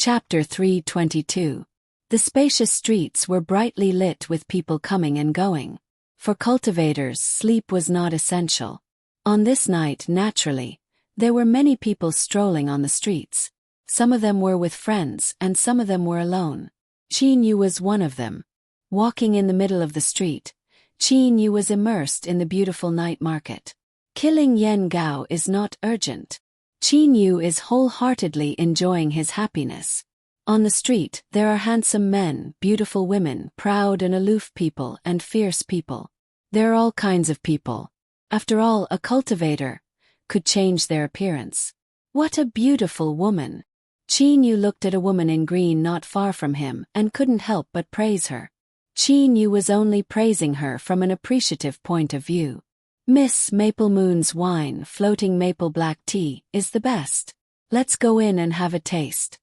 Chapter 322. The spacious streets were brightly lit with people coming and going. For cultivators, sleep was not essential. On this night, naturally, there were many people strolling on the streets. Some of them were with friends, and some of them were alone. Qin Yu was one of them. Walking in the middle of the street, Qin Yu was immersed in the beautiful night market. Killing Yen Gao is not urgent. Qin Yu is wholeheartedly enjoying his happiness. On the street, there are handsome men, beautiful women, proud and aloof people, and fierce people. There are all kinds of people. After all, a cultivator could change their appearance. What a beautiful woman! Qin Yu looked at a woman in green not far from him and couldn't help but praise her. Qin Yu was only praising her from an appreciative point of view. Miss Maple Moon's wine, floating maple black tea, is the best. Let's go in and have a taste.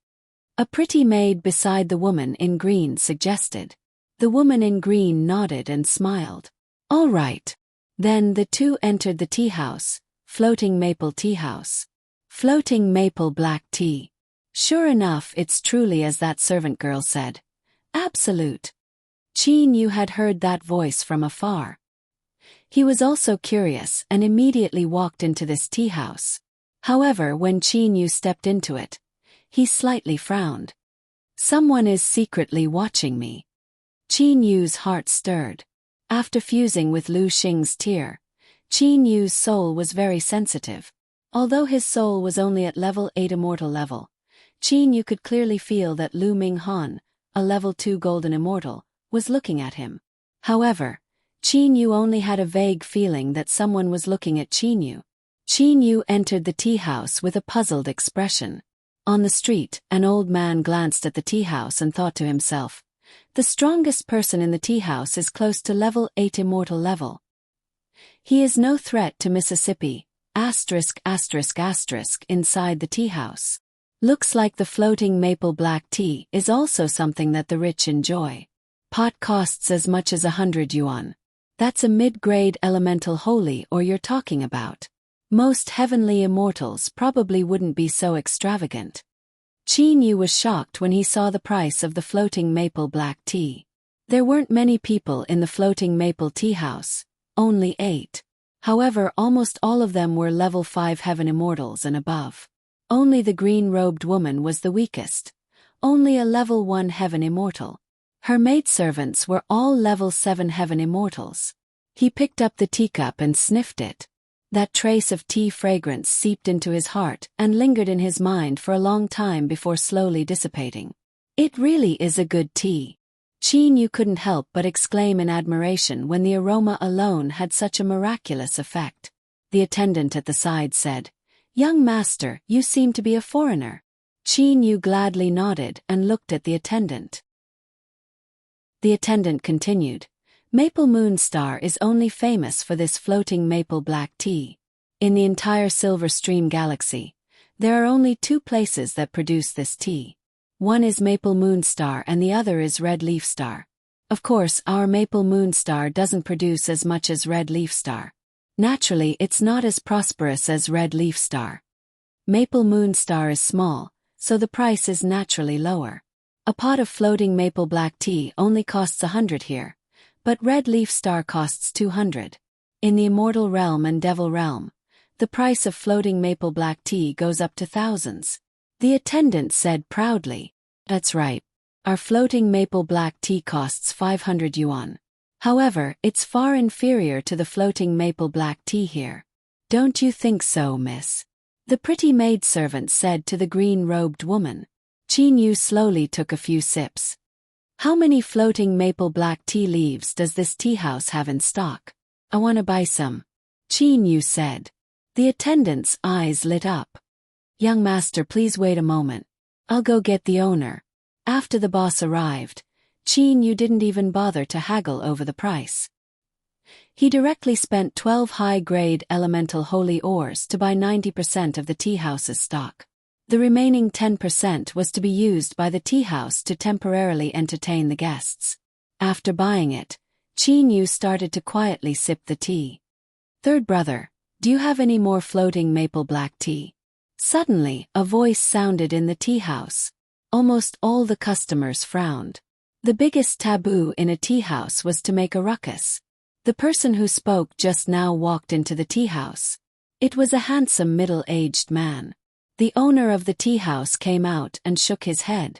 A pretty maid beside the woman in green suggested. The woman in green nodded and smiled. All right. Then the two entered the tea house, floating maple tea house. Floating maple black tea. Sure enough, it's truly as that servant girl said. Absolute. Qin Yu had heard that voice from afar. He was also curious and immediately walked into this tea house. However, when Qin Yu stepped into it, he slightly frowned. Someone is secretly watching me. Qin Yu's heart stirred. After fusing with Lu Xing's tear, Qin Yu's soul was very sensitive. Although his soul was only at level 8 immortal level, Qin Yu could clearly feel that Lu Minghan, a level 2 golden immortal, was looking at him. However, Qin Yu only had a vague feeling that someone was looking at Qin Yu. Qin Yu entered the tea house with a puzzled expression. On the street, an old man glanced at the tea house and thought to himself, the strongest person in the tea house is close to level 8 immortal level. He is no threat to Mississippi, inside the tea house. Looks like the floating maple black tea is also something that the rich enjoy. Pot costs as much as 100 yuan. That's a mid-grade elemental holy or you're talking about. Most heavenly immortals probably wouldn't be so extravagant. Qin Yu was shocked when he saw the price of the floating maple black tea. There weren't many people in the floating maple tea house, only 8. However, almost all of them were level 5 heaven immortals and above. Only the green-robed woman was the weakest, only a level 1 heaven immortal. Her maidservants were all level 7 heaven immortals. He picked up the teacup and sniffed it. That trace of tea fragrance seeped into his heart and lingered in his mind for a long time before slowly dissipating. It really is a good tea. Qin Yu couldn't help but exclaim in admiration when the aroma alone had such a miraculous effect. The attendant at the side said, "Young master, you seem to be a foreigner." Qin Yu gladly nodded and looked at the attendant. The attendant continued, Maple Moon Star is only famous for this floating maple black tea. In the entire Silver Stream Galaxy, there are only 2 places that produce this tea. One is Maple Moon Star and the other is Red Leaf Star. Of course, our Maple Moon Star doesn't produce as much as Red Leaf Star. Naturally, it's not as prosperous as Red Leaf Star. Maple Moon Star is small, so the price is naturally lower. A pot of floating maple black tea only costs 100 here, but Red Leaf Star costs 200. In the Immortal Realm and Devil Realm, the price of floating maple black tea goes up to thousands. The attendant said proudly, "That's right. Our floating maple black tea costs 500 yuan. However, it's far inferior to the floating maple black tea here. Don't you think so, miss?" The pretty maidservant said to the green-robed woman. Qin Yu slowly took a few sips. How many floating maple black tea leaves does this tea house have in stock? I want to buy some. Qin Yu said. The attendant's eyes lit up. Young master, please wait a moment. I'll go get the owner. After the boss arrived, Qin Yu didn't even bother to haggle over the price. He directly spent 12 high-grade elemental holy ores to buy 90% of the tea house's stock. The remaining 10% was to be used by the tea house to temporarily entertain the guests. After buying it, Qin Yu started to quietly sip the tea. Third brother, do you have any more floating maple black tea? Suddenly, a voice sounded in the tea house. Almost all the customers frowned. The biggest taboo in a tea house was to make a ruckus. The person who spoke just now walked into the tea house. It was a handsome middle-aged man. The owner of the tea house came out and shook his head.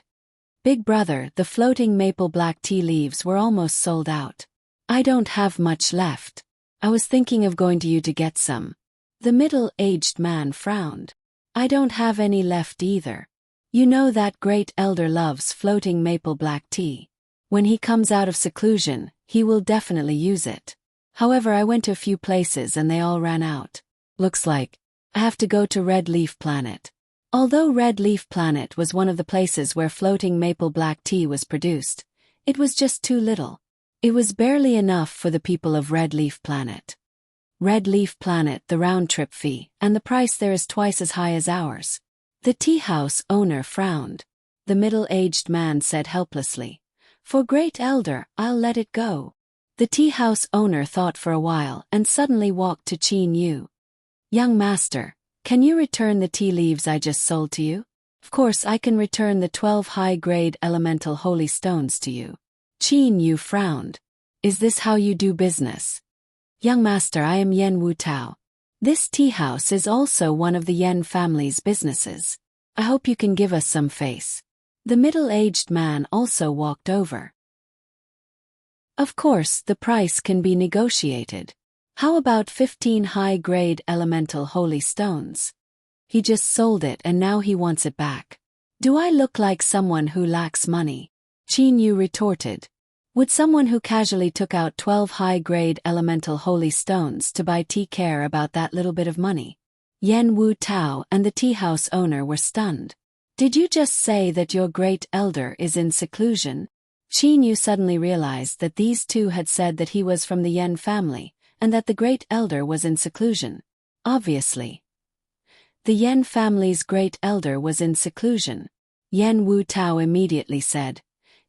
Big brother, the floating maple black tea leaves were almost sold out. I don't have much left. I was thinking of going to you to get some. The middle-aged man frowned. I don't have any left either. You know that great elder loves floating maple black tea. When he comes out of seclusion, he will definitely use it. However, I went to a few places and they all ran out. Looks like I have to go to Red Leaf Planet. Although Red Leaf Planet was one of the places where floating maple black tea was produced, it was just too little. It was barely enough for the people of Red Leaf Planet. Red Leaf Planet, the round-trip fee, and the price there is twice as high as ours. The tea house owner frowned. The middle-aged man said helplessly, "For great elder, I'll let it go." The tea house owner thought for a while and suddenly walked to Qin Yu. "Young master, can you return the tea leaves I just sold to you?" "Of course I can return the 12 high-grade elemental holy stones to you." Qin Yu frowned. "Is this how you do business?" "Young master, I am Yen Wu Tao. This tea house is also one of the Yen family's businesses. I hope you can give us some face." The middle-aged man also walked over. "Of course, the price can be negotiated. How about 15 high-grade elemental holy stones? He just sold it and now he wants it back. Do I look like someone who lacks money?" Qin Yu retorted. "Would someone who casually took out 12 high-grade elemental holy stones to buy tea care about that little bit of money?" Yen Wu Tao and the tea house owner were stunned. "Did you just say that your great elder is in seclusion?" Qin Yu suddenly realized that these two had said that he was from the Yen family, and that the great elder was in seclusion. Obviously, the Yen family's great elder was in seclusion. Yen Wu Tao immediately said,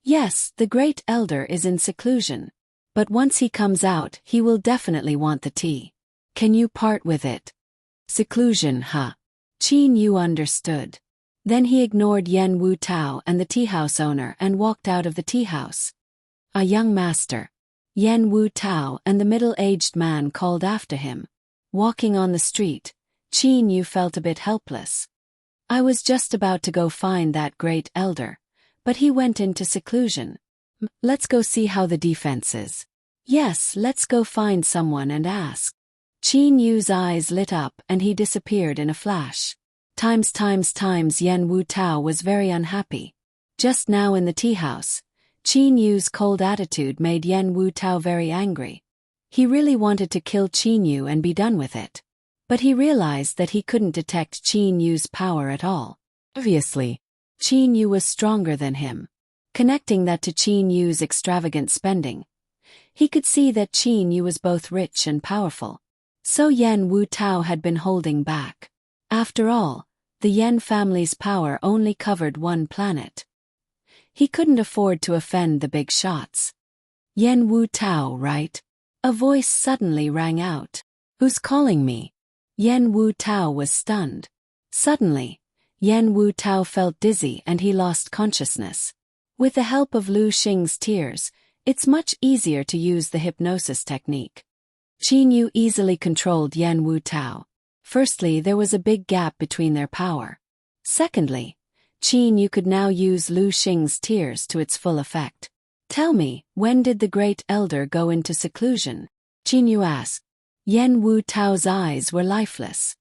"Yes, the great elder is in seclusion. But once he comes out, he will definitely want the tea. Can you part with it?" "Seclusion, huh?" Qin Yu understood. Then he ignored Yen Wu Tao and the tea house owner and walked out of the tea house. "A young master." Yen Wu Tao and the middle-aged man called after him. Walking on the street, Qin Yu felt a bit helpless. "I was just about to go find that great elder, but he went into seclusion. Let's go see how the defense is." "Yes, let's go find someone and ask." Qin Yu's eyes lit up and he disappeared in a flash. Times Yen Wu Tao was very unhappy. Just now in the tea house, Qin Yu's cold attitude made Yen Wu Tao very angry. He really wanted to kill Qin Yu and be done with it. But he realized that he couldn't detect Qin Yu's power at all. Obviously, Qin Yu was stronger than him. Connecting that to Qin Yu's extravagant spending, he could see that Qin Yu was both rich and powerful. So Yen Wu Tao had been holding back. After all, the Yen family's power only covered one planet. He couldn't afford to offend the big shots. "Yen Wu Tao, right?" A voice suddenly rang out. "Who's calling me?" Yen Wu Tao was stunned. Suddenly, Yen Wu Tao felt dizzy and he lost consciousness. With the help of Lu Xing's tears, it's much easier to use the hypnosis technique. Qin Yu easily controlled Yen Wu Tao. Firstly, there was a big gap between their power. Secondly, Qin Yu could now use Lu Xing's tears to its full effect. "Tell me, when did the great elder go into seclusion?" Qin Yu asked. Yen Wu Tao's eyes were lifeless.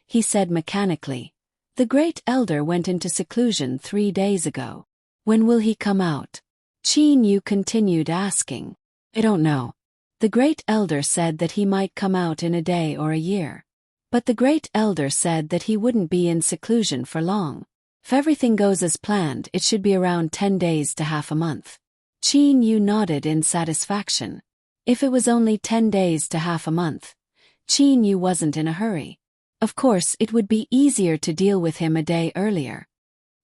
He said mechanically, "The great elder went into seclusion 3 days ago. When will he come out?" Qin Yu continued asking. "I don't know. The great elder said that he might come out in a day or a year. But the great elder said that he wouldn't be in seclusion for long. If everything goes as planned, it should be around 10 days to half a month." Qin Yu nodded in satisfaction. If it was only 10 days to half a month, Qin Yu wasn't in a hurry. Of course, it would be easier to deal with him a day earlier.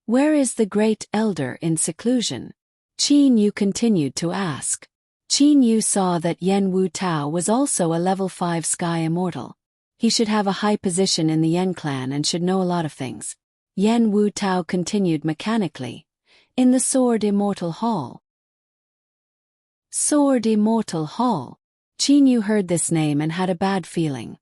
"Where is the great elder in seclusion?" Qin Yu continued to ask. Qin Yu saw that Yen Wu Tao was also a level 5 sky immortal. He should have a high position in the Yen clan and should know a lot of things. Yen Wu Tao continued mechanically. In the Sword Immortal Hall. Sword Immortal Hall. Qin Yu heard this name and had a bad feeling.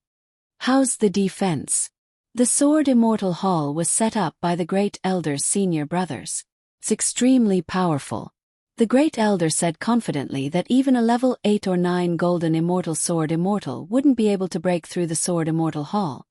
How's the defense? The Sword Immortal Hall was set up by the Great Elder's senior brothers. It's extremely powerful. The Great Elder said confidently that even a level 8 or 9 golden immortal sword immortal wouldn't be able to break through the Sword Immortal Hall.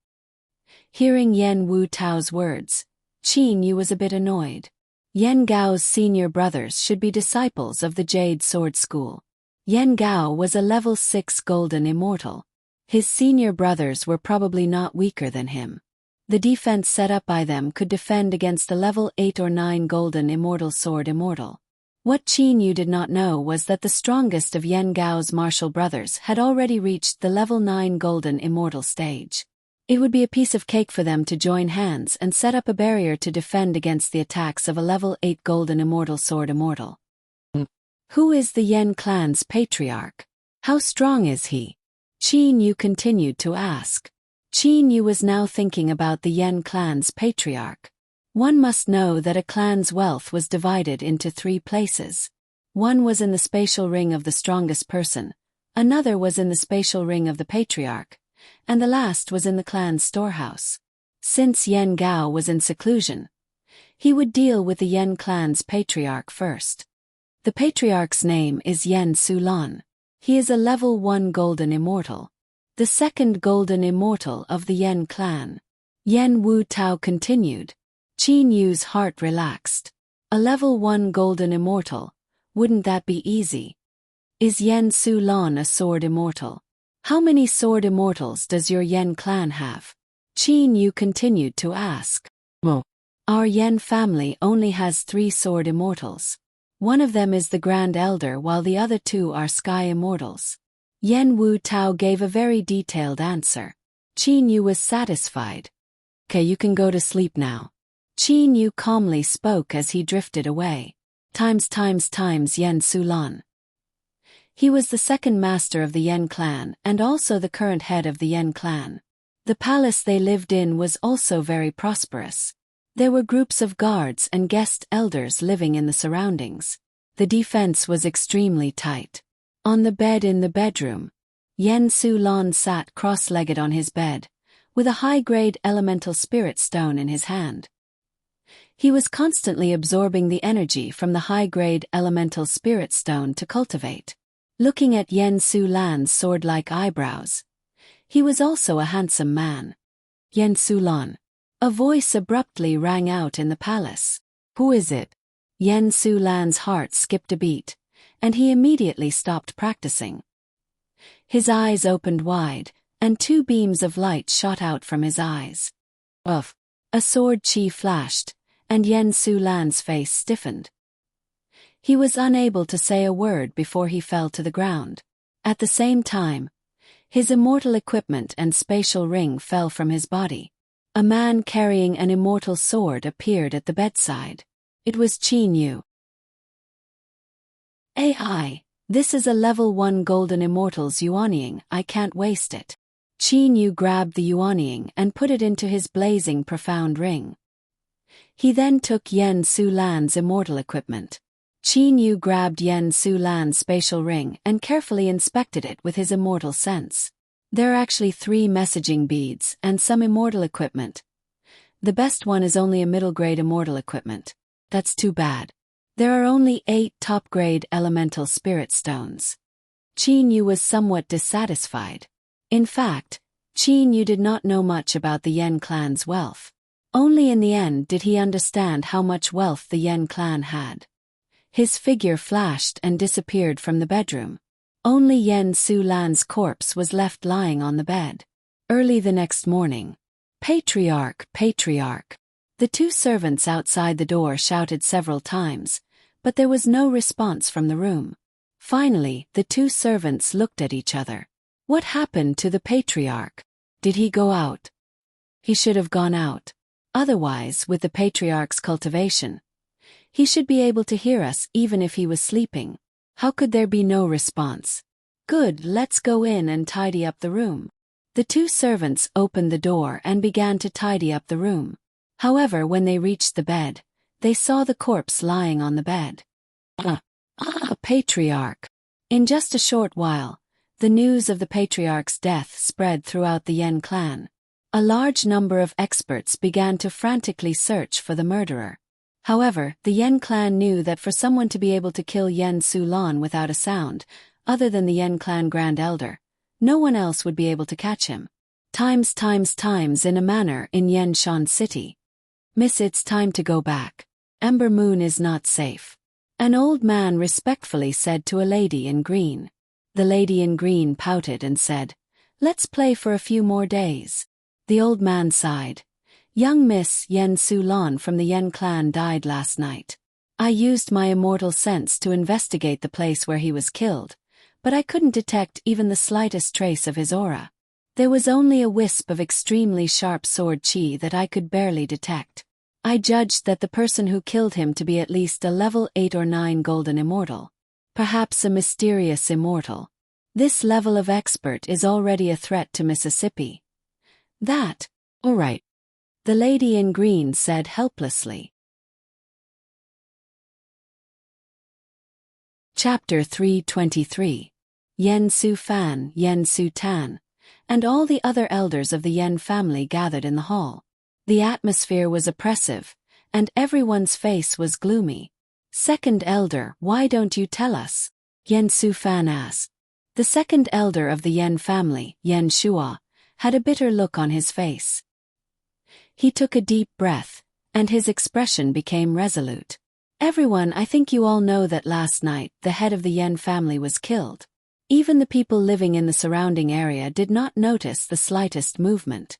Hearing Yen Wu Tao's words, Qin Yu was a bit annoyed. Yen Gao's senior brothers should be disciples of the Jade Sword School. Yen Gao was a level 6 golden immortal. His senior brothers were probably not weaker than him. The defense set up by them could defend against a level 8 or 9 golden immortal sword immortal. What Qin Yu did not know was that the strongest of Yen Gao's martial brothers had already reached the level 9 golden immortal stage. It would be a piece of cake for them to join hands and set up a barrier to defend against the attacks of a level 8 golden immortal sword immortal. Who is the Yen clan's patriarch? How strong is he? Qin Yu continued to ask. Qin Yu was now thinking about the Yen clan's patriarch. One must know that a clan's wealth was divided into 3 places. One was in the spatial ring of the strongest person, another was in the spatial ring of the patriarch, and the last was in the clan's storehouse. Since Yen Gao was in seclusion, he would deal with the Yen clan's patriarch first. The patriarch's name is Yen Sulan. He is a level 1 golden immortal, the second golden immortal of the Yen clan. Yen Wu Tao continued. Qin Yu's heart relaxed. A level 1 golden immortal, wouldn't that be easy? Is Yen Sulan a sword immortal? How many sword immortals does your Yen clan have? Qin Yu continued to ask. Well, our Yen family only has 3 sword immortals. One of them is the Grand Elder while the other 2 are sky immortals. Yen Wu Tao gave a very detailed answer. Qin Yu was satisfied. Okay, you can go to sleep now. Qin Yu calmly spoke as he drifted away. Times Yen Sulan. He was the second master of the Yen clan and also the current head of the Yen clan. The palace they lived in was also very prosperous. There were groups of guards and guest elders living in the surroundings. The defense was extremely tight. On the bed in the bedroom, Yen Sulan sat cross-legged on his bed, with a high-grade elemental spirit stone in his hand. He was constantly absorbing the energy from the high-grade elemental spirit stone to cultivate. Looking at Yen Sulan's sword-like eyebrows, he was also a handsome man. Yen Sulan. A voice abruptly rang out in the palace. Who is it? Yen Sulan's heart skipped a beat, and he immediately stopped practicing. His eyes opened wide, and 2 beams of light shot out from his eyes. Uff! A sword chi flashed, and Yen Sulan's face stiffened. He was unable to say a word before he fell to the ground. At the same time, his immortal equipment and spatial ring fell from his body. A man carrying an immortal sword appeared at the bedside. It was Qin Yu. AI, this is a level 1 golden immortal's yuanying, I can't waste it. Qin Yu grabbed the yuanying and put it into his blazing profound ring. He then took Yen Sulan's immortal equipment. Qin Yu grabbed Yen Sulan's spatial ring and carefully inspected it with his immortal sense. There are actually 3 messaging beads and some immortal equipment. The best one is only a middle-grade immortal equipment. That's too bad. There are only 8 top-grade elemental spirit stones. Qin Yu was somewhat dissatisfied. In fact, Qin Yu did not know much about the Yen clan's wealth. Only in the end did he understand how much wealth the Yen clan had. His figure flashed and disappeared from the bedroom. Only Yen Sulan's corpse was left lying on the bed. Early the next morning. Patriarch, patriarch. The 2 servants outside the door shouted several times, but there was no response from the room. Finally, the 2 servants looked at each other. What happened to the patriarch? Did he go out? He should have gone out. Otherwise, with the patriarch's cultivation, he should be able to hear us even if he was sleeping. How could there be no response? Good, let's go in and tidy up the room. The 2 servants opened the door and began to tidy up the room. However, when they reached the bed, they saw the corpse lying on the bed. A patriarch. In just a short while, the news of the patriarch's death spread throughout the Yen clan. A large number of experts began to frantically search for the murderer. However, the Yen clan knew that for someone to be able to kill Yen Sulan without a sound, other than the Yen clan Grand Elder, no one else would be able to catch him. Times in a manner in Yen Shan City. Miss, it's time to go back. Ember Moon is not safe. An old man respectfully said to a lady in green. The lady in green pouted and said, "Let's play for a few more days." The old man sighed. "Young Miss Yen Sulan from the Yen clan died last night. I used my immortal sense to investigate the place where he was killed, but I couldn't detect even the slightest trace of his aura. There was only a wisp of extremely sharp sword chi that I could barely detect. I judged that the person who killed him to be at least a level 8 or 9 golden immortal. Perhaps a mysterious immortal. This level of expert is already a threat to Mississippi." "That, all right," the lady in green said helplessly. Chapter 323. Yen Su Fan, Yen Su Tan, and all the other elders of the Yen family gathered in the hall. The atmosphere was oppressive, and everyone's face was gloomy. "Second elder, why don't you tell us?" Yen Su Fan asked. The second elder of the Yen family, Yen Shua, had a bitter look on his face. He took a deep breath, and his expression became resolute. "Everyone, I think you all know that last night the head of the Yen family was killed. Even the people living in the surrounding area did not notice the slightest movement."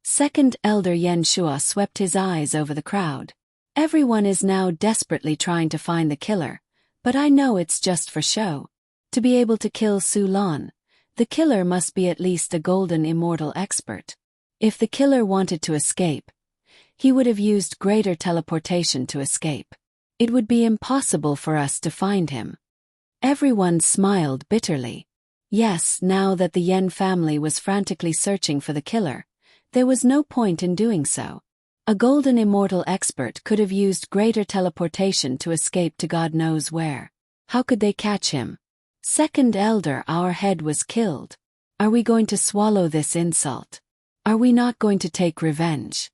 Second elder Yen Shua swept his eyes over the crowd. "Everyone is now desperately trying to find the killer, but I know it's just for show. To be able to kill Sulan, the killer must be at least a golden immortal expert. If the killer wanted to escape, he would have used greater teleportation to escape. It would be impossible for us to find him." Everyone smiled bitterly. Yes, now that the Yen family was frantically searching for the killer, there was no point in doing so. A golden immortal expert could have used greater teleportation to escape to God knows where. How could they catch him? "Second elder, our head was killed. Are we going to swallow this insult? Are we not going to take revenge?"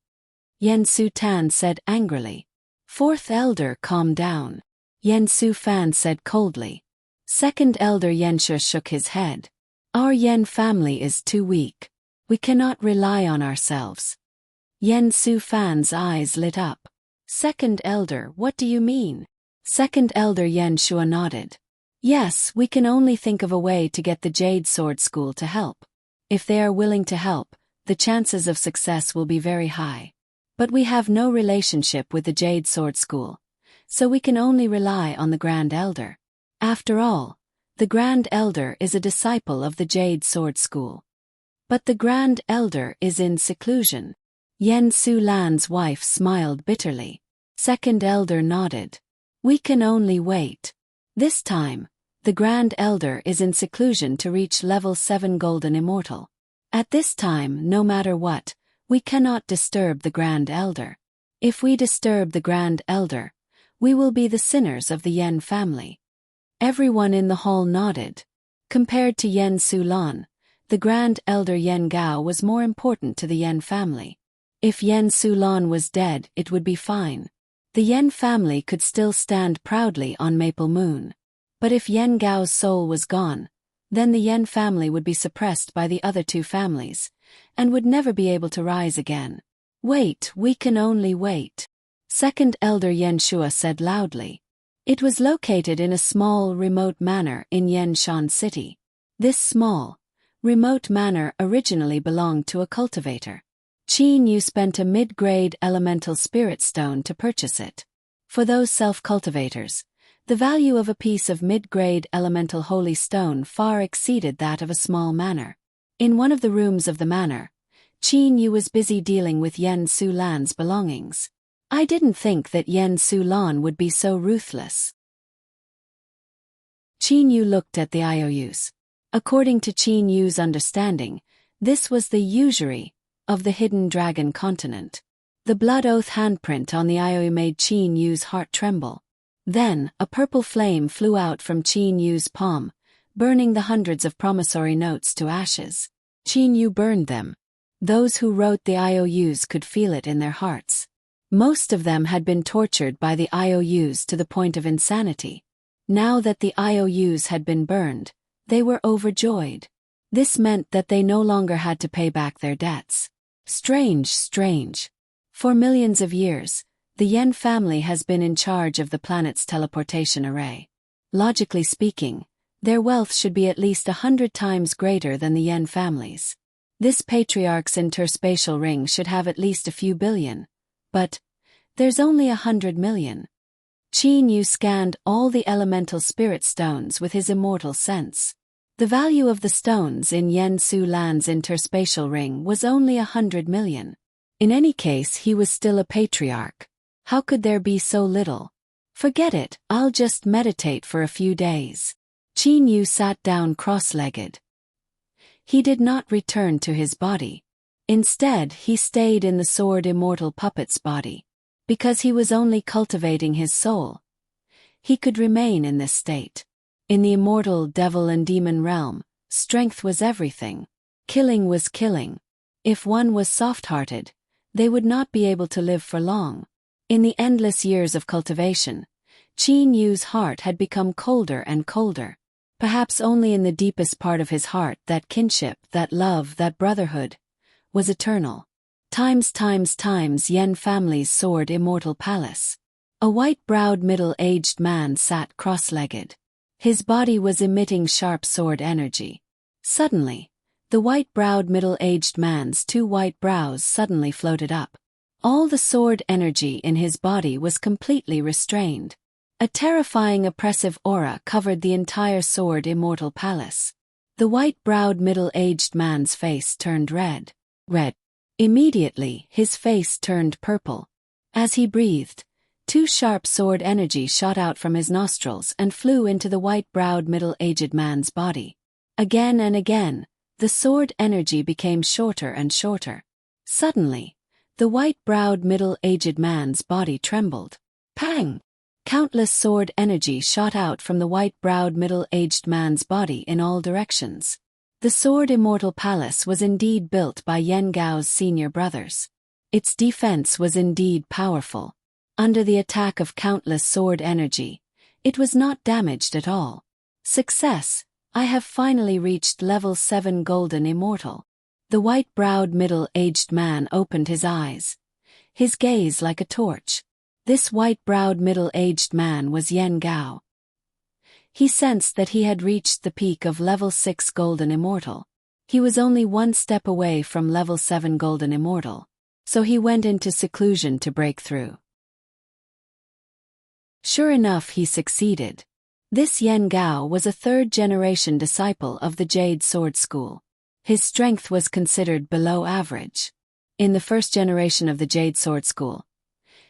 Yen Su Tan said angrily. "Fourth elder, calm down," Yen Su Fan said coldly. Second elder Yen Shu shook his head. "Our Yen family is too weak. We cannot rely on ourselves." Yen Su Fan's eyes lit up. "Second elder, what do you mean?" Second elder Yen Shua nodded. "Yes, we can only think of a way to get the Jade Sword School to help. If they are willing to help, the chances of success will be very high. But we have no relationship with the Jade Sword School, so we can only rely on the Grand Elder. After all, the Grand Elder is a disciple of the Jade Sword School. But the Grand Elder is in seclusion." Yen Su Lan's wife smiled bitterly. Second elder nodded. "We can only wait. This time, the Grand Elder is in seclusion to reach level 7 golden immortal. At this time, no matter what, we cannot disturb the Grand Elder. If we disturb the Grand Elder, we will be the sinners of the Yen family." Everyone in the hall nodded. Compared to Yen Sulan, the Grand Elder Yen Gao was more important to the Yen family. If Yen Sulan was dead, it would be fine. The Yen family could still stand proudly on Maple Moon. But if Yen Gao's soul was gone, then the Yen family would be suppressed by the other two families, and would never be able to rise again. "Wait, we can only wait," Second elder Yen Shua said loudly. It was located in a small, remote manor in Yen Shan City. This small, remote manor originally belonged to a cultivator. Qin Yu spent a mid-grade elemental spirit stone to purchase it. For those self-cultivators, the value of a piece of mid-grade elemental holy stone far exceeded that of a small manor. In one of the rooms of the manor, Qin Yu was busy dealing with Yen Su Lan's belongings. "I didn't think that Yen Su Lan would be so ruthless." Qin Yu looked at the IOUs. According to Qin Yu's understanding, this was the usury of the Hidden Dragon continent. The blood oath handprint on the IOU made Qin Yu's heart tremble. Then, a purple flame flew out from Qin Yu's palm, burning the hundreds of promissory notes to ashes. Qin Yu burned them. Those who wrote the IOUs could feel it in their hearts. Most of them had been tortured by the IOUs to the point of insanity. Now that the IOUs had been burned, they were overjoyed. This meant that they no longer had to pay back their debts. Strange, strange. For millions of years, the Yen family has been in charge of the planet's teleportation array. Logically speaking, their wealth should be at least 100 times greater than the Yen family's. This patriarch's interspatial ring should have at least a few billion. But there's only 100 million. Qin Yu scanned all the elemental spirit stones with his immortal sense. The value of the stones in Yen Su Lan's interspatial ring was only 100 million. In any case, he was still a patriarch. How could there be so little? Forget it, I'll just meditate for a few days. Qin Yu sat down cross-legged. He did not return to his body. Instead, he stayed in the sword immortal puppet's body. Because he was only cultivating his soul, he could remain in this state. In the immortal devil and demon realm, strength was everything. Killing was killing. If one was soft-hearted, they would not be able to live for long. In the endless years of cultivation, Qin Yu's heart had become colder and colder. Perhaps only in the deepest part of his heart that kinship, that love, that brotherhood was eternal. Times Yen family's sword immortal palace. A white-browed middle-aged man sat cross-legged. His body was emitting sharp sword energy. Suddenly, the white-browed middle-aged man's two white brows suddenly floated up. All the sword energy in his body was completely restrained. A terrifying oppressive aura covered the entire sword immortal palace. The white-browed middle-aged man's face turned red. Immediately, his face turned purple. As he breathed, two sharp sword energy shot out from his nostrils and flew into the white-browed middle-aged man's body. Again and again, the sword energy became shorter and shorter. Suddenly, the white-browed middle-aged man's body trembled. Pang! Countless sword energy shot out from the white-browed middle-aged man's body in all directions. The sword immortal palace was indeed built by Yen Gao's senior brothers. Its defense was indeed powerful. Under the attack of countless sword energy, it was not damaged at all. Success! I have finally reached level 7 golden immortal. The white-browed middle-aged man opened his eyes. His gaze like a torch. This white-browed middle-aged man was Yen Gao. He sensed that he had reached the peak of level 6 golden immortal. He was only one step away from level 7 golden immortal, so he went into seclusion to break through. Sure enough, he succeeded. This Yen Gao was a third-generation disciple of the Jade Sword School. His strength was considered below average. In the first generation of the Jade Sword School,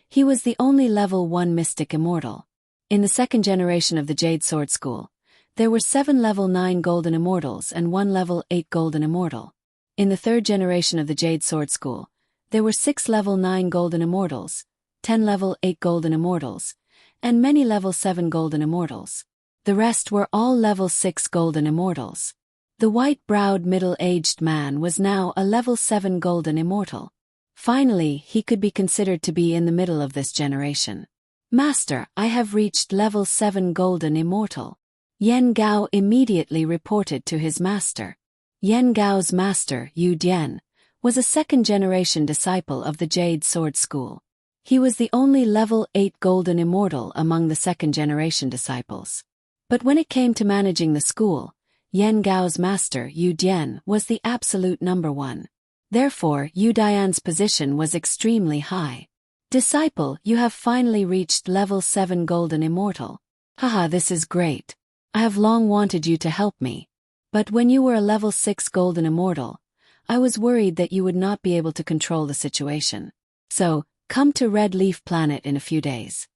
he was the only level 1 mystic immortal. In the second generation of the Jade Sword School, there were 7 level 9 golden immortals and 1 level 8 golden immortal. In the third generation of the Jade Sword School, there were 6 level 9 golden immortals, 10 level 8 golden immortals, and many level 7 golden immortals. The rest were all level 6 golden immortals. The white-browed middle-aged man was now a level 7 golden immortal. Finally, he could be considered to be in the middle of this generation. Master, I have reached level 7 golden immortal. Yen Gao immediately reported to his master. Yen Gao's master, Yu Dian, was a second-generation disciple of the Jade Sword School. He was the only level 8 golden immortal among the second-generation disciples. But when it came to managing the school, Yen Gao's master, Yu Dian, was the absolute number 1. Therefore, Yu Dian's position was extremely high. Disciple, you have finally reached level 7 golden immortal. Haha, this is great. I have long wanted you to help me. But when you were a level 6 golden immortal, I was worried that you would not be able to control the situation. So, come to Red Leaf Planet in a few days.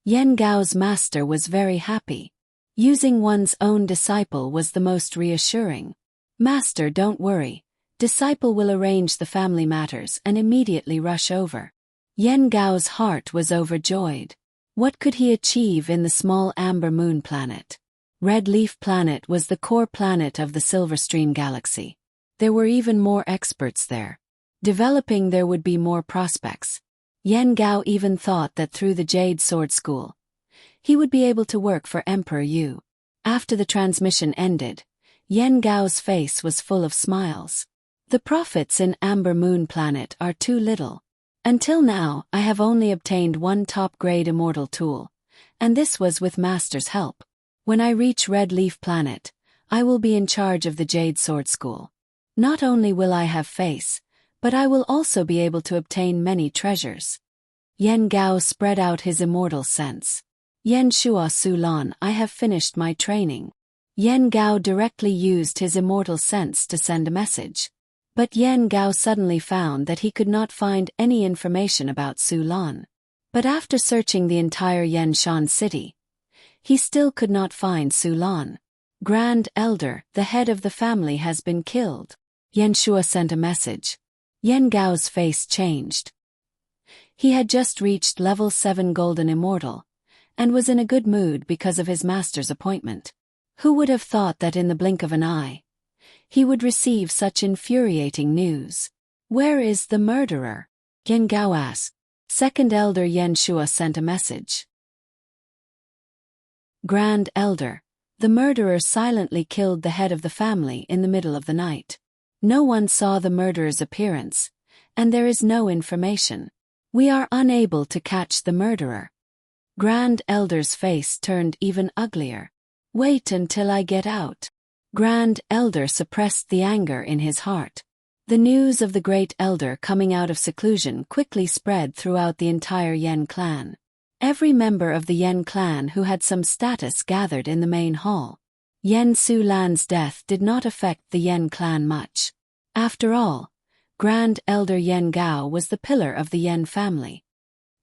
Yen Gao's master was very happy. Using one's own disciple was the most reassuring. Master, don't worry. Disciple will arrange the family matters and immediately rush over. Yen Gao's heart was overjoyed. What could he achieve in the small amber moon planet? Red Leaf Planet was the core planet of the Silver Stream Galaxy. There were even more experts there. Developing there would be more prospects. Yen Gao even thought that through the Jade Sword School, he would be able to work for Emperor Yu. After the transmission ended, Yen Gao's face was full of smiles. The profits in Amber Moon Planet are too little. Until now, I have only obtained one top-grade immortal tool, and this was with Master's help. When I reach Red Leaf Planet, I will be in charge of the Jade Sword School. Not only will I have face, but I will also be able to obtain many treasures. Yen Gao spread out his immortal sense. Yen Shua Su Lan, I have finished my training. Yen Gao directly used his immortal sense to send a message. But Yen Gao suddenly found that he could not find any information about Su Lan. But after searching the entire Yen Shan city, he still could not find Su Lan. Grand Elder, the head of the family has been killed. Yen Shua sent a message. Yen Gao's face changed. He had just reached level 7 Golden Immortal, and was in a good mood because of his master's appointment. Who would have thought that in the blink of an eye, he would receive such infuriating news? Where is the murderer? Yen Gao asked. Second Elder Yen Shua sent a message. Grand Elder, the murderer silently killed the head of the family in the middle of the night. No one saw the murderer's appearance, and there is no information. We are unable to catch the murderer. Grand Elder's face turned even uglier. Wait until I get out. Grand Elder suppressed the anger in his heart. The news of the Great Elder coming out of seclusion quickly spread throughout the entire Yen clan. Every member of the Yen clan who had some status gathered in the main hall. Yen Su Lan's death did not affect the Yen clan much. After all, Grand Elder Yen Gao was the pillar of the Yen family.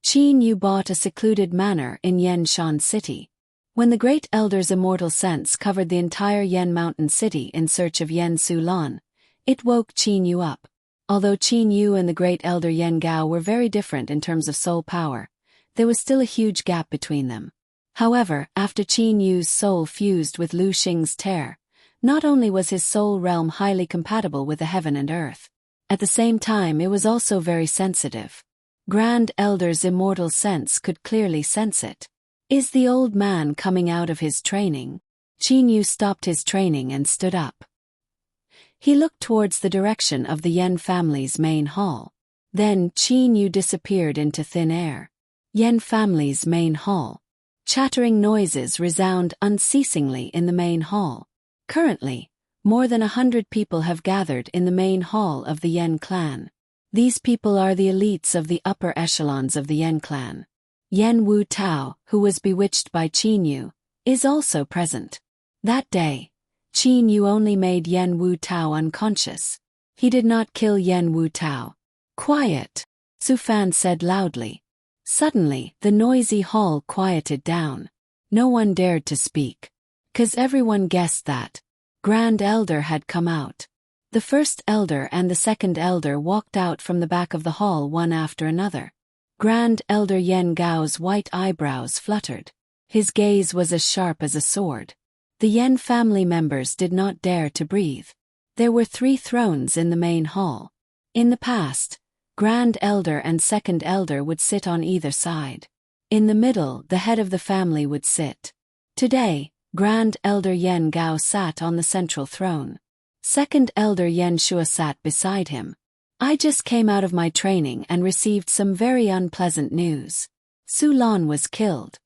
Qin Yu bought a secluded manor in Yen Shan City. When the Great Elder's immortal sense covered the entire Yen Mountain City in search of Yen Su Lan, it woke Qin Yu up. Although Qin Yu and the Great Elder Yen Gao were very different in terms of soul power, there was still a huge gap between them. However, after Qin Yu's soul fused with Lu Xing's tear, not only was his soul realm highly compatible with the heaven and earth, at the same time it was also very sensitive. Grand Elder's immortal sense could clearly sense it. Is the old man coming out of his training? Qin Yu stopped his training and stood up. He looked towards the direction of the Yen family's main hall. Then Qin Yu disappeared into thin air. Yen family's main hall. Chattering noises resound unceasingly in the main hall. Currently, more than 100 people have gathered in the main hall of the Yen clan. These people are the elites of the upper echelons of the Yen clan. Yen Wu Tao, who was bewitched by Qin Yu, is also present. That day, Qin Yu only made Yen Wu Tao unconscious. He did not kill Yen Wu Tao. Quiet, Su Fan said loudly. Suddenly, the noisy hall quieted down. No one dared to speak, 'cause everyone guessed that Grand Elder had come out. The first elder and the second elder walked out from the back of the hall one after another. Grand Elder Yen Gao's white eyebrows fluttered. His gaze was as sharp as a sword. The Yen family members did not dare to breathe. There were 3 thrones in the main hall. In the past, Grand Elder and Second Elder would sit on either side. In the middle, the head of the family would sit. Today, Grand Elder Yen Gao sat on the central throne. Second Elder Yen Shua sat beside him. I just came out of my training and received some very unpleasant news. Su Lan was killed.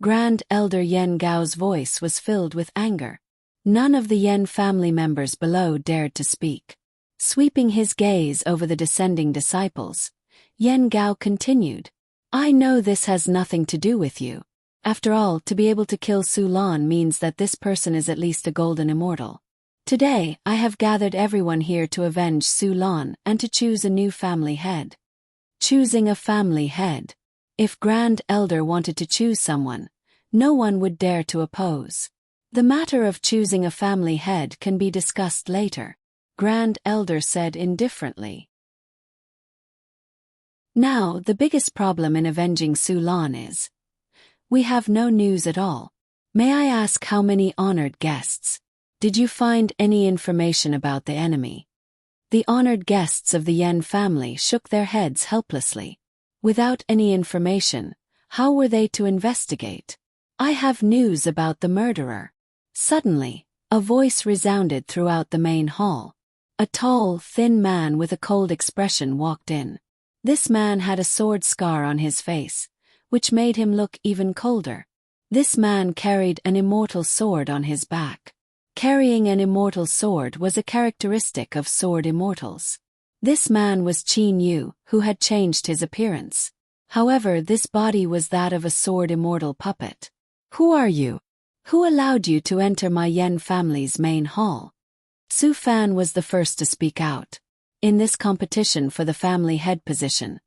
Grand Elder Yen Gao's voice was filled with anger. None of the Yen family members below dared to speak. Sweeping his gaze over the descending disciples, Yen Gao continued. I know this has nothing to do with you. After all, to be able to kill Su Lan means that this person is at least a golden immortal. Today, I have gathered everyone here to avenge Su Lan and to choose a new family head. Choosing a family head. If Grand Elder wanted to choose someone, no one would dare to oppose. The matter of choosing a family head can be discussed later, Grand Elder said indifferently. Now, the biggest problem in avenging Su Lan is we have no news at all. May I ask how many honored guests? Did you find any information about the enemy? The honored guests of the Yen family shook their heads helplessly. Without any information, how were they to investigate? I have news about the murderer. Suddenly, a voice resounded throughout the main hall. A tall, thin man with a cold expression walked in. This man had a sword scar on his face, which made him look even colder. This man carried an immortal sword on his back. Carrying an immortal sword was a characteristic of sword immortals. This man was Qin Yu, who had changed his appearance. However, this body was that of a sword immortal puppet. Who are you? Who allowed you to enter my Yen family's main hall? Su Fan was the first to speak out. In this competition for the family head position,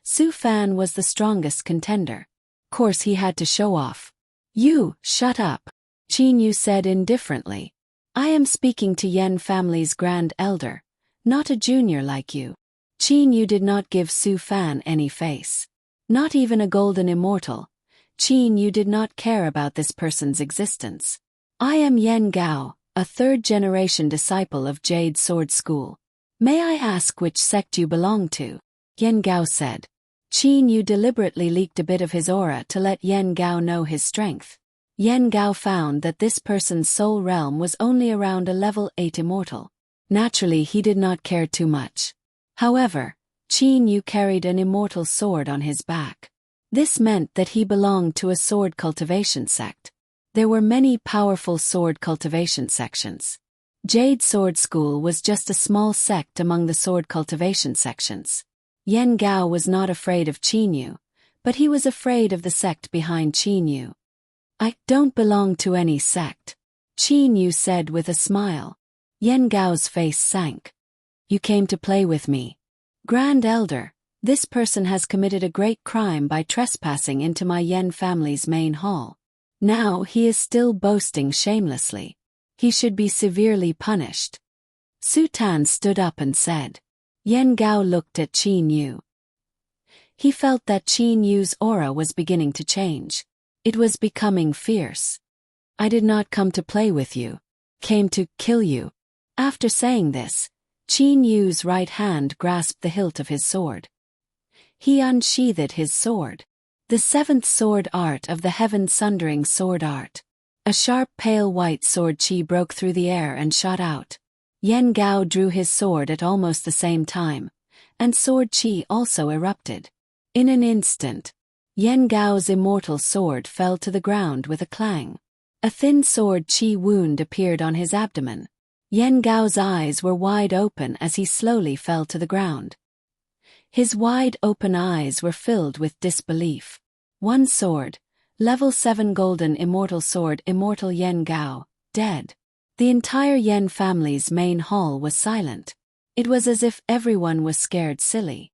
Su Fan was the strongest contender. Of course he had to show off. You, shut up, Qin Yu said indifferently. I am speaking to Yen family's grand elder, not a junior like you. Qin Yu did not give Su Fan any face. Not even a golden immortal. Qin Yu did not care about this person's existence. I am Yen Gao, a third-generation disciple of Jade Sword School. May I ask which sect you belong to? Yen Gao said. Qin Yu deliberately leaked a bit of his aura to let Yen Gao know his strength. Yen Gao found that this person's soul realm was only around a level 8 immortal. Naturally, he did not care too much. However, Qin Yu carried an immortal sword on his back. This meant that he belonged to a sword cultivation sect. There were many powerful sword cultivation sections. Jade Sword School was just a small sect among the sword cultivation sections. Yen Gao was not afraid of Qin Yu, but he was afraid of the sect behind Qin Yu. I don't belong to any sect, Qin Yu said with a smile. Yen Gao's face sank. You came to play with me. Grand Elder, this person has committed a great crime by trespassing into my Yen family's main hall. Now he is still boasting shamelessly. He should be severely punished. Su Tan stood up and said. Yen Gao looked at Qin Yu. He felt that Qin Yu's aura was beginning to change. It was becoming fierce. I did not come to play with you. Came to kill you. After saying this, Qin Yu's right hand grasped the hilt of his sword. He unsheathed his sword. The seventh sword art of the heaven-sundering sword art. A sharp pale white sword chi broke through the air and shot out. Yen Gao drew his sword at almost the same time, and sword chi also erupted. In an instant, Yen Gao's immortal sword fell to the ground with a clang. A thin sword chi wound appeared on his abdomen. Yen Gao's eyes were wide open as he slowly fell to the ground. His wide open eyes were filled with disbelief. One sword, level 7 golden immortal sword immortal Yen Gao, dead. The entire Yen family's main hall was silent. It was as if everyone was scared silly.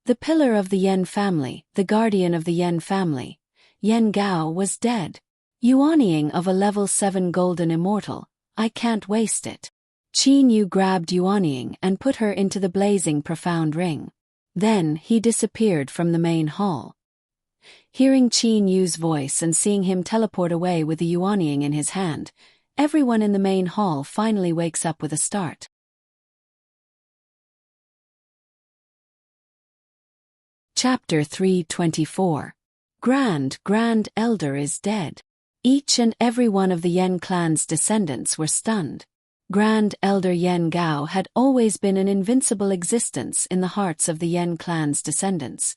The pillar of the Yen family, the guardian of the Yen family, Yen Gao was dead. Yuanying of a level 7 golden immortal, I can't waste it. Qin Yu grabbed Yuanying and put her into the blazing profound ring. Then he disappeared from the main hall. Hearing Qin Yu's voice and seeing him teleport away with the Yuanying in his hand, everyone in the main hall finally wakes up with a start. Chapter 324. Grand Elder is dead. Each and every one of the Yen clan's descendants were stunned. Grand Elder Yen Gao had always been an invincible existence in the hearts of the Yen clan's descendants.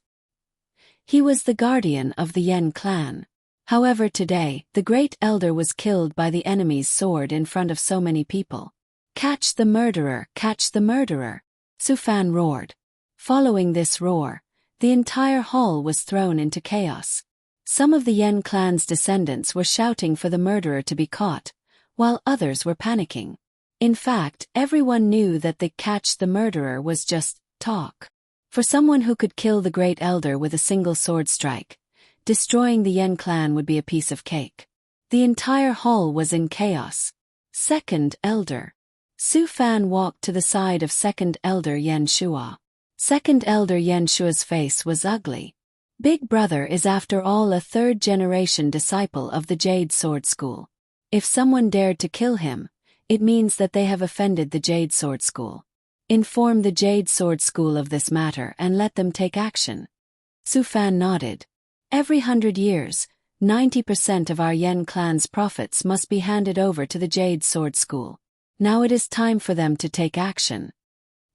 He was the guardian of the Yen clan. However, today, the great elder was killed by the enemy's sword in front of so many people. Catch the murderer, catch the murderer, Su Fan roared. Following this roar, the entire hall was thrown into chaos. Some of the Yen clan's descendants were shouting for the murderer to be caught, while others were panicking. In fact, everyone knew that the catch the murderer was just talk. For someone who could kill the great elder with a single sword strike, destroying the Yen clan would be a piece of cake. The entire hall was in chaos. Second elder. Su Fan walked to the side of second elder Yen Shua. Second elder Yen Shua's face was ugly. Big brother is after all a third-generation disciple of the Jade Sword School. If someone dared to kill him, it means that they have offended the Jade Sword School. Inform the Jade Sword School of this matter and let them take action. Su Fan nodded. Every 100 years, 90% of our Yen clan's profits must be handed over to the Jade Sword School. Now it is time for them to take action.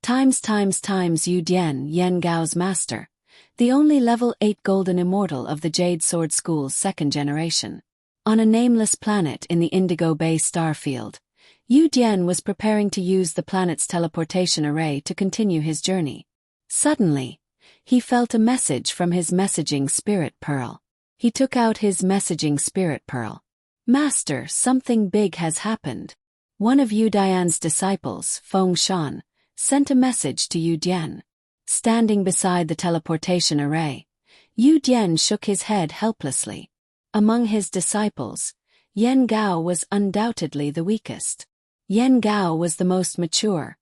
Times Yu Dian, Yen Gao's master, the only level 8 golden immortal of the Jade Sword School's second generation. On a nameless planet in the Indigo Bay starfield, Yu Dian was preparing to use the planet's teleportation array to continue his journey. Suddenly, he felt a message from his messaging spirit pearl. He took out his messaging spirit pearl. Master, something big has happened. One of Yu Dian's disciples, Feng Shan, sent a message to Yu Dian. Standing beside the teleportation array, Yu Dian shook his head helplessly. Among his disciples, Yen Gao was undoubtedly the weakest. Yen Gao was the most mature,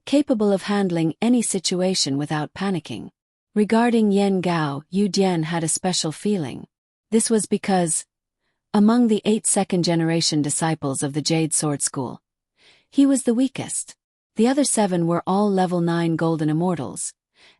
capable of handling any situation without panicking. Regarding Yen Gao, Yu Dian had a special feeling. This was because, among the 8 second-generation disciples of the Jade Sword School, he was the weakest. The other 7 were all level 9 golden immortals,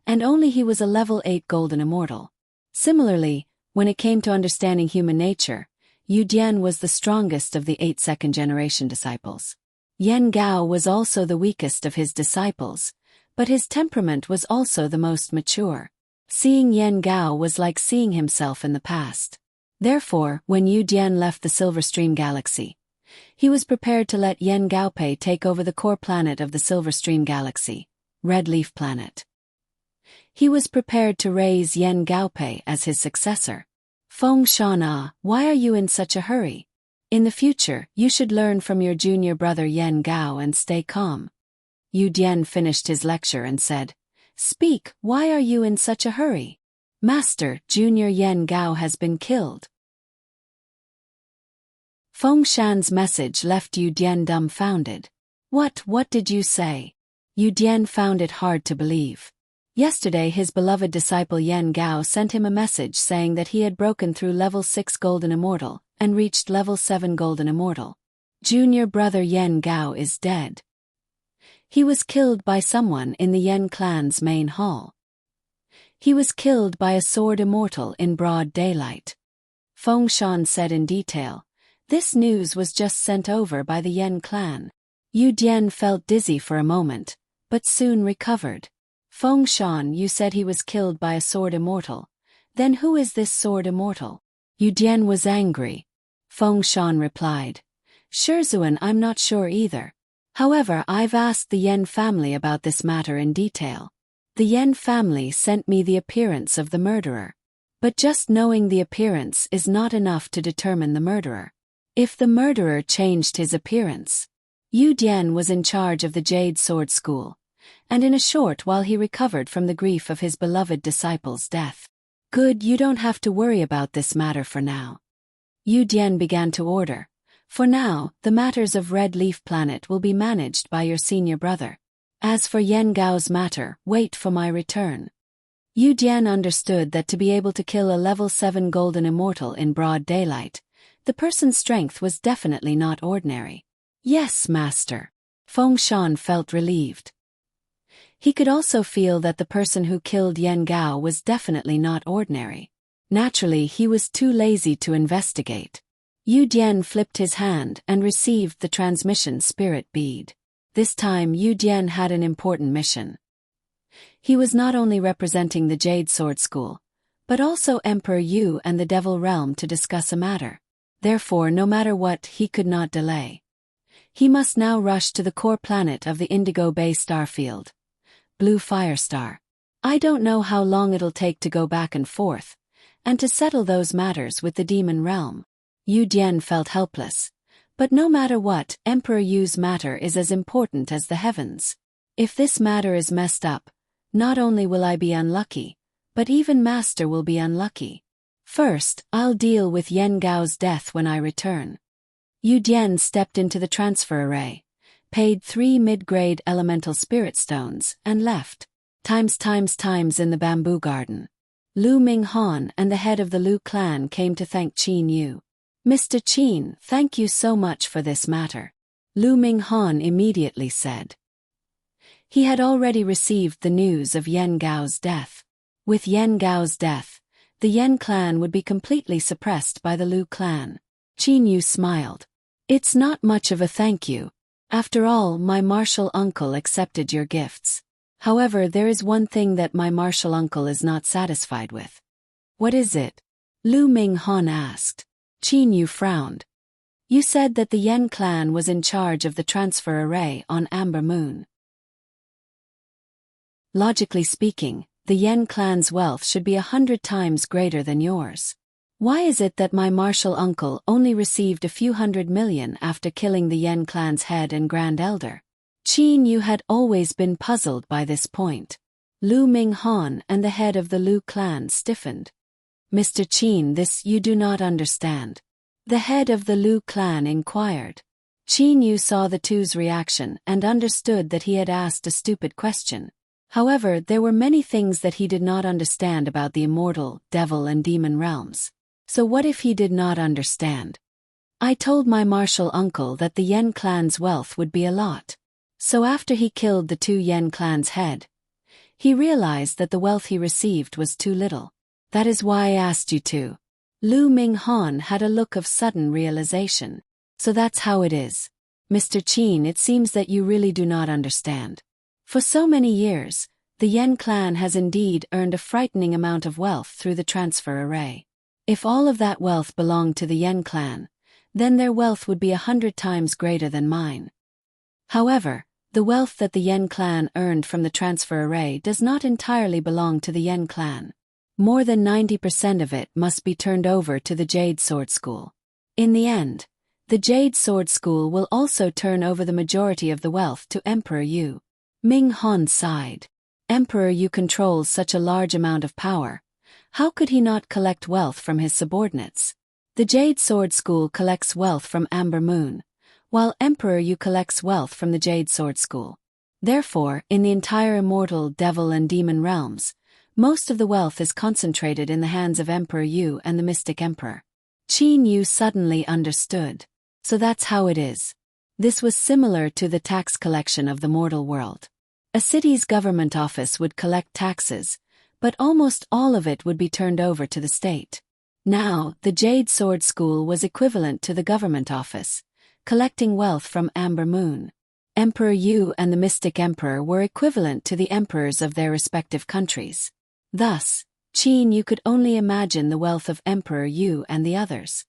and only he was a level 8 golden immortal. Similarly, when it came to understanding human nature, Yu Dian was the strongest of the 8 second-generation disciples. Yen Gao was also the weakest of his disciples, but his temperament was also the most mature. Seeing Yen Gao was like seeing himself in the past. Therefore, when Yu Dian left the Silver Stream Galaxy, he was prepared to let Yen Gaopei take over the core planet of the Silver Stream Galaxy, Red Leaf Planet. He was prepared to raise Yen Gaopei as his successor. Feng Shan, why are you in such a hurry? In the future, you should learn from your junior brother Yen Gao and stay calm. Yu Dian finished his lecture and said, Speak, why are you in such a hurry? Master, Junior Yen Gao has been killed. Feng Shan's message left Yu Dian dumbfounded. What did you say? Yu Dian found it hard to believe. Yesterday his beloved disciple Yen Gao sent him a message saying that he had broken through level 6 Golden Immortal and reached level 7 Golden Immortal. Junior brother Yen Gao is dead. He was killed by someone in the Yen clan's main hall. He was killed by a sword immortal in broad daylight. Feng Shan said in detail. This news was just sent over by the Yen clan. Yu Dian felt dizzy for a moment, but soon recovered. Feng Shan, you said he was killed by a sword immortal. Then who is this sword immortal? Yu Dian was angry. Feng Shan replied. Shizhuan, I'm not sure either. However, I've asked the Yen family about this matter in detail. The Yen family sent me the appearance of the murderer. But just knowing the appearance is not enough to determine the murderer. If the murderer changed his appearance. Yu Dian was in charge of the Jade Sword School, and in a short while he recovered from the grief of his beloved disciple's death. Good, you don't have to worry about this matter for now. Yu Dian began to order. For now, the matters of Red Leaf Planet will be managed by your senior brother. As for Yen Gao's matter, wait for my return. Yu Dian understood that to be able to kill a level 7 golden immortal in broad daylight, the person's strength was definitely not ordinary. Yes, master. Feng Shan felt relieved. He could also feel that the person who killed Yen Gao was definitely not ordinary. Naturally, he was too lazy to investigate. Yu Dian flipped his hand and received the transmission spirit bead. This time Yu Dian had an important mission. He was not only representing the Jade Sword School, but also Emperor Yu and the Devil Realm to discuss a matter. Therefore, no matter what, he could not delay. He must now rush to the core planet of the Indigo Bay starfield. Blue Fire Star. I don't know how long it'll take to go back and forth, and to settle those matters with the Demon Realm. Yu Dian felt helpless. But no matter what, Emperor Yu's matter is as important as the heavens. If this matter is messed up, not only will I be unlucky, but even Master will be unlucky. First, I'll deal with Yen Gao's death when I return. Yu Dian stepped into the transfer array, paid 3 mid-grade elemental spirit stones, and left. Times in the bamboo garden. Lu Minghan and the head of the Lu clan came to thank Qin Yu. Mr. Qin, thank you so much for this matter. Lu Minghan immediately said. He had already received the news of Yan Gao's death. With Yan Gao's death, the Yan clan would be completely suppressed by the Lu clan. Qin Yu smiled. It's not much of a thank you. After all, my martial uncle accepted your gifts. However, there is one thing that my martial uncle is not satisfied with. What is it? Lu Minghan asked. Qin Yu frowned. You said that the Yan clan was in charge of the transfer array on Amber Moon. Logically speaking, the Yan clan's wealth should be 100 times greater than yours. Why is it that my martial uncle only received a few 100 million after killing the Yan clan's head and grand elder? Qin Yu had always been puzzled by this point. Lu Minghan and the head of the Lu clan stiffened. Mr. Qin, this you do not understand. The head of the Lu clan inquired. Qin Yu saw the two's reaction and understood that he had asked a stupid question. However, there were many things that he did not understand about the immortal, devil and demon realms. So what if he did not understand? I told my martial uncle that the Yan clan's wealth would be a lot. So after he killed the two Yan clan's head, he realized that the wealth he received was too little. That is why I asked you to. Lu Minghan had a look of sudden realization. So that's how it is. Mr. Qin, it seems that you really do not understand. For so many years, the Yan clan has indeed earned a frightening amount of wealth through the transfer array. If all of that wealth belonged to the Yan clan, then their wealth would be 100 times greater than mine. However, the wealth that the Yan clan earned from the transfer array does not entirely belong to the Yan clan. More than 90% of it must be turned over to the Jade Sword School. In the end, the Jade Sword School will also turn over the majority of the wealth to Emperor Yu. Minghan sighed. Emperor Yu controls such a large amount of power. How could he not collect wealth from his subordinates? The Jade Sword School collects wealth from Amber Moon, while Emperor Yu collects wealth from the Jade Sword School. Therefore, in the entire immortal, devil and demon realms, most of the wealth is concentrated in the hands of Emperor Yu and the Mystic Emperor. Qin Yu suddenly understood. So that's how it is. This was similar to the tax collection of the mortal world. A city's government office would collect taxes, but almost all of it would be turned over to the state. Now, the Jade Sword School was equivalent to the government office, collecting wealth from Amber Moon. Emperor Yu and the Mystic Emperor were equivalent to the emperors of their respective countries. Thus, Qin Yu could only imagine the wealth of Emperor Yu and the others.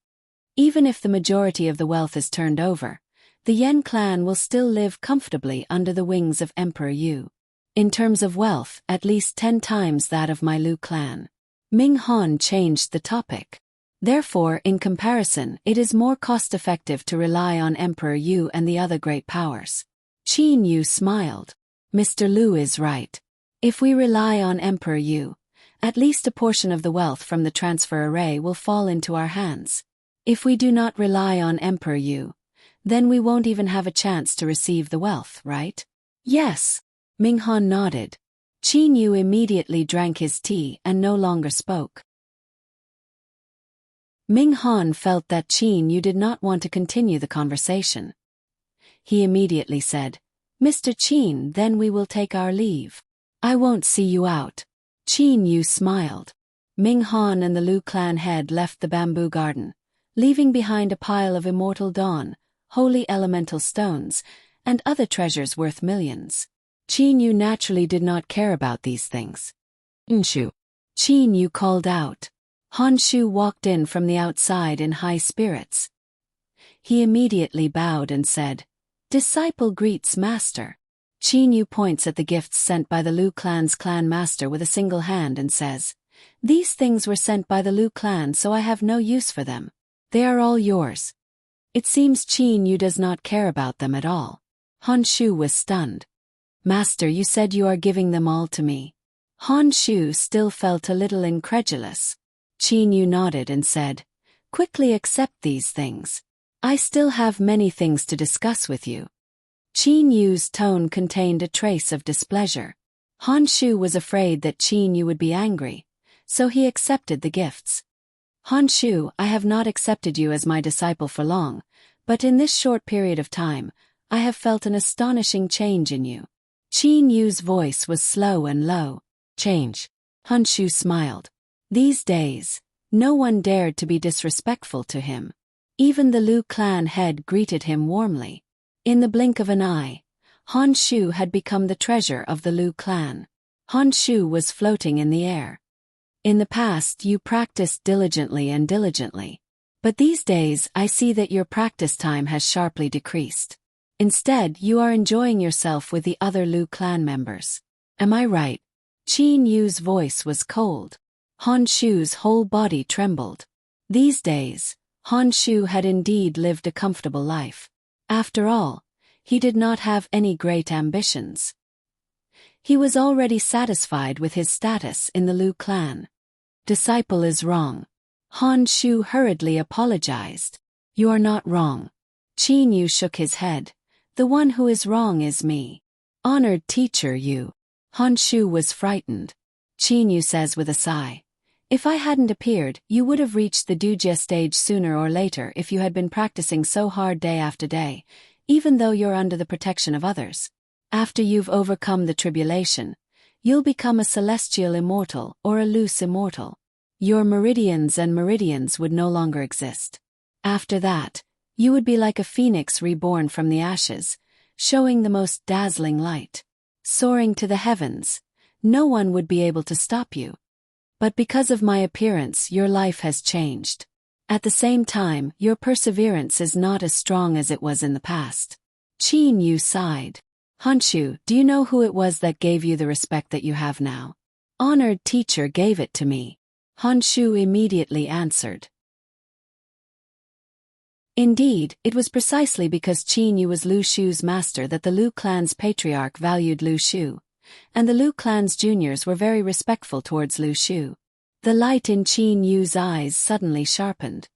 Even if the majority of the wealth is turned over, the Yan clan will still live comfortably under the wings of Emperor Yu. In terms of wealth, at least 10 times that of my Lu clan. Minghan changed the topic. Therefore, in comparison, it is more cost-effective to rely on Emperor Yu and the other great powers. Qin Yu smiled. Mr. Lu is right. If we rely on Emperor Yu, at least a portion of the wealth from the transfer array will fall into our hands. If we do not rely on Emperor Yu, then we won't even have a chance to receive the wealth, right? Yes. Minghan nodded. Qin Yu immediately drank his tea and no longer spoke. Minghan felt that Qin Yu did not want to continue the conversation. He immediately said, Mr. Qin, then we will take our leave. I won't see you out. Qin Yu smiled. Minghan and the Lu clan head left the bamboo garden, leaving behind a pile of immortal dawn, holy elemental stones, and other treasures worth millions. Qin Yu naturally did not care about these things. Honshu. Qin Yu called out. Honshu walked in from the outside in high spirits. He immediately bowed and said, Disciple greets master. Qin Yu points at the gifts sent by the Lu clan's clan master with a single hand and says, These things were sent by the Lu clan, so I have no use for them. They are all yours. It seems Qin Yu does not care about them at all. Honshu was stunned. Master, you said you are giving them all to me. Honshu still felt a little incredulous. Qin Yu nodded and said, Quickly accept these things. I still have many things to discuss with you. Qin Yu's tone contained a trace of displeasure. Han Shu was afraid that Qin Yu would be angry, so he accepted the gifts. Han Shu, I have not accepted you as my disciple for long, but in this short period of time, I have felt an astonishing change in you. Qin Yu's voice was slow and low. Change. Han Shu smiled. These days, no one dared to be disrespectful to him. Even the Lu clan head greeted him warmly. In the blink of an eye, Han Shu had become the treasure of the Lu clan. Han Shu was floating in the air. In the past you practiced diligently. But these days I see that your practice time has sharply decreased. Instead, you are enjoying yourself with the other Lu clan members. Am I right? Qin Yu's voice was cold. Han Shu's whole body trembled. These days, Han Shu had indeed lived a comfortable life. After all, he did not have any great ambitions. He was already satisfied with his status in the Lu clan. Disciple is wrong. Han Shu hurriedly apologized. You are not wrong. Qin Yu shook his head. The one who is wrong is me. Honored teacher Yu. Han Shu was frightened. Qin Yu says with a sigh. If I hadn't appeared, you would have reached the Dujia stage sooner or later if you had been practicing so hard day after day, even though you're under the protection of others. After you've overcome the tribulation, you'll become a celestial immortal or a loose immortal. Your meridians and meridians would no longer exist. After that, you would be like a phoenix reborn from the ashes, showing the most dazzling light. Soaring to the heavens, no one would be able to stop you. But because of my appearance, your life has changed. At the same time, your perseverance is not as strong as it was in the past. Qin Yu sighed. Han Shu, do you know who it was that gave you the respect that you have now? Honored teacher gave it to me. Han Shu immediately answered. Indeed, it was precisely because Qin Yu was Lu Shu's master that the Lu clan's patriarch valued Lu Shu, and the Lu clan's juniors were very respectful towards Lu Shu. The light in Qin Yu's eyes suddenly sharpened.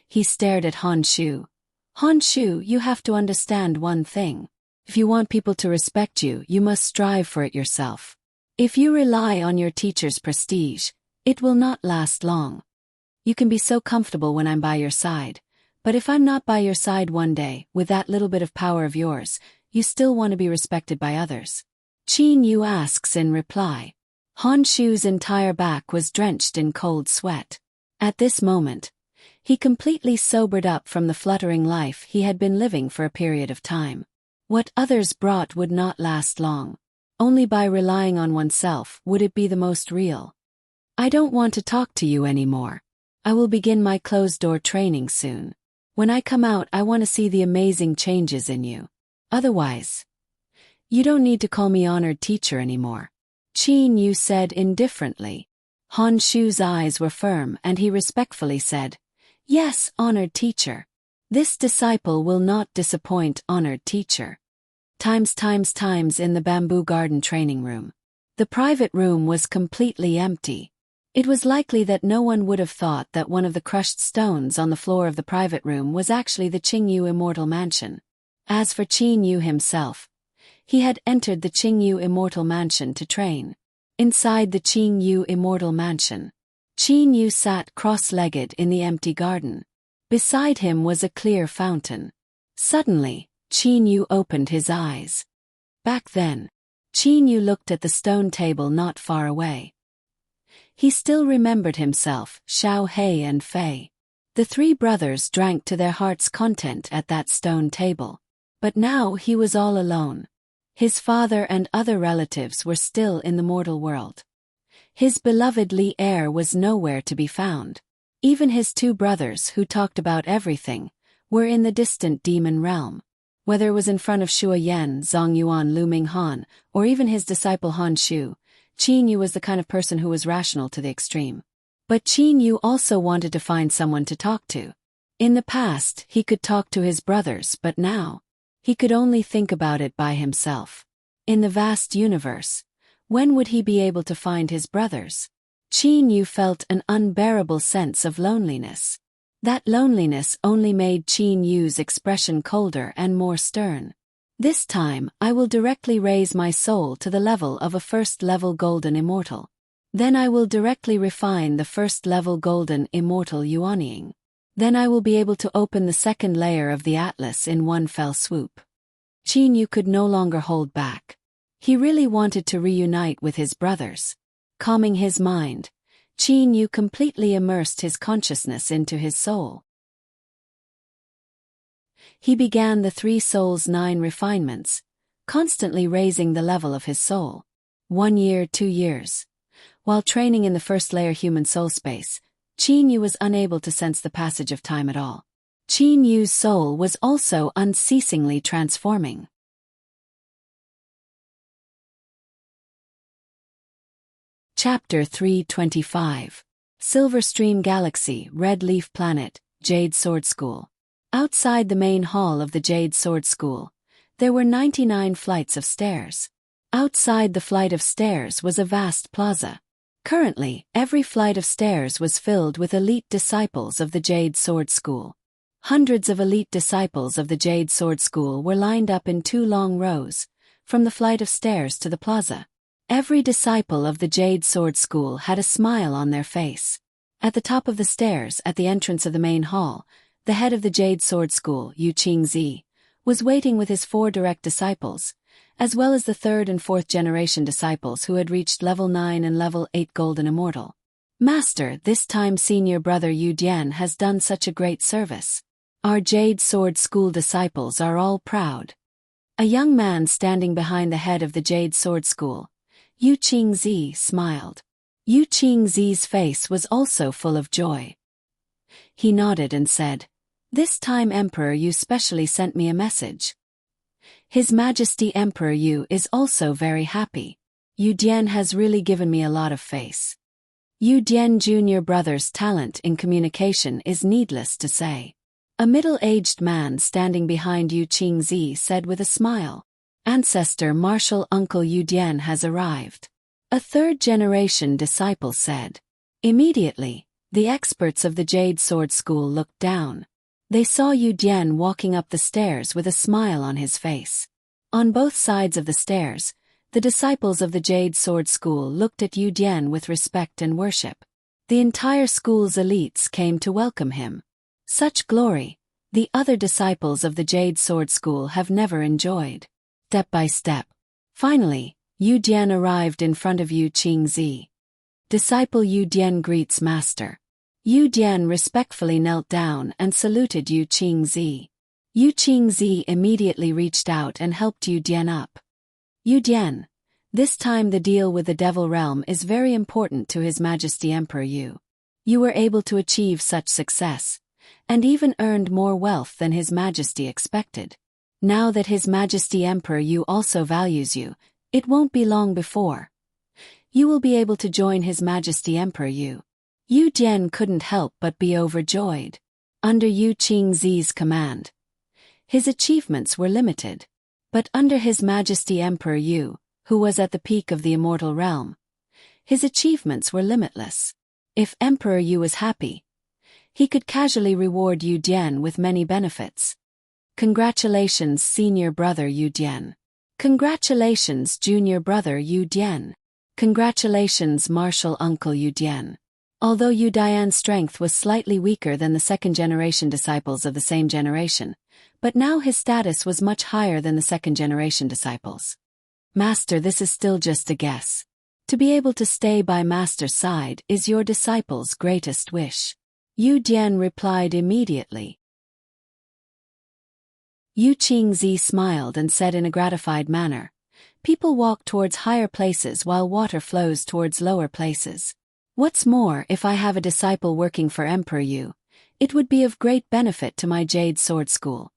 He stared at Han Shu. Han Shu, you have to understand one thing. If you want people to respect you, you must strive for it yourself. If you rely on your teacher's prestige, it will not last long. You can be so comfortable when I'm by your side, but if I'm not by your side one day, with that little bit of power of yours, you still want to be respected by others. Qin Yu asks in reply. Han Shu's entire back was drenched in cold sweat. At this moment, he completely sobered up from the fluttering life he had been living for a period of time. What others brought would not last long. Only by relying on oneself would it be the most real. I don't want to talk to you anymore. I will begin my closed-door training soon. When I come out, I want to see the amazing changes in you. Otherwise, you don't need to call me honored teacher anymore. Qin Yu said indifferently. Han Shu's eyes were firm and he respectfully said, Yes, honored teacher. This disciple will not disappoint, honored teacher. Times in the bamboo garden training room. The private room was completely empty. It was likely that no one would have thought that one of the crushed stones on the floor of the private room was actually the Qingyu Immortal Mansion. As for Qin Yu himself, he had entered the Qingyu Immortal Mansion to train. Inside the Qingyu Immortal Mansion, Qin Yu sat cross-legged in the empty garden. Beside him was a clear fountain. Suddenly, Qin Yu opened his eyes. Back then, Qin Yu looked at the stone table not far away. He still remembered himself, Xiao He and Fei. The three brothers drank to their heart's content at that stone table. But now he was all alone. His father and other relatives were still in the mortal world. His beloved Li heir was nowhere to be found. Even his two brothers, who talked about everything, were in the distant demon realm. Whether it was in front of Shua Yan, Zhang Yuan, Lu Minghan, or even his disciple Han Shu, Qin Yu was the kind of person who was rational to the extreme. But Qin Yu also wanted to find someone to talk to. In the past, he could talk to his brothers, but now, he could only think about it by himself. In the vast universe, when would he be able to find his brothers? Qin Yu felt an unbearable sense of loneliness. That loneliness only made Qin Yu's expression colder and more stern. This time, I will directly raise my soul to the level of a first-level golden immortal. Then I will directly refine the first-level golden immortal Yuanying. Then I will be able to open the second layer of the Atlas in one fell swoop. Qin Yu could no longer hold back. He really wanted to reunite with his brothers. Calming his mind, Qin Yu completely immersed his consciousness into his soul. He began the Three Souls 9 refinements, constantly raising the level of his soul. 1 year, 2 years. While training in the first layer human soul space, Qin Yu was unable to sense the passage of time at all. Qin Yu's soul was also unceasingly transforming. Chapter 325. Silver Stream Galaxy, Red Leaf Planet, Jade Sword School. Outside the main hall of the Jade Sword School, there were 99 flights of stairs. Outside the flight of stairs was a vast plaza. Currently, every flight of stairs was filled with elite disciples of the Jade Sword School. Hundreds of elite disciples of the Jade Sword School were lined up in 2 long rows, from the flight of stairs to the plaza. Every disciple of the Jade Sword School had a smile on their face. At the top of the stairs, at the entrance of the main hall, the head of the Jade Sword School, Yu Qingzi, was waiting with his 4 direct disciples, as well as the 3rd and 4th generation disciples who had reached level 9 and level 8 Golden Immortal. Master, this time senior brother Yu Dian has done such a great service. Our Jade Sword School disciples are all proud. A young man standing behind the head of the Jade Sword School, Yu Qingzi, smiled. Yu Qingzi's face was also full of joy. He nodded and said, "This time Emperor Yu specially sent me a message. His Majesty Emperor Yu is also very happy. Yu Dian has really given me a lot of face." Yu Dian Jr. brother's talent in communication is needless to say. A middle-aged man standing behind Yu Qingzi said with a smile, "Ancestor Martial Uncle Yu Dian has arrived." A 3rd-generation disciple said. Immediately, the experts of the Jade Sword School looked down. They saw Yu Dian walking up the stairs with a smile on his face. On both sides of the stairs, the disciples of the Jade Sword School looked at Yu Dian with respect and worship. The entire school's elites came to welcome him. Such glory, the other disciples of the Jade Sword School have never enjoyed. Step by step. Finally, Yu Dian arrived in front of Yu Qingzi. Disciple Yu Dian greets Master. Yu Dian respectfully knelt down and saluted Yu Qingzi. Yu Qingzi immediately reached out and helped Yu Dian up. Yu Dian, this time the deal with the Devil Realm is very important to His Majesty Emperor Yu. You were able to achieve such success, and even earned more wealth than His Majesty expected. Now that His Majesty Emperor Yu also values you, it won't be long before you will be able to join His Majesty Emperor Yu. Yu Dian couldn't help but be overjoyed. Under Yu Qingzi's command, his achievements were limited. But under His Majesty Emperor Yu, who was at the peak of the immortal realm, his achievements were limitless. If Emperor Yu was happy, he could casually reward Yu Dian with many benefits. Congratulations, senior brother Yu Dian. Congratulations, junior brother Yu Dian. Congratulations, martial uncle Yu Dian. Although Yu Dian's strength was slightly weaker than the 2nd-generation disciples of the same generation, but now his status was much higher than the 2nd-generation disciples. Master, this is still just a guess. To be able to stay by Master's side is your disciple's greatest wish. Yu Dian replied immediately. Yu Qingzi smiled and said in a gratified manner, "People walk towards higher places while water flows towards lower places. What's more, if I have a disciple working for Emperor Yu, it would be of great benefit to my Jade Sword School."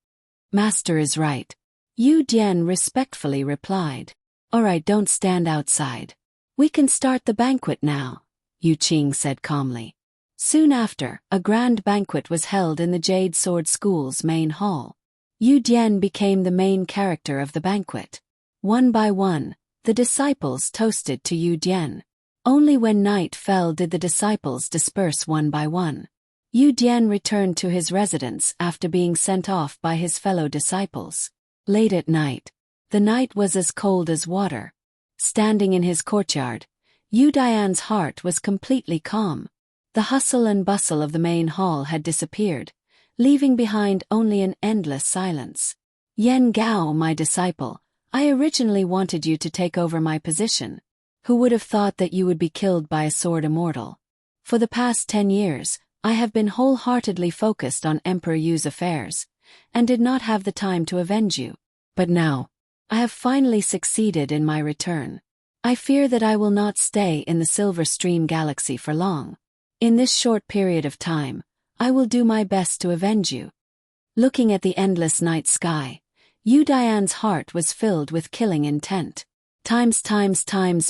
Master is right. Yu Dian respectfully replied. "Alright, don't stand outside. We can start the banquet now," Yu Qing said calmly. Soon after, a grand banquet was held in the Jade Sword School's main hall. Yu Dian became the main character of the banquet. One by one, the disciples toasted to Yu Dian. Only when night fell did the disciples disperse one by one. Yu Dian returned to his residence after being sent off by his fellow disciples. Late at night, The night was as cold as water. Standing in his courtyard, Yu Dian's heart was completely calm. The hustle and bustle of the main hall had disappeared, leaving behind only an endless silence. Yan Gao, my disciple, I originally wanted you to take over my position. Who would have thought that you would be killed by a sword immortal? For the past 10 years, I have been wholeheartedly focused on Emperor Yu's affairs, and did not have the time to avenge you. But now, I have finally succeeded in my return. I fear that I will not stay in the Silver Stream Galaxy for long. In this short period of time, I will do my best to avenge you. Looking at the endless night sky, Yu Dian's heart was filled with killing intent. Times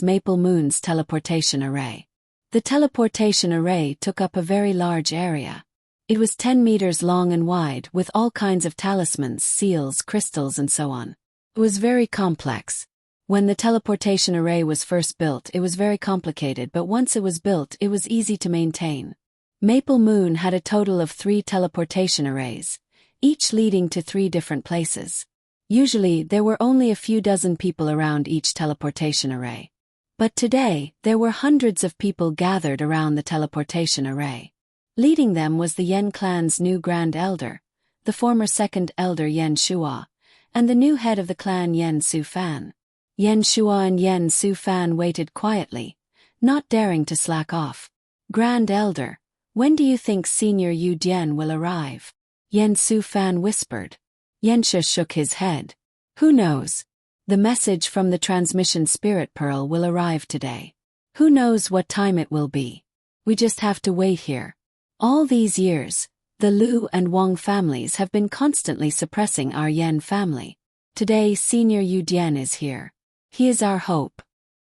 Maple Moon's teleportation array. The teleportation array took up a very large area. It was 10 meters long and wide, with all kinds of talismans, seals, crystals and so on. It was very complex. When the teleportation array was first built, it was very complicated, but once it was built, it was easy to maintain. Maple Moon had a total of 3 teleportation arrays, each leading to 3 different places. Usually, there were only a few dozen people around each teleportation array. But today, there were hundreds of people gathered around the teleportation array. Leading them was the Yen clan's new Grand Elder, the former Second Elder Yen Shua, and the new head of the clan Yen Su-fan. Yen Shua and Yen Su-fan waited quietly, not daring to slack off. Grand Elder, when do you think Senior Yu Dian will arrive? Yen Su-fan whispered. Yen Shua shook his head. Who knows? The message from the transmission spirit pearl will arrive today. Who knows what time it will be? We just have to wait here. All these years, the Lu and Wang families have been constantly suppressing our Yen family. Today Senior Yu Dian is here. He is our hope.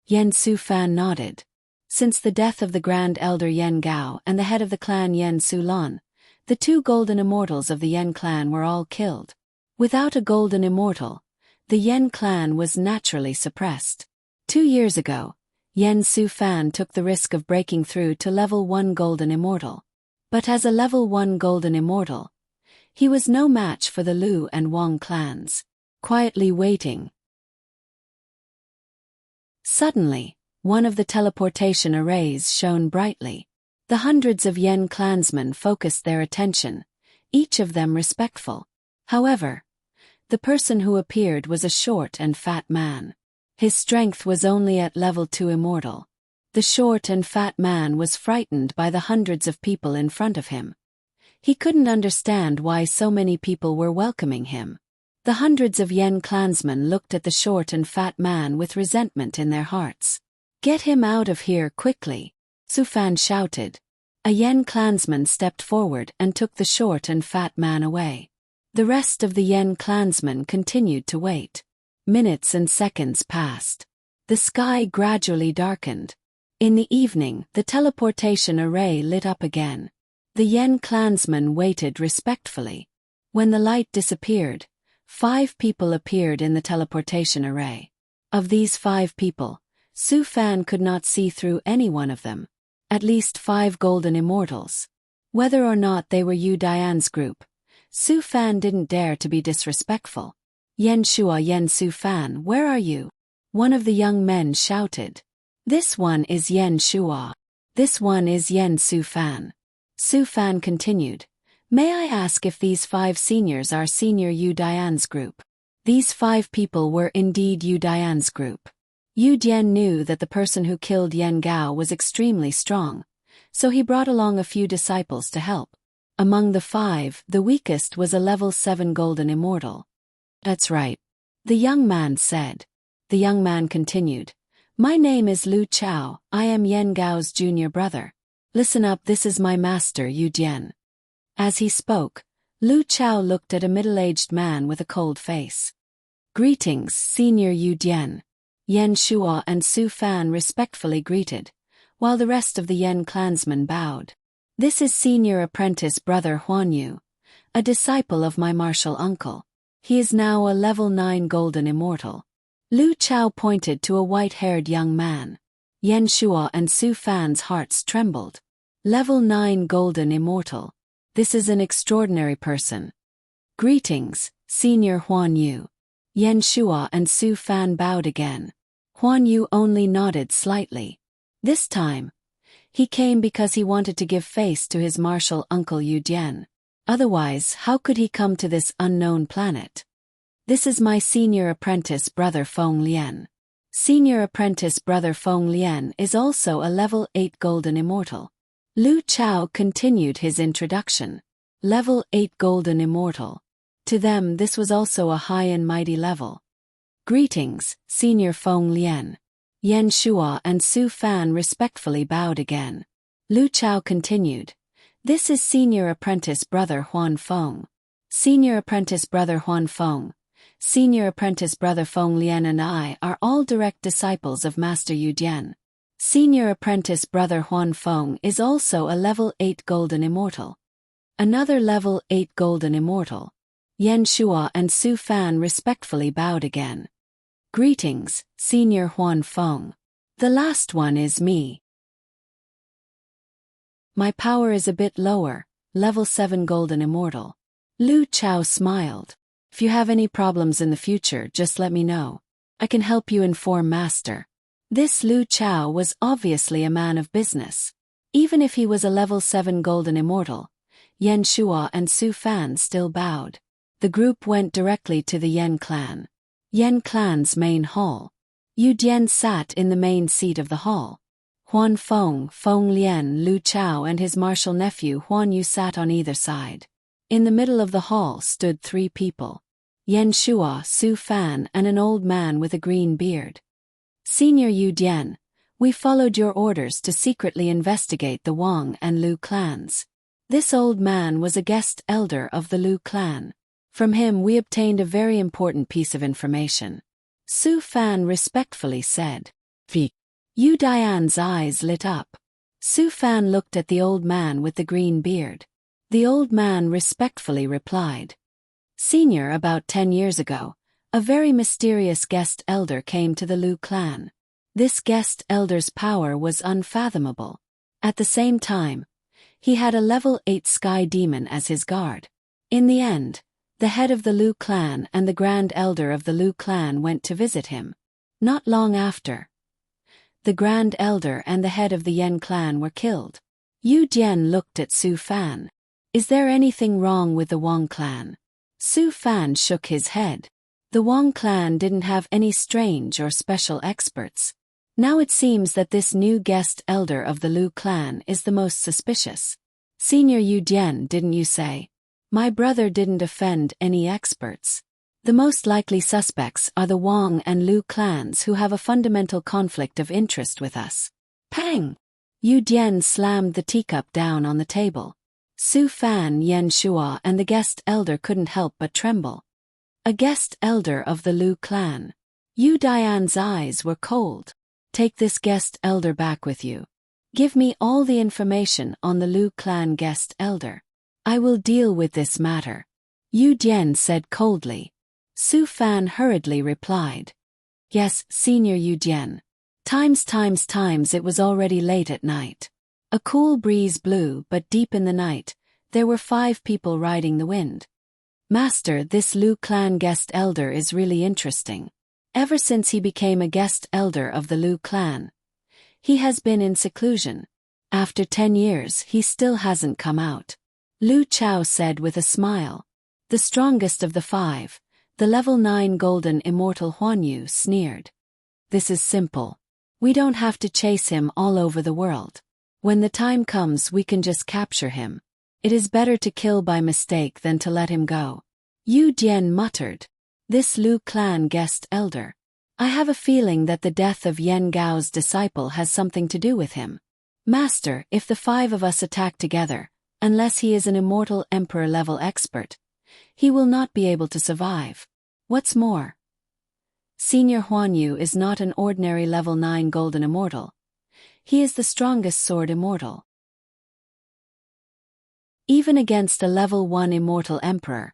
Yen Su-fan nodded. Since the death of the Grand Elder Yen Gao and the head of the clan Yen Su-lan, the 2 golden immortals of the Yen clan were all killed. Without a golden immortal, the Yen clan was naturally suppressed. 2 years ago, Yen Su-fan took the risk of breaking through to level 1 golden immortal. But as a level 1 golden immortal, he was no match for the Lu and Wang clans. Quietly waiting. Suddenly, one of the teleportation arrays shone brightly. The hundreds of Yen clansmen focused their attention, each of them respectful. However, the person who appeared was a short and fat man. His strength was only at level 2 immortal. The short and fat man was frightened by the hundreds of people in front of him. He couldn't understand why so many people were welcoming him. The hundreds of Yen clansmen looked at the short and fat man with resentment in their hearts. Get him out of here quickly, Su-fan shouted. A Yen clansman stepped forward and took the short and fat man away. The rest of the Yen clansmen continued to wait. Minutes and seconds passed. The sky gradually darkened. In the evening, the teleportation array lit up again. The Yen clansmen waited respectfully. When the light disappeared, 5 people appeared in the teleportation array. Of these 5 people, Su-fan could not see through any one of them. At least 5 golden immortals. Whether or not they were Yu Dian's group, Su-fan didn't dare to be disrespectful. Yen Shua, Yen Su-fan, where are you? One of the young men shouted. This one is Yen Shua. This one is Yen Su-fan. Su-fan continued. May I ask if these 5 seniors are Senior Yu Dian's group? These 5 people were indeed Yu Dian's group. Yu Dian knew that the person who killed Yen Gao was extremely strong, so he brought along a few disciples to help. Among the 5, the weakest was a level 7 golden immortal. That's right, the young man said. The young man continued. My name is Lu Chao, I am Yen Gao's junior brother. Listen up, this is my master Yu Dian. As he spoke, Lu Chao looked at a middle-aged man with a cold face. Greetings, Senior Yu Dian. Yen Shua and Su-fan respectfully greeted, while the rest of the Yen clansmen bowed. This is senior apprentice brother Huan Yu, a disciple of my martial uncle. He is now a level 9 golden immortal. Lu Chao pointed to a white-haired young man. Yen Shua and Su-fan's hearts trembled. Level 9 golden immortal. This is an extraordinary person. Greetings, Senior Huan Yu. Yan Shuo and Su Fan bowed again. Huan Yu only nodded slightly. This time, he came because he wanted to give face to his martial uncle Yu Dian. Otherwise, how could he come to this unknown planet? This is my senior apprentice brother Feng Lian. Senior apprentice brother Feng Lian is also a level 8 golden immortal. Lu Chao continued his introduction. Level 8 golden immortal. To them this was also a high and mighty level. Greetings, Senior Feng Lian. Yan Shuo and Su Fan respectfully bowed again. Lu Chao continued. This is Senior Apprentice Brother Huan Feng. Senior Apprentice Brother Huan Feng. Senior Apprentice Brother Feng Lian and I are all direct disciples of Master Yu Dian. Senior Apprentice Brother Huan Feng is also a level 8 golden immortal. Another level 8 golden immortal. Yan Shuo and Su Fan respectfully bowed again. Greetings, Senior Huan Feng. The last one is me. My power is a bit lower, level 7 golden immortal. Lu Chao smiled. If you have any problems in the future, just let me know. I can help you inform Master. This Lu Chao was obviously a man of business. Even if he was a level 7 golden immortal, Yan Shuo and Su Fan still bowed. The group went directly to the Yan clan. Yan clan's main hall. Yu Dian sat in the main seat of the hall. Huan Feng, Feng Lian, Lu Chao and his martial nephew Huan Yu sat on either side. In the middle of the hall stood 3 people. Yan Shuo, Su Fan and an old man with a green beard. Senior Yu Dian, we followed your orders to secretly investigate the Wang and Lu clans. This old man was a guest elder of the Lu clan. From him we obtained a very important piece of information. Su Fan respectfully said. Yu Dian's eyes lit up. Su Fan looked at the old man with the green beard. The old man respectfully replied. Senior, about 10 years ago, a very mysterious guest elder came to the Lu clan. This guest elder's power was unfathomable. At the same time, he had a level 8 sky demon as his guard. In the end, the head of the Lu clan and the grand elder of the Lu clan went to visit him. Not long after, the grand elder and the head of the Yan clan were killed. Yu Dian looked at Su Fan. Is there anything wrong with the Wang clan? Su Fan shook his head. The Wang clan didn't have any strange or special experts. Now it seems that this new guest elder of the Lu clan is the most suspicious. Senior Yu Dian, didn't you say? My brother didn't offend any experts. The most likely suspects are the Wang and Lu clans who have a fundamental conflict of interest with us. Pang! Yu Dian slammed the teacup down on the table. Su Fan, Yan Shuo and the guest elder couldn't help but tremble. A guest elder of the Lu clan. Yu Dian's eyes were cold. Take this guest elder back with you. Give me all the information on the Lu clan guest elder. I will deal with this matter. Yu Dian said coldly. Su Fan hurriedly replied. Yes, Senior Yu Dian. Times it was already late at night. A cool breeze blew, but deep in the night, there were 5 people riding the wind. Master, this Lu clan guest elder is really interesting. Ever since he became a guest elder of the Lu clan, he has been in seclusion. After 10 years, he still hasn't come out. Lu Chao said with a smile. The strongest of the 5, the level 9 golden immortal Huan Yu, sneered. This is simple. We don't have to chase him all over the world. When the time comes we can just capture him. It is better to kill by mistake than to let him go. Yu Dian muttered. This Lu clan guest elder. I have a feeling that the death of Yan Gao's disciple has something to do with him. Master, if the 5 of us attack together, unless he is an immortal emperor level expert, he will not be able to survive. What's more, Senior Huan Yu is not an ordinary level 9 golden immortal. He is the strongest sword immortal. Even against a level 1 immortal emperor,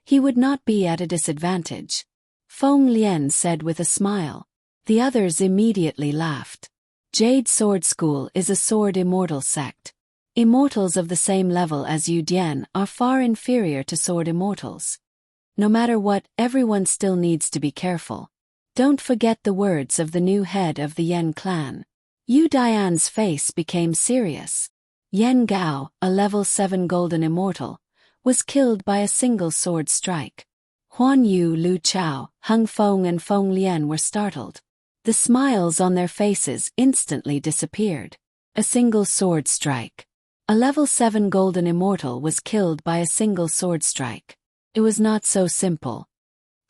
he would not be at a disadvantage. Feng Lian said with a smile. The others immediately laughed. Jade Sword School is a sword immortal sect. Immortals of the same level as Yu Dian are far inferior to sword immortals. No matter what, everyone still needs to be careful. Don't forget the words of the new head of the Yen clan. Yu Dian's face became serious. Yen Gao, a level 7 golden immortal, was killed by a single sword strike. Huan Yu, Lu Chao, Hung Feng and Feng Lian were startled. The smiles on their faces instantly disappeared. A single sword strike. A level 7 golden immortal was killed by a single sword strike. It was not so simple.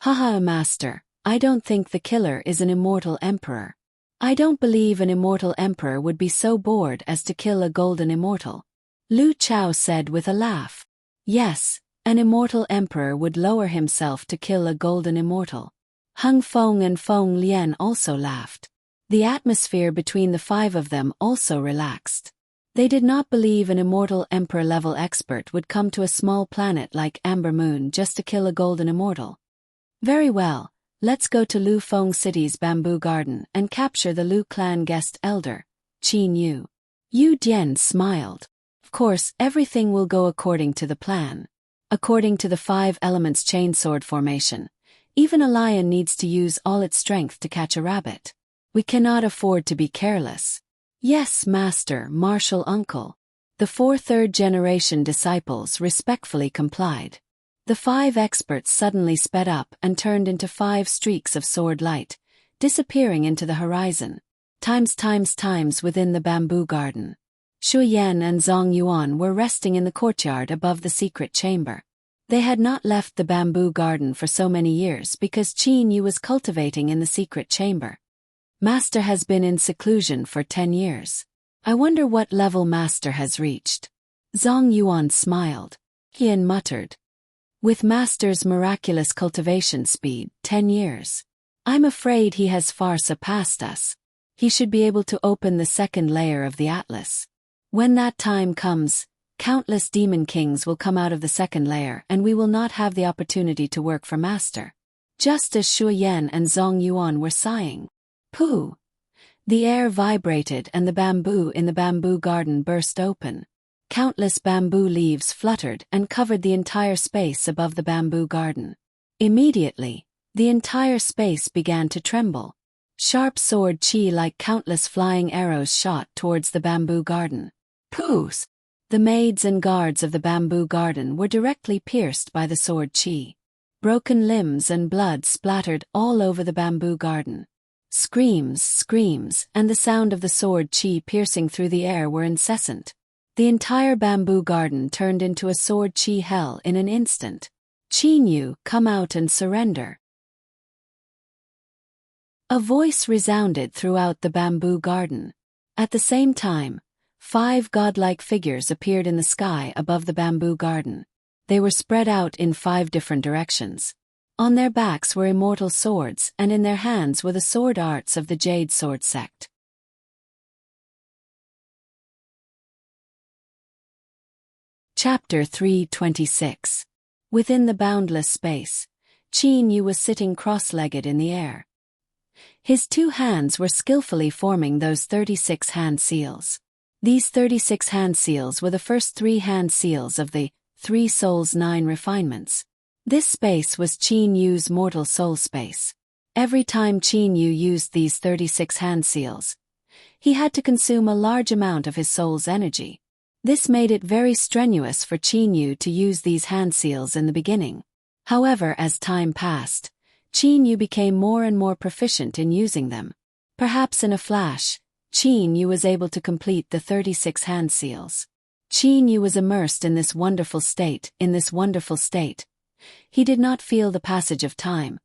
Haha, master, I don't think the killer is an immortal emperor. I don't believe an immortal emperor would be so bored as to kill a golden immortal. Lu Chao said with a laugh. Yes, an immortal emperor would lower himself to kill a golden immortal. Hung Feng and Feng Lian also laughed. The atmosphere between the five of them also relaxed. They did not believe an immortal emperor-level expert would come to a small planet like Amber Moon just to kill a golden immortal. Very well. Let's go to Lu Feng City's bamboo garden and capture the Lu clan guest elder, Qin Yu. Yu Dian smiled. Of course, everything will go according to the plan. According to the 5 elements chainsword formation, even a lion needs to use all its strength to catch a rabbit. We cannot afford to be careless. Yes, master, martial uncle. The 4 third-generation disciples respectfully complied. The 5 experts suddenly sped up and turned into 5 streaks of sword light, disappearing into the horizon. Times within the bamboo garden. Shu Yan and Zhang Yuan were resting in the courtyard above the secret chamber. They had not left the bamboo garden for so many years because Qin Yu was cultivating in the secret chamber. Master has been in seclusion for 10 years. I wonder what level Master has reached. Zhang Yuan smiled. Qian muttered. With Master's miraculous cultivation speed, 10 years. I'm afraid he has far surpassed us. He should be able to open the 2nd layer of the Atlas. When that time comes, countless demon kings will come out of the 2nd layer and we will not have the opportunity to work for Master. Just as Shu Yan and Zhang Yuan were sighing. Pooh! The air vibrated and the bamboo in the bamboo garden burst open. Countless bamboo leaves fluttered and covered the entire space above the bamboo garden. Immediately, the entire space began to tremble. Sharp sword chi like countless flying arrows shot towards the bamboo garden. Poos! The maids and guards of the bamboo garden were directly pierced by the sword chi. Broken limbs and blood splattered all over the bamboo garden. Screams, and the sound of the sword chi piercing through the air were incessant. The entire bamboo garden turned into a sword chi hell in an instant. Qin Yu, come out and surrender. A voice resounded throughout the bamboo garden. At the same time, 5 godlike figures appeared in the sky above the bamboo garden. They were spread out in 5 different directions. On their backs were immortal swords and in their hands were the sword arts of the Jade Sword sect. Chapter 326. Within the boundless space, Qin Yu was sitting cross-legged in the air. His 2 hands were skillfully forming those 36 hand seals. These 36 hand seals were the first 3 hand seals of the 3 Souls 9 refinements. This space was Qin Yu's mortal soul space. Every time Qin Yu used these 36 hand seals, he had to consume a large amount of his soul's energy. This made it very strenuous for Qin Yu to use these hand seals in the beginning. However, as time passed, Qin Yu became more and more proficient in using them. Perhaps in a flash, Qin Yu was able to complete the 36 hand seals. Qin Yu was immersed in this wonderful state, He did not feel the passage of time.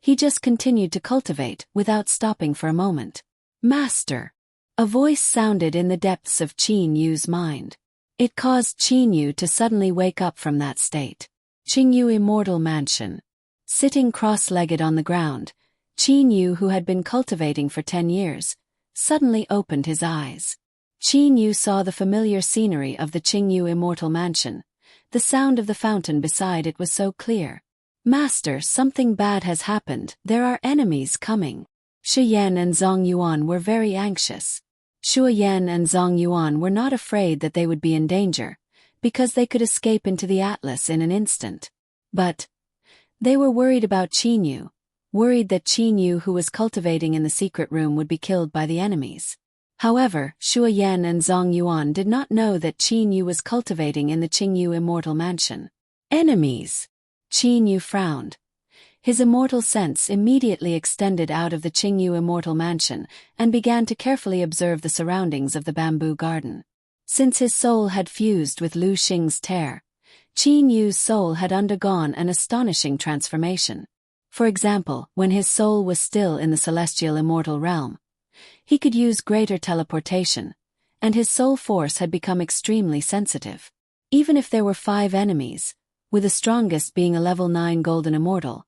He just continued to cultivate without stopping for a moment. Master! A voice sounded in the depths of Qin Yu's mind. It caused Qin Yu to suddenly wake up from that state. Qin Yu Immortal Mansion. Sitting cross-legged on the ground, Qin Yu, who had been cultivating for 10 years, suddenly opened his eyes. Qin Yu saw the familiar scenery of the Qin Yu Immortal Mansion. The sound of the fountain beside it was so clear. Master, something bad has happened. There are enemies coming. Shu Yan and Zhang Yuan were very anxious. Shu Yan and Zhang Yuan were not afraid that they would be in danger, because they could escape into the Atlas in an instant. But They were worried about Qin Yu, worried that Qin Yu, who was cultivating in the secret room, would be killed by the enemies. However, Shuo Yan and Zhang Yuan did not know that Qin Yu was cultivating in the Qingyu Immortal Mansion. Enemies! Qin Yu frowned. His immortal sense immediately extended out of the Qingyu Immortal Mansion and began to carefully observe the surroundings of the bamboo garden. Since his soul had fused with Lu Xing's tear, Qin Yu's soul had undergone an astonishing transformation. For example, when his soul was still in the celestial immortal realm, he could use greater teleportation, and his soul force had become extremely sensitive. Even if there were 5 enemies, with the strongest being a level 9 golden immortal,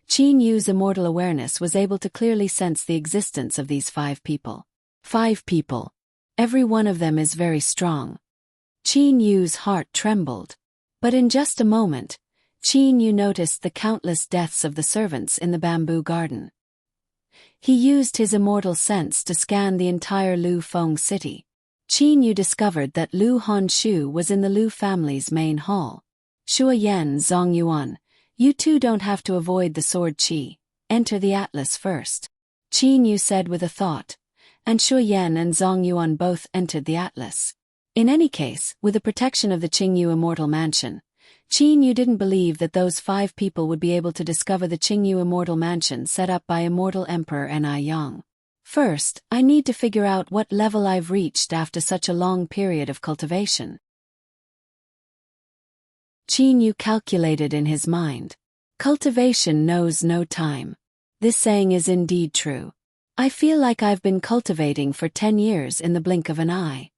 Qin Yu's immortal awareness was able to clearly sense the existence of these 5 people. 5 people. Every one of them is very strong. Qin Yu's heart trembled. But in just a moment, Qin Yu noticed the countless deaths of the servants in the bamboo garden. He used his immortal sense to scan the entire Lu Feng city. Qin Yu discovered that Lu Honshu was in the Lu family's main hall. Shuo Yan, Zhang Yuan, you two don't have to avoid the sword Qi. Enter the Atlas first. Qin Yu said with a thought, and Shuo Yan and Zhang Yuan both entered the Atlas. In any case, with the protection of the Qingyu Immortal Mansion, Qin Yu didn't believe that those 5 people would be able to discover the Qingyu Immortal Mansion set up by Immortal Emperor Ni Yang. First, I need to figure out what level I've reached after such a long period of cultivation. Qin Yu calculated in his mind. Cultivation knows no time. This saying is indeed true. I feel like I've been cultivating for 10 years in the blink of an eye.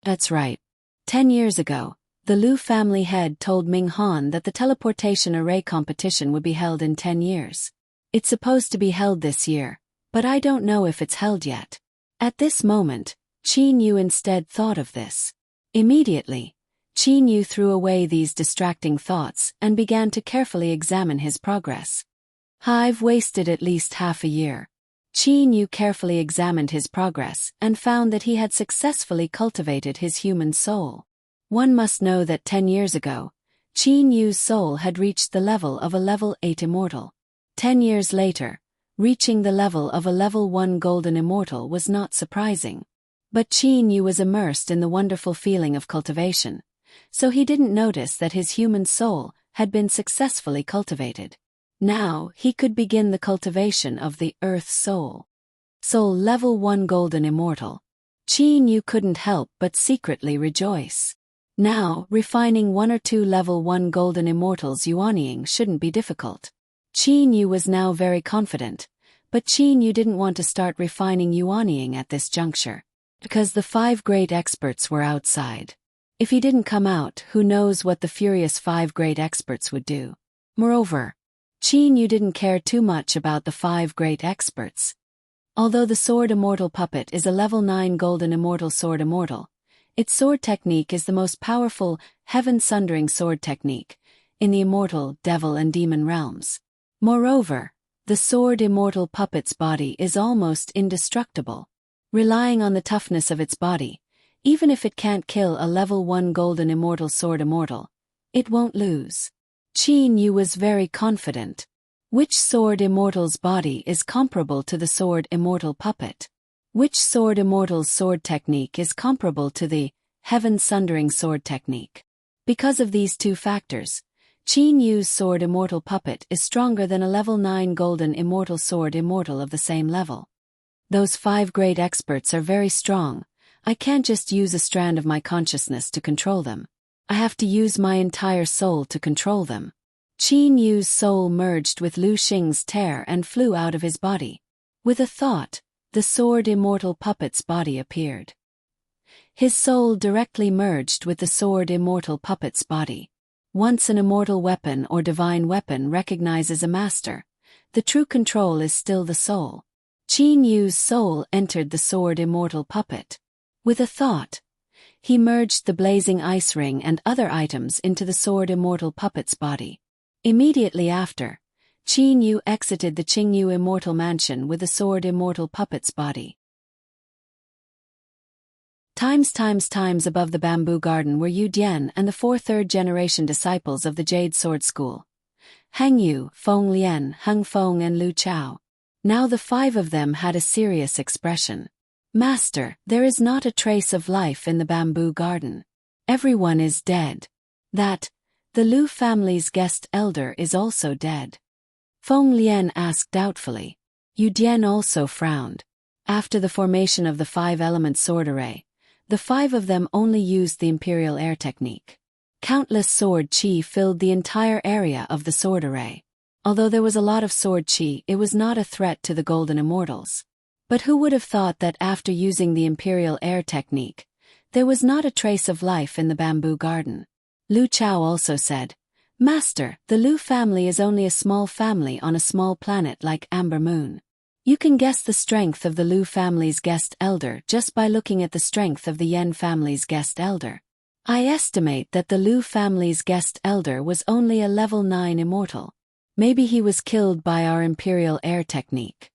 That's right. 10 years ago, the Lu family head told Ming Han that the teleportation array competition would be held in 10 years. It's supposed to be held this year, but I don't know if it's held yet. At this moment, Qin Yu instead thought of this. Immediately, Qin Yu threw away these distracting thoughts and began to carefully examine his progress. I've wasted at least half a year. Qin Yu carefully examined his progress and found that he had successfully cultivated his human soul. One must know that 10 years ago, Qin Yu's soul had reached the level of a level 8 immortal. 10 years later, reaching the level of a level 1 golden immortal was not surprising. But Qin Yu was immersed in the wonderful feeling of cultivation, so he didn't notice that his human soul had been successfully cultivated. Now he could begin the cultivation of the Earth Soul. Soul level 1 golden immortal. Qin Yu couldn't help but secretly rejoice. Now, refining 1 or 2 level 1 golden immortals yuanying shouldn't be difficult. Qin Yu was now very confident, but Qin Yu didn't want to start refining yuanying at this juncture, because the 5 great experts were outside. If he didn't come out, who knows what the furious 5 great experts would do. Moreover, Qin Yu didn't care too much about the 5 great experts. Although the Sword Immortal Puppet is a level 9 golden immortal sword immortal, its sword technique is the most powerful, heaven-sundering sword technique in the immortal, devil and demon realms. Moreover, the Sword Immortal Puppet's body is almost indestructible. Relying on the toughness of its body, even if it can't kill a level 1 golden immortal sword immortal, it won't lose. Qin Yu was very confident. Which Sword Immortal's body is comparable to the Sword Immortal Puppet? Which Sword Immortal's sword technique is comparable to the heaven-sundering sword technique? Because of these 2 factors, Qin Yu's Sword Immortal Puppet is stronger than a level 9 golden immortal sword immortal of the same level. Those 5 great experts are very strong. I can't just use a strand of my consciousness to control them. I have to use my entire soul to control them. Qin Yu's soul merged with Lu Xing's tear and flew out of his body. With a thought, the Sword Immortal Puppet's body appeared. His soul directly merged with the Sword Immortal Puppet's body. Once an immortal weapon or divine weapon recognizes a master, the true control is still the soul. Qin Yu's soul entered the Sword Immortal Puppet. With a thought, he merged the blazing ice ring and other items into the Sword Immortal Puppet's body. Immediately after, Qin Yu exited the Qingyu Immortal Mansion with the Sword Immortal Puppet's body. Times above the bamboo garden were Yu Dian and the 4 third-generation disciples of the Jade Sword School. Hang Yu, Feng Lian, Heng Feng and Lu Chao. Now the 5 of them had a serious expression. Master, there is not a trace of life in the bamboo garden. Everyone is dead. The Lu family's guest elder is also dead. Feng Lian asked doubtfully. Yu Dian also frowned. After the formation of the 5-element sword array, the 5 of them only used the imperial air technique. Countless sword qi filled the entire area of the sword array. Although there was a lot of sword qi, it was not a threat to the Golden Immortals. But who would have thought that after using the imperial air technique, there was not a trace of life in the bamboo garden? Lu Chao also said, Master, the Lu family is only a small family on a small planet like Amber Moon. You can guess the strength of the Lu family's guest elder just by looking at the strength of the Yen family's guest elder. I estimate that the Lu family's guest elder was only a level 9 immortal. Maybe he was killed by our imperial air technique.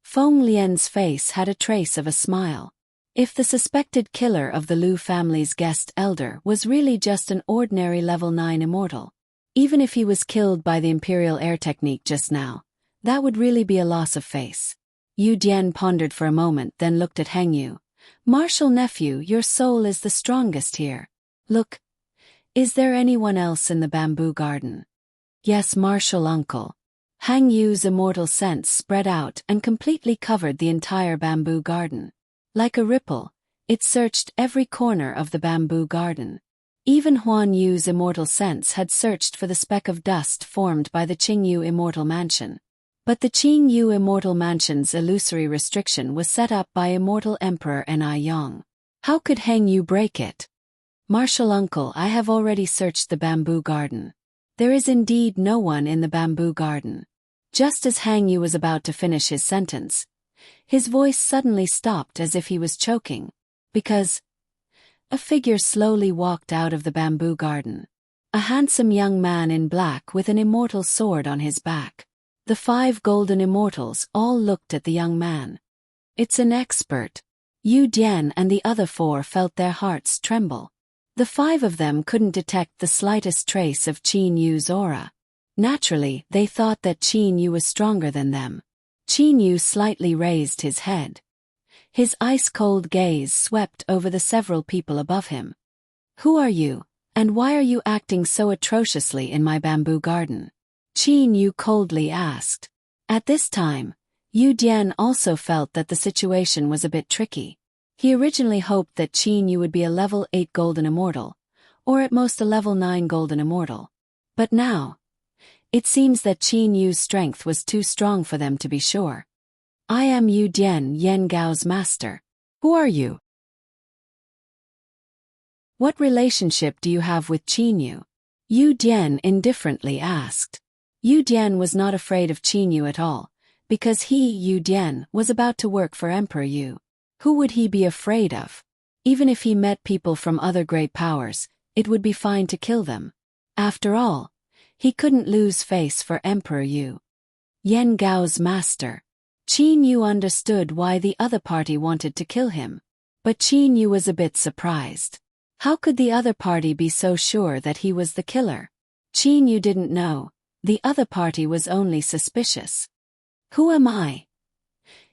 Feng Lian's face had a trace of a smile. If the suspected killer of the Lu family's guest elder was really just an ordinary level 9 immortal, even if he was killed by the imperial air technique just now, that would really be a loss of face. Yu Dian pondered for a moment, then looked at Heng Yu. Martial nephew, your soul is the strongest here. Look. Is there anyone else in the bamboo garden? Yes, martial uncle. Heng Yu's immortal sense spread out and completely covered the entire bamboo garden. Like a ripple, it searched every corner of the bamboo garden. Even Huan Yu's immortal sense had searched for the speck of dust formed by the Qing Yu immortal mansion. But the Qing Yu immortal mansion's illusory restriction was set up by immortal Emperor Ni Yang. How could Heng Yu break it? Martial uncle, I have already searched the bamboo garden. There is indeed no one in the bamboo garden. Just as Heng Yu was about to finish his sentence, his voice suddenly stopped as if he was choking, because a figure slowly walked out of the bamboo garden. A handsome young man in black with an immortal sword on his back. The 5 golden immortals all looked at the young man. It's an expert. Yu Dian and the other 4 felt their hearts tremble. The 5 of them couldn't detect the slightest trace of Qin Yu's aura. Naturally, they thought that Qin Yu was stronger than them. Qin Yu slightly raised his head. His ice-cold gaze swept over the several people above him. Who are you, and why are you acting so atrociously in my bamboo garden? Qin Yu coldly asked. At this time, Yu Dian also felt that the situation was a bit tricky. He originally hoped that Qin Yu would be a level 8 golden immortal, or at most a level 9 golden immortal. But now, it seems that Qin Yu's strength was too strong for them to be sure. I am Yu Dian, Yen Gao's master. Who are you? What relationship do you have with Qin Yu? Yu Dian indifferently asked. Yu Dian was not afraid of Qin Yu at all, because he, Yu Dian, was about to work for Emperor Yu. Who would he be afraid of? Even if he met people from other great powers, it would be fine to kill them. After all, he couldn't lose face for Emperor Yu. Yen Gao's master. Qin Yu understood why the other party wanted to kill him. But Qin Yu was a bit surprised. How could the other party be so sure that he was the killer? Qin Yu didn't know. The other party was only suspicious. Who am I?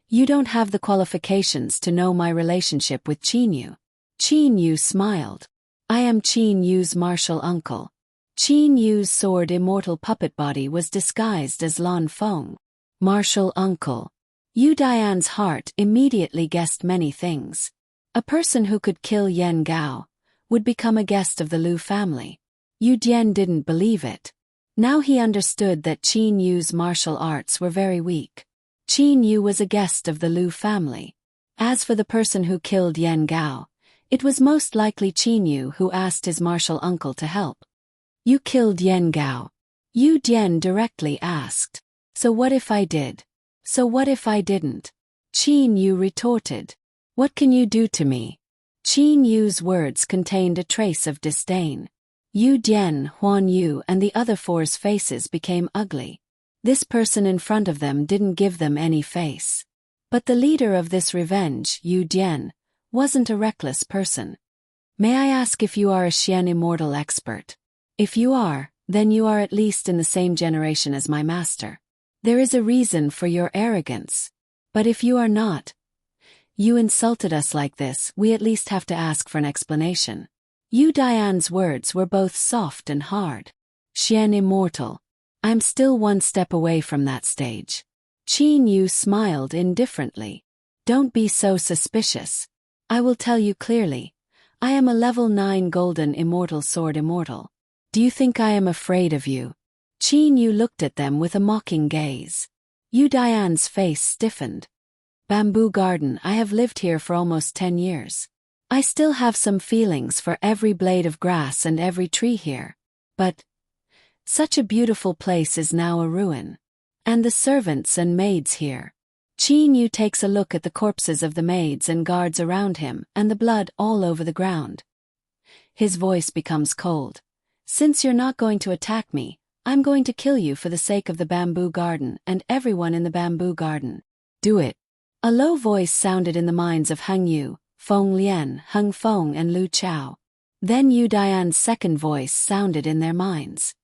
You don't have the qualifications to know my relationship with Qin Yu. Qin Yu smiled. I am Qin Yu's martial uncle. Qin Yu's sword immortal puppet body was disguised as Lan Feng. Martial uncle. Yu Dian's heart immediately guessed many things. A person who could kill Yen Gao would become a guest of the Lu family. Yu Dian didn't believe it. Now he understood that Qin Yu's martial arts were very weak. Qin Yu was a guest of the Lu family. As for the person who killed Yen Gao, it was most likely Qin Yu who asked his martial uncle to help. You killed Yen Gao? Yu Dian directly asked. So what if I did? So what if I didn't? Qin Yu retorted. What can you do to me? Qin Yu's words contained a trace of disdain. Yu Dian, Huan Yu and the other 4's faces became ugly. This person in front of them didn't give them any face. But the leader of this revenge, Yu Dian, wasn't a reckless person. May I ask if you are a Xian immortal expert? If you are, Then you are at least in the same generation as my master. There is a reason for your arrogance. But if you are not, you insulted us like this, we at least have to ask for an explanation. Yu Dian's words were both soft and hard. Xian immortal. I'm still one step away from that stage. Qin Yu smiled indifferently. Don't be so suspicious. I will tell you clearly. I am a level 9 golden immortal sword immortal. Do you think I am afraid of you? Qin Yu looked at them with a mocking gaze. Yu Dian's face stiffened. Bamboo Garden, I have lived here for almost 10 years. I still have some feelings for every blade of grass and every tree here. But such a beautiful place is now a ruin. And the servants and maids here. Qin Yu takes a look at the corpses of the maids and guards around him and the blood all over the ground. His voice becomes cold. Since you're not going to attack me, I'm going to kill you for the sake of the Bamboo Garden and everyone in the Bamboo Garden. Do it. A low voice sounded in the minds of Heng Yu, Feng Lian, Heng Feng and Lu Chao. Then Yu Dian's second voice sounded in their minds.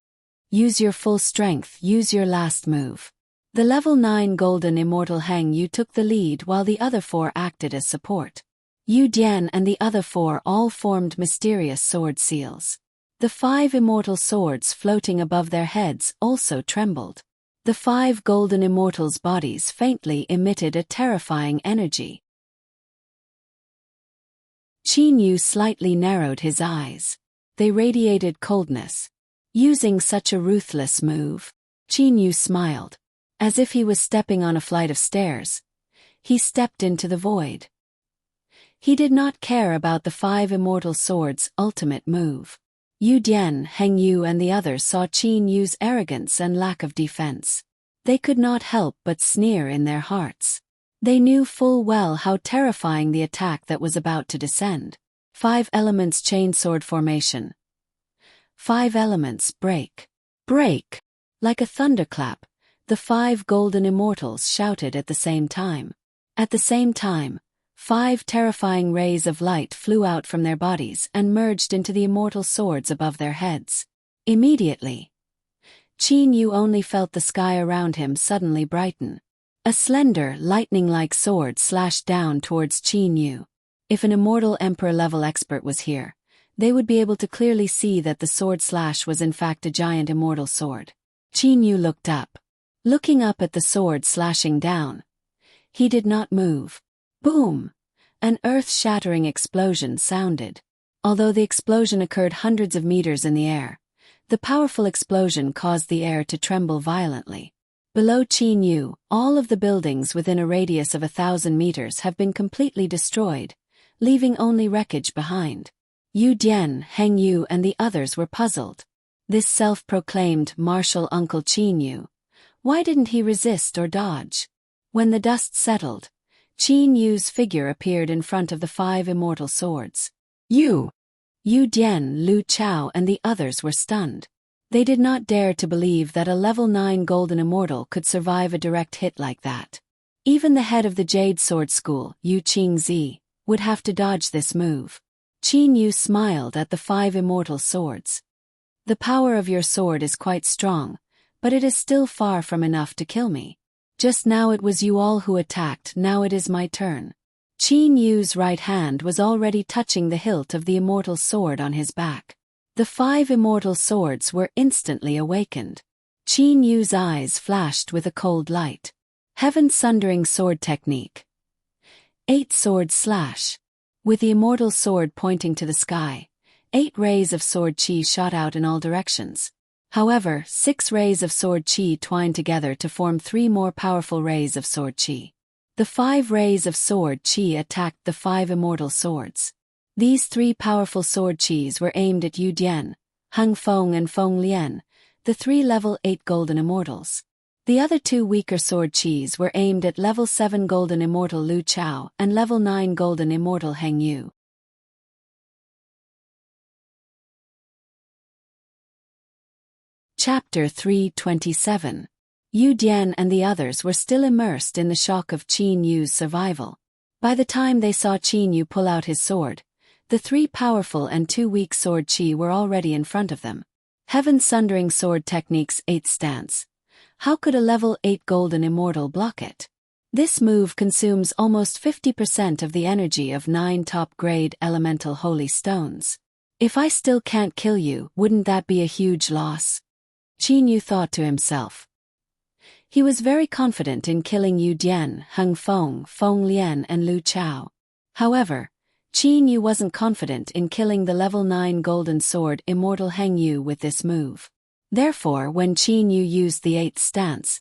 Use your full strength, use your last move. The level 9 golden immortal Heng Yu took the lead while the other 4 acted as support. Yu Dian and the other 4 all formed mysterious sword seals. The 5 immortal swords floating above their heads also trembled. The 5 golden immortals' bodies faintly emitted a terrifying energy. Qin Yu slightly narrowed his eyes. They radiated coldness. Using such a ruthless move, Qin Yu smiled. As if he was stepping on a flight of stairs, he stepped into the void. He did not care about the 5 immortal swords' ultimate move. Yu Dian, Heng Yu and the others saw Qin Yu's arrogance and lack of defense. They could not help but sneer in their hearts. They knew full well how terrifying the attack that was about to descend. 5 elements chainsword formation. 5 elements break. Break! Like a thunderclap, the 5 golden immortals shouted at the same time. At the same time, 5 terrifying rays of light flew out from their bodies and merged into the immortal swords above their heads. Immediately, Qin Yu only felt the sky around him suddenly brighten. A slender, lightning-like sword slashed down towards Qin Yu. If an immortal emperor-level expert was here, they would be able to clearly see that the sword slash was in fact a giant immortal sword. Qin Yu looked up. Looking up at the sword slashing down, he did not move. Boom! An earth-shattering explosion sounded. Although the explosion occurred hundreds of meters in the air, the powerful explosion caused the air to tremble violently. Below Qin Yu, all of the buildings within a radius of 1,000 meters have been completely destroyed, leaving only wreckage behind. Yu Dian, Heng Yu and the others were puzzled. This self-proclaimed martial uncle Qin Yu, why didn't he resist or dodge? When the dust settled, Qin Yu's figure appeared in front of the 5 immortal swords. Yu Dian, Lu Chao and the others were stunned. They did not dare to believe that a level 9 golden immortal could survive a direct hit like that. Even the head of the Jade Sword School, Yu Qingzi, would have to dodge this move. Qin Yu smiled at the 5 immortal swords. The power of your sword is quite strong, but it is still far from enough to kill me. Just now it was you all who attacked, now it is my turn. Qin Yu's right hand was already touching the hilt of the immortal sword on his back. The 5 immortal swords were instantly awakened. Qin Yu's eyes flashed with a cold light. Heaven-sundering sword technique. 8 sword slash. With the immortal sword pointing to the sky, 8 rays of sword chi shot out in all directions. However, 6 rays of sword chi twined together to form 3 more powerful rays of sword chi. The 5 rays of sword chi attacked the 5 immortal swords. These 3 powerful sword chis were aimed at Yu Dian, Heng Feng and Feng Lian, the 3 level 8 golden immortals. The other 2 weaker sword chis were aimed at level 7 golden immortal Lu Chao and level 9 golden immortal Heng Yu. Chapter 327. Yu Dian and the others were still immersed in the shock of Qin Yu's survival. By the time they saw Qin Yu pull out his sword, the 3 powerful and 2 weak sword chi were already in front of them. Heaven Sundering Sword Technique's 8th stance. How could a level 8 golden immortal block it? This move consumes almost 50% of the energy of 9 top-grade elemental holy stones. If I still can't kill you, wouldn't that be a huge loss? Qin Yu thought to himself. He was very confident in killing Yu Dian, Heng Feng, Feng Lian and Lu Chao. However, Qin Yu wasn't confident in killing the level 9 golden sword immortal Heng Yu with this move. Therefore, when Qin Yu used the 8th stance,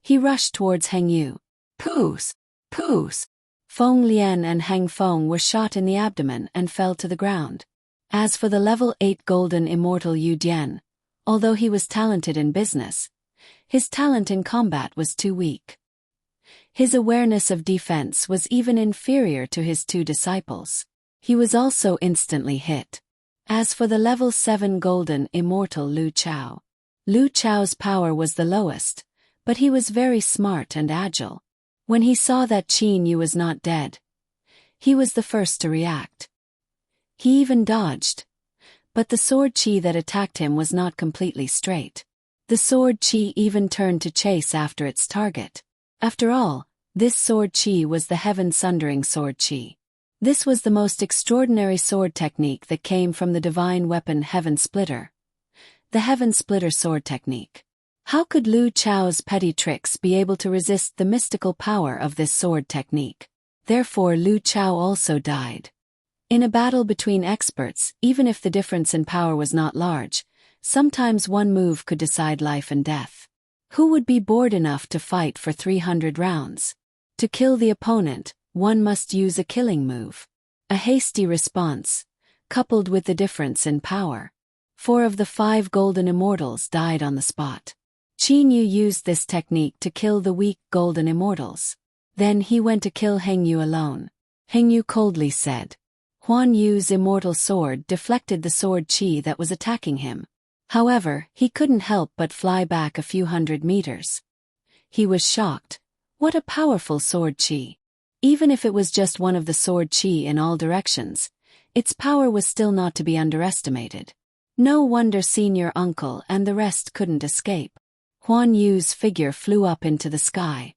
he rushed towards Heng Yu. Poos! Poos! Feng Lian and Heng Feng were shot in the abdomen and fell to the ground. As for the level 8 golden immortal Yu Dian, although he was talented in business, his talent in combat was too weak. His awareness of defense was even inferior to his 2 disciples. He was also instantly hit. As for the level 7 golden immortal Lu Chao, Lu Chao's power was the lowest, but he was very smart and agile. When he saw that Qin Yu was not dead, he was the first to react. He even dodged. But the sword chi that attacked him was not completely straight. The sword chi even turned to chase after its target. After all, this sword chi was the Heaven Sundering Sword Chi. This was the most extraordinary sword technique that came from the divine weapon Heaven Splitter. The Heaven Splitter sword technique. How could Lu Chao's petty tricks be able to resist the mystical power of this sword technique? Therefore Lu Chao also died. In a battle between experts, even if the difference in power was not large, sometimes one move could decide life and death. Who would be bored enough to fight for 300 rounds? To kill the opponent, one must use a killing move. A hasty response, coupled with the difference in power. 4 of the 5 golden immortals died on the spot. Qin Yu used this technique to kill the weak golden immortals. Then he went to kill Heng Yu alone. Heng Yu coldly said. Huan Yu's immortal sword deflected the sword chi that was attacking him. However, he couldn't help but fly back a few hundred meters. He was shocked. What a powerful sword chi. Even if it was just one of the sword chi in all directions, its power was still not to be underestimated. No wonder senior uncle and the rest couldn't escape. Huan Yu's figure flew up into the sky.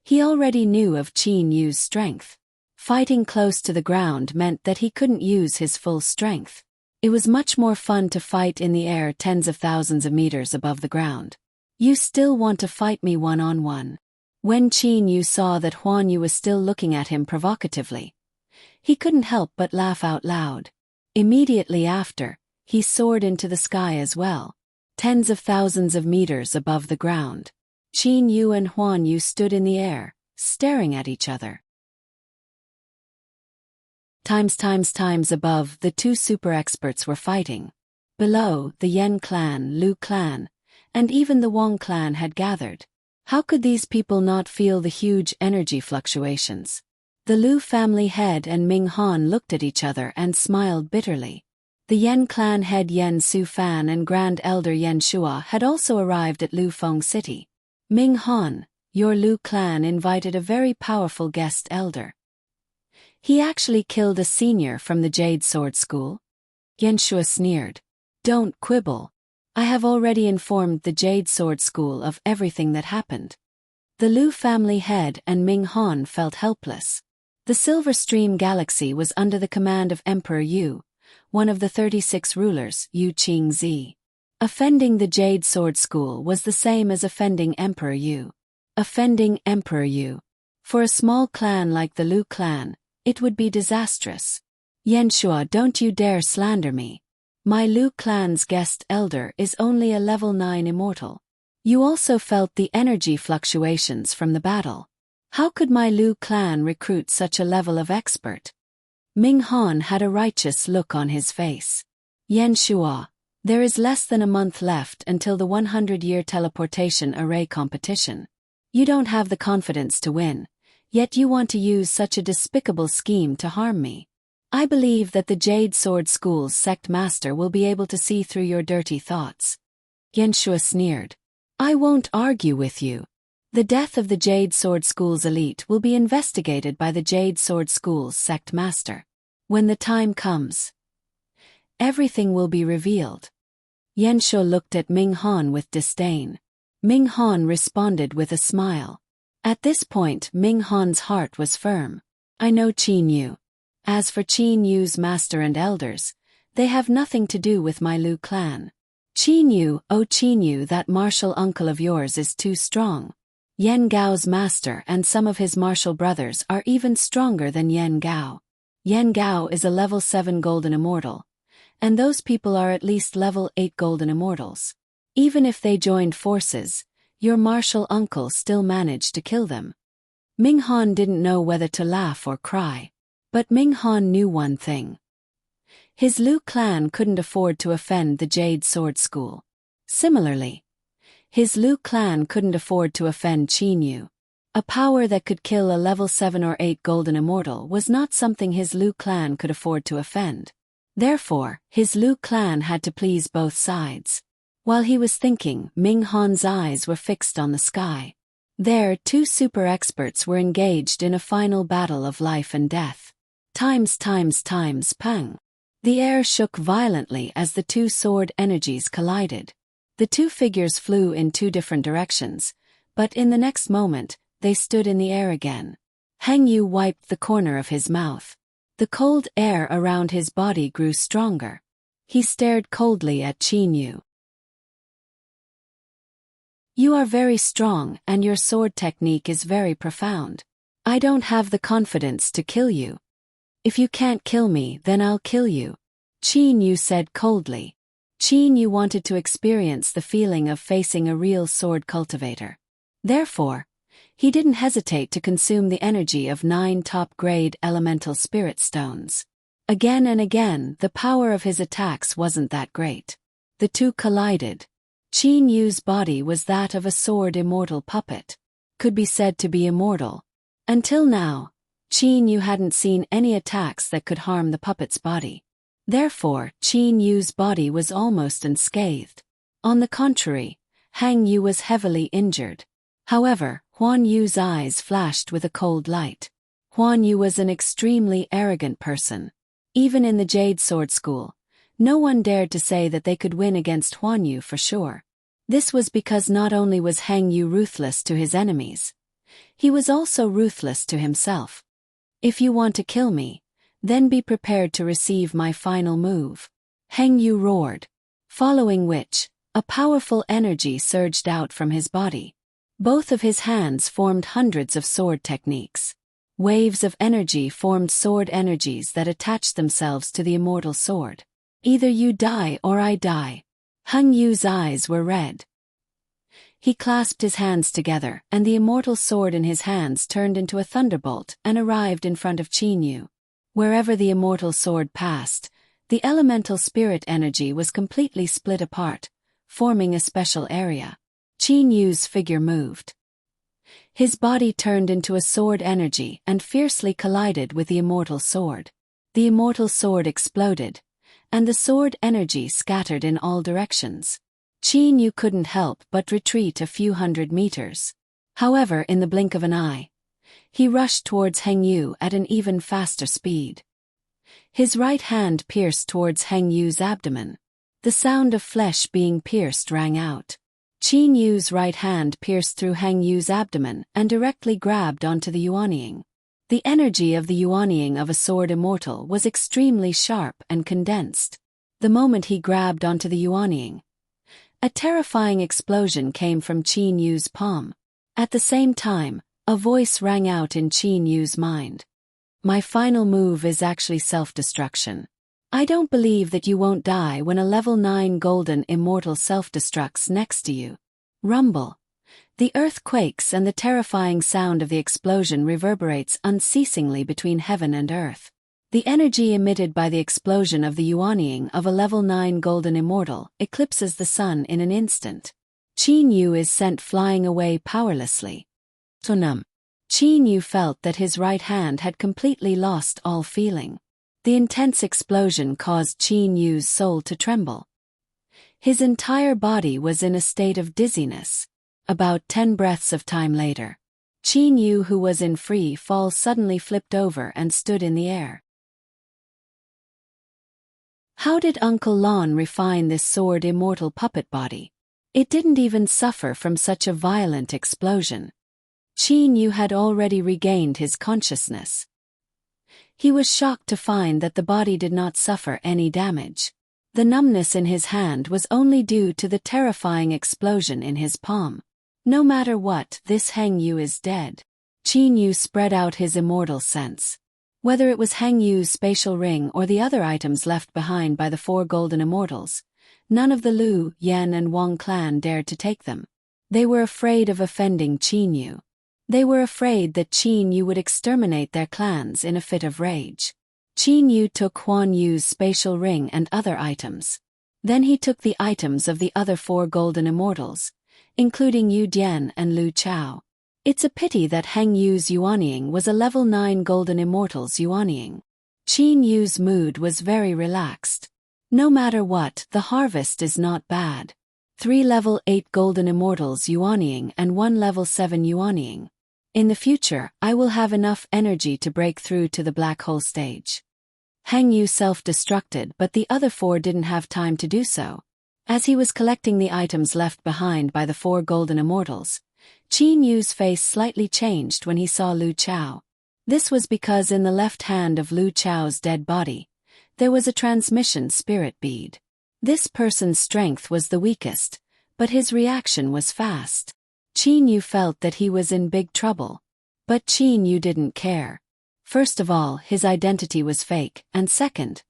He already knew of Qin Yu's strength. Fighting close to the ground meant that he couldn't use his full strength. It was much more fun to fight in the air tens of thousands of meters above the ground. You still want to fight me one-on-one? When Qin Yu saw that Huan Yu was still looking at him provocatively, he couldn't help but laugh out loud. Immediately after, he soared into the sky as well. Tens of thousands of meters above the ground. Qin Yu and Huan Yu stood in the air, staring at each other. Times above, the 2 super experts were fighting. Below, the Yen clan, Lu clan, and even the Wang clan had gathered. How could these people not feel the huge energy fluctuations? The Lu family head and Ming Han looked at each other and smiled bitterly. The Yen clan head Yen Su Fan and Grand Elder Yen Shua had also arrived at Lu Feng City. Ming Han, your Lu clan invited a very powerful guest elder. He actually killed a senior from the Jade Sword School? Yen Shua sneered. Don't quibble. I have already informed the Jade Sword School of everything that happened. The Lu family head and Ming Han felt helpless. The Silver Stream Galaxy was under the command of Emperor Yu, one of the 36 rulers, Yu Qingzi. Offending the Jade Sword School was the same as offending Emperor Yu. Offending Emperor Yu. For a small clan like the Lu clan, it would be disastrous. Yen Shua, don't you dare slander me. My Lu clan's guest elder is only a level 9 immortal. You also felt the energy fluctuations from the battle. How could my Lu clan recruit such a level of expert? Ming Han had a righteous look on his face. Yen Shua, there is less than a month left until the 100-year teleportation array competition. You don't have the confidence to win, yet you want to use such a despicable scheme to harm me. I believe that the Jade Sword School's sect master will be able to see through your dirty thoughts. Yen Shua sneered. I won't argue with you. The death of the Jade Sword School's elite will be investigated by the Jade Sword School's sect master. When the time comes, everything will be revealed. Yan Shu looked at Ming Han with disdain. Ming Han responded with a smile. At this point Ming Han's heart was firm. I know Qin Yu. As for Qin Yu's master and elders, they have nothing to do with my Lu clan. Qin Yu, oh Qin Yu, that martial uncle of yours is too strong. Yan Gao's master and some of his martial brothers are even stronger than Yan Gao. Yan Gao is a level 7 golden immortal, and those people are at least level 8 golden immortals. Even if they joined forces, your martial uncle still managed to kill them. Ming Han didn't know whether to laugh or cry. But Ming Han knew one thing. His Lu clan couldn't afford to offend the Jade Sword School. Similarly, his Lu clan couldn't afford to offend Qin Yu. A power that could kill a level 7 or 8 golden immortal was not something his Lu clan could afford to offend. Therefore, his Lu clan had to please both sides. While he was thinking, Ming Han's eyes were fixed on the sky. There, two super experts were engaged in a final battle of life and death. Times, pang. The air shook violently as the two sword energies collided. The two figures flew in two different directions, but in the next moment, they stood in the air again. Heng Yu wiped the corner of his mouth. The cold air around his body grew stronger. He stared coldly at Qin Yu. You are very strong and your sword technique is very profound. I don't have the confidence to kill you. If you can't kill me, then I'll kill you, Qin Yu said coldly. Qin Yu wanted to experience the feeling of facing a real sword cultivator. Therefore, he didn't hesitate to consume the energy of 9 top-grade elemental spirit stones. Again and again, the power of his attacks wasn't that great. The two collided. Qin Yu's body was that of a sword immortal puppet. Could be said to be immortal. Until now, Qin Yu hadn't seen any attacks that could harm the puppet's body. Therefore, Qin Yu's body was almost unscathed. On the contrary, Heng Yu was heavily injured. However, Huan Yu's eyes flashed with a cold light. Huan Yu was an extremely arrogant person. Even in the Jade Sword School, no one dared to say that they could win against Huan Yu for sure. This was because not only was Heng Yu ruthless to his enemies, he was also ruthless to himself. If you want to kill me, then be prepared to receive my final move, Heng Yu roared. Following which, a powerful energy surged out from his body. Both of his hands formed hundreds of sword techniques. Waves of energy formed sword energies that attached themselves to the immortal sword. Either you die or I die. Heng Yu's eyes were red. He clasped his hands together, and the immortal sword in his hands turned into a thunderbolt and arrived in front of Qin Yu. Wherever the immortal sword passed, the elemental spirit energy was completely split apart, forming a special area. Qin Yu's figure moved. His body turned into a sword energy and fiercely collided with the immortal sword. The immortal sword exploded, and the sword energy scattered in all directions. Qin Yu couldn't help but retreat a few hundred meters. However, in the blink of an eye, he rushed towards Heng Yu at an even faster speed. His right hand pierced towards Heng Yu's abdomen. The sound of flesh being pierced rang out. Qin Yu's right hand pierced through Heng Yu's abdomen and directly grabbed onto the Yuanying. The energy of the Yuanying of a sword immortal was extremely sharp and condensed. The moment he grabbed onto the Yuanying, a terrifying explosion came from Qin Yu's palm. At the same time, a voice rang out in Qin Yu's mind. My final move is actually self-destruction. I don't believe that you won't die when a level 9 golden immortal self-destructs next to you. Rumble. The earth quakes and the terrifying sound of the explosion reverberates unceasingly between heaven and earth. The energy emitted by the explosion of the Yuanying of a level 9 golden immortal eclipses the sun in an instant. Qin Yu is sent flying away powerlessly. Tunum. Qin Yu felt that his right hand had completely lost all feeling. The intense explosion caused Qin Yu's soul to tremble. His entire body was in a state of dizziness. About 10 breaths of time later, Qin Yu, who was in free fall, suddenly flipped over and stood in the air. How did Uncle Lon refine this sword immortal puppet body? It didn't even suffer from such a violent explosion. Qin Yu had already regained his consciousness. He was shocked to find that the body did not suffer any damage. The numbness in his hand was only due to the terrifying explosion in his palm. No matter what, this Heng Yu is dead. Qin Yu spread out his immortal sense. Whether it was Heng Yu's spatial ring or the other items left behind by the four golden immortals, none of the Lu, Yan and Wang clan dared to take them. They were afraid of offending Qin Yu. They were afraid that Qin Yu would exterminate their clans in a fit of rage. Qin Yu took Huan Yu's spatial ring and other items. Then he took the items of the other four golden immortals, including Yu Dian and Lu Chao. It's a pity that Heng Yu's Yuanying was a level 9 golden immortal's Yuanying. Qin Yu's mood was very relaxed. No matter what, the harvest is not bad. 3 level 8 golden immortals Yuanying and 1 level 7 Yuanying. In the future, I will have enough energy to break through to the black hole stage. Heng Yu self-destructed, but the other four didn't have time to do so. As he was collecting the items left behind by the four golden immortals, Qin Yu's face slightly changed when he saw Lu Chao. This was because in the left hand of Lu Chao's dead body, there was a transmission spirit bead. This person's strength was the weakest, but his reaction was fast. Qin Yu felt that he was in big trouble. But Qin Yu didn't care. First of all, his identity was fake, and second,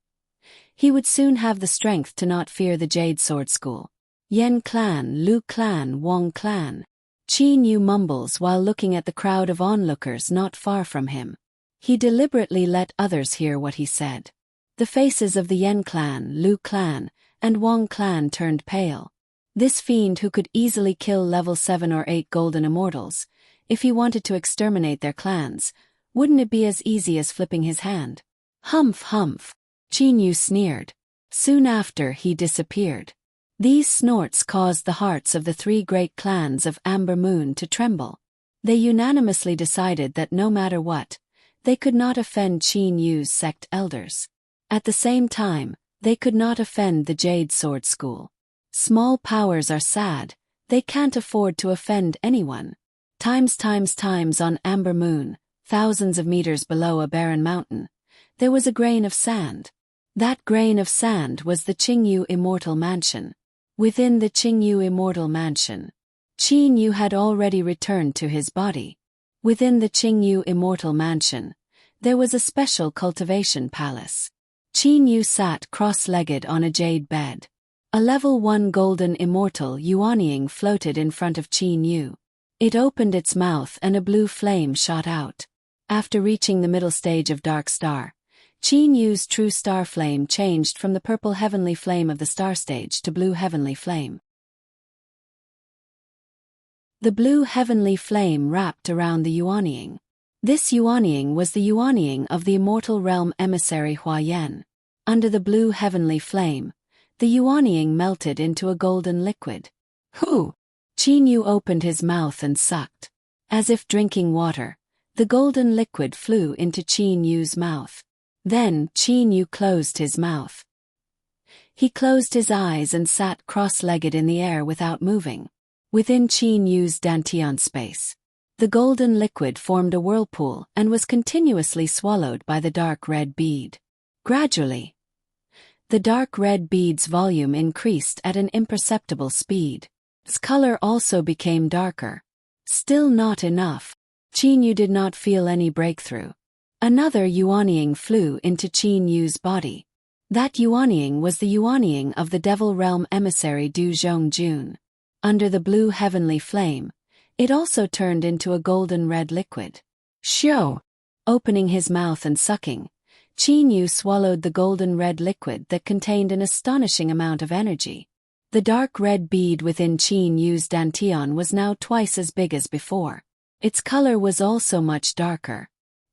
he would soon have the strength to not fear the Jade Sword School. Yan clan, Lu clan, Wang clan. Qin Yu mumbles while looking at the crowd of onlookers not far from him. He deliberately let others hear what he said. The faces of the Yan clan, Lu clan, and Wang clan turned pale. This fiend who could easily kill level 7 or 8 golden immortals, if he wanted to exterminate their clans, wouldn't it be as easy as flipping his hand? Humph humph. Qin Yu sneered. Soon after he disappeared. These snorts caused the hearts of the 3 great clans of Amber Moon to tremble. They unanimously decided that no matter what, they could not offend Qin Yu's sect elders. At the same time, they could not offend the Jade Sword School. Small powers are sad, they can't afford to offend anyone. Times on Amber Moon, thousands of meters below a barren mountain, there was a grain of sand. That grain of sand was the Qingyu Immortal Mansion. Within the Qingyu Immortal Mansion, Qin Yu had already returned to his body. Within the Qingyu Immortal Mansion, there was a special cultivation palace. Qin Yu sat cross-legged on a jade bed. A level 1 golden immortal Yuanying floated in front of Qin Yu. It opened its mouth and a blue flame shot out. After reaching the middle stage of Dark Star, Qin Yu's true star flame changed from the purple heavenly flame of the star stage to blue heavenly flame. The blue heavenly flame wrapped around the Yuanying. This Yuanying was the Yuanying of the immortal realm emissary Hua Yan. Under the blue heavenly flame, the Yuanying melted into a golden liquid. Hoo! Qin Yu opened his mouth and sucked. As if drinking water, the golden liquid flew into Qin Yu's mouth. Then Qin Yu closed his mouth. He closed his eyes and sat cross-legged in the air without moving. Within Qin Yu's dantian space, the golden liquid formed a whirlpool and was continuously swallowed by the dark red bead. Gradually, the dark red bead's volume increased at an imperceptible speed. Its color also became darker. Still not enough. Qin Yu did not feel any breakthrough. Another Yuanying flew into Qin Yu's body. That Yuanying was the Yuanying of the Devil Realm emissary Du Zhongjun. Under the blue heavenly flame, it also turned into a golden red liquid. Shio! Opening his mouth and sucking, Qin Yu swallowed the golden red liquid that contained an astonishing amount of energy. The dark red bead within Qin Yu's dantian was now twice as big as before. Its color was also much darker.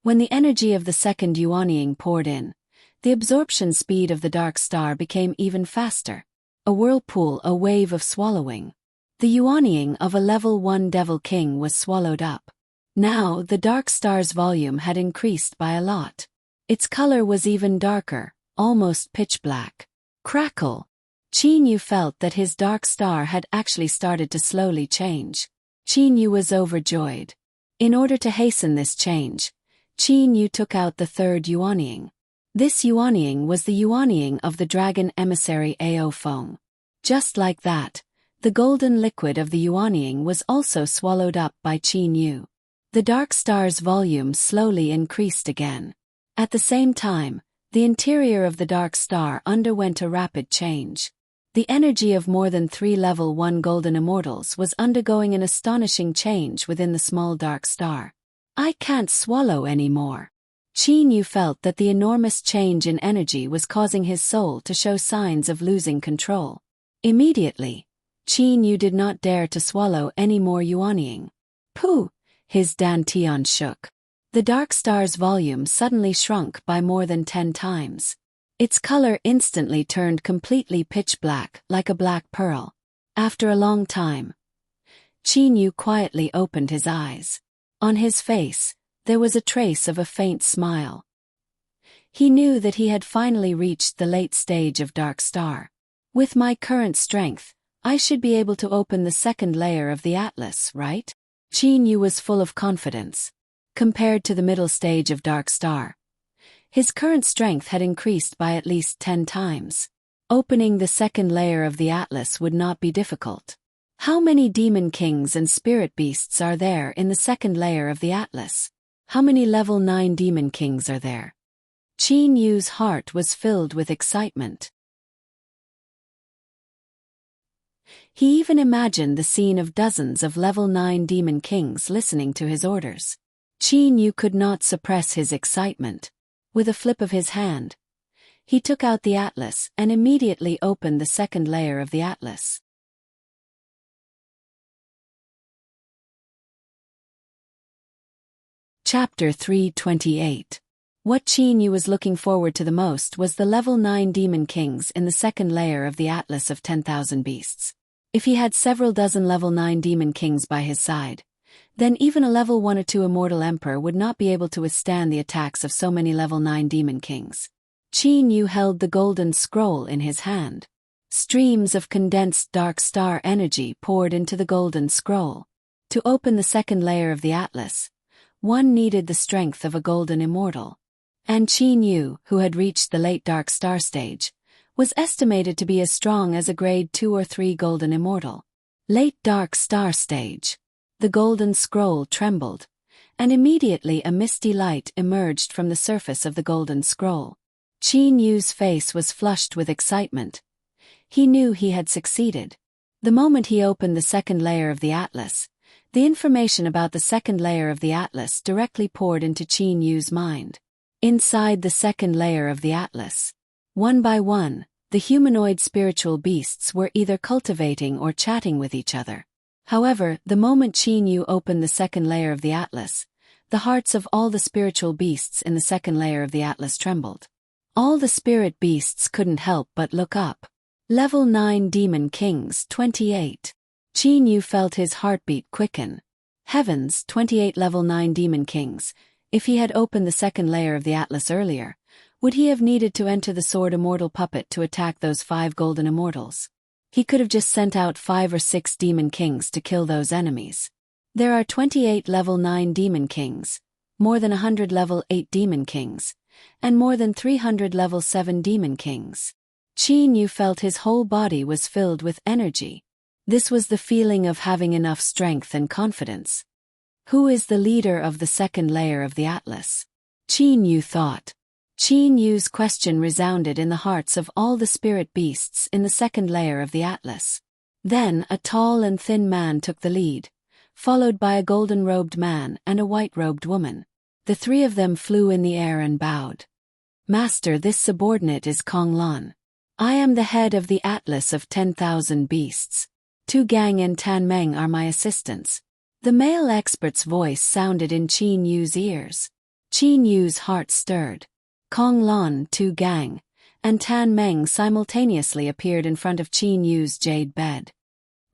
When the energy of the second Yuanying poured in, the absorption speed of the dark star became even faster. A whirlpool, a wave of swallowing. The Yuanying of a level 1 Devil King was swallowed up. Now the dark star's volume had increased by a lot. Its color was even darker, almost pitch black. Crackle! Qin Yu felt that his dark star had actually started to slowly change. Qin Yu was overjoyed. In order to hasten this change, Qin Yu took out the third Yuanying. This Yuanying was the Yuanying of the dragon emissary Ao Feng. Just like that, the golden liquid of the Yuanying was also swallowed up by Qin Yu. The dark star's volume slowly increased again. At the same time, the interior of the dark star underwent a rapid change. The energy of more than 3 level 1 golden immortals was undergoing an astonishing change within the small dark star. I can't swallow anymore. Qin Yu felt that the enormous change in energy was causing his soul to show signs of losing control. Immediately, Qin Yu did not dare to swallow any more Yuanying. Pooh! His dantian shook. The dark star's volume suddenly shrunk by more than 10 times. Its color instantly turned completely pitch black, like a black pearl. After a long time, Qin Yu quietly opened his eyes. On his face, there was a trace of a faint smile. He knew that he had finally reached the late stage of dark star. With my current strength, I should be able to open the second layer of the atlas, right? Qin Yu was full of confidence. Compared to the middle stage of dark star, his current strength had increased by at least 10 times. Opening the second layer of the atlas would not be difficult. How many demon kings and spirit beasts are there in the second layer of the atlas? How many level 9 demon kings are there? Qin Yu's heart was filled with excitement. He even imagined the scene of dozens of level 9 demon kings listening to his orders. Qin Yu could not suppress his excitement. With a flip of his hand, he took out the atlas and immediately opened the second layer of the atlas. Chapter 328. What Qin Yu was looking forward to the most was the level 9 demon kings in the second layer of the atlas of 10,000 beasts. If he had several dozen level 9 demon kings by his side, then even a level 1 or 2 immortal emperor would not be able to withstand the attacks of so many level 9 demon kings. Qin Yu held the golden scroll in his hand. Streams of condensed dark star energy poured into the golden scroll. To open the second layer of the atlas, one needed the strength of a golden immortal. And Qin Yu, who had reached the late dark star stage, was estimated to be as strong as a grade 2 or 3 golden immortal. Late dark star stage. The golden scroll trembled, and immediately a misty light emerged from the surface of the golden scroll. Qin Yu's face was flushed with excitement. He knew he had succeeded. The moment he opened the second layer of the atlas, the information about the second layer of the atlas directly poured into Qin Yu's mind. Inside the second layer of the atlas, one by one, the humanoid spiritual beasts were either cultivating or chatting with each other. However, the moment Qin Yu opened the second layer of the atlas, the hearts of all the spiritual beasts in the second layer of the atlas trembled. All the spirit beasts couldn't help but look up. Level 9 Demon Kings 28. Qin Yu felt his heartbeat quicken. Heavens, 28 level 9 Demon Kings. If he had opened the second layer of the atlas earlier, would he have needed to enter the sword immortal puppet to attack those 5 golden immortals? He could have just sent out 5 or 6 demon kings to kill those enemies. There are 28 level 9 demon kings, more than 100 level 8 demon kings, and more than 300 level 7 demon kings. Qin Yu felt his whole body was filled with energy. This was the feeling of having enough strength and confidence. Who is the leader of the second layer of the atlas? Qin Yu thought. Qin Yu's question resounded in the hearts of all the spirit beasts in the second layer of the atlas. Then a tall and thin man took the lead, followed by a golden-robed man and a white-robed woman. The 3 of them flew in the air and bowed. Master, this subordinate is Kong Lan. I am the head of the atlas of 10,000 beasts. Tu Gang and Tan Meng are my assistants. The male expert's voice sounded in Qin Yu's ears. Qin Yu's heart stirred. Kong Lan, Tu Gang, and Tan Meng simultaneously appeared in front of Qin Yu's jade bed.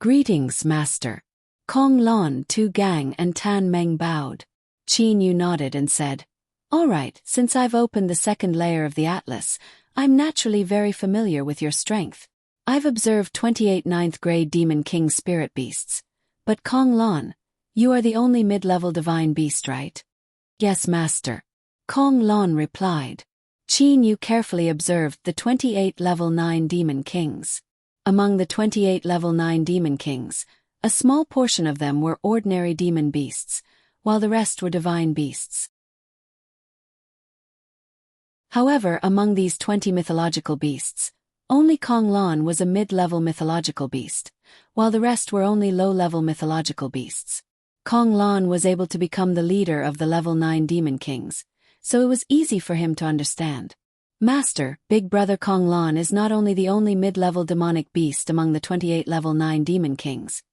Greetings, Master. Kong Lan, Tu Gang and Tan Meng bowed. Qin Yu nodded and said, All right, since I've opened the second layer of the atlas, I'm naturally very familiar with your strength. I've observed 28 ninth-grade Demon King spirit beasts. But Kong Lan, you are the only mid-level divine beast, right? Yes, Master. Kong Lan replied. Qin Yu carefully observed the 28 level 9 Demon Kings. Among the 28 level 9 Demon Kings, a small portion of them were ordinary demon beasts, while the rest were divine beasts. However, among these 20 mythological beasts, only Kong Lan was a mid-level mythological beast, while the rest were only low-level mythological beasts. Kong Lan was able to become the leader of the level 9 Demon Kings, so it was easy for him to understand. Master, Big Brother Kong Lan is not only the only mid-level demonic beast among the 28 level 9 Demon Kings.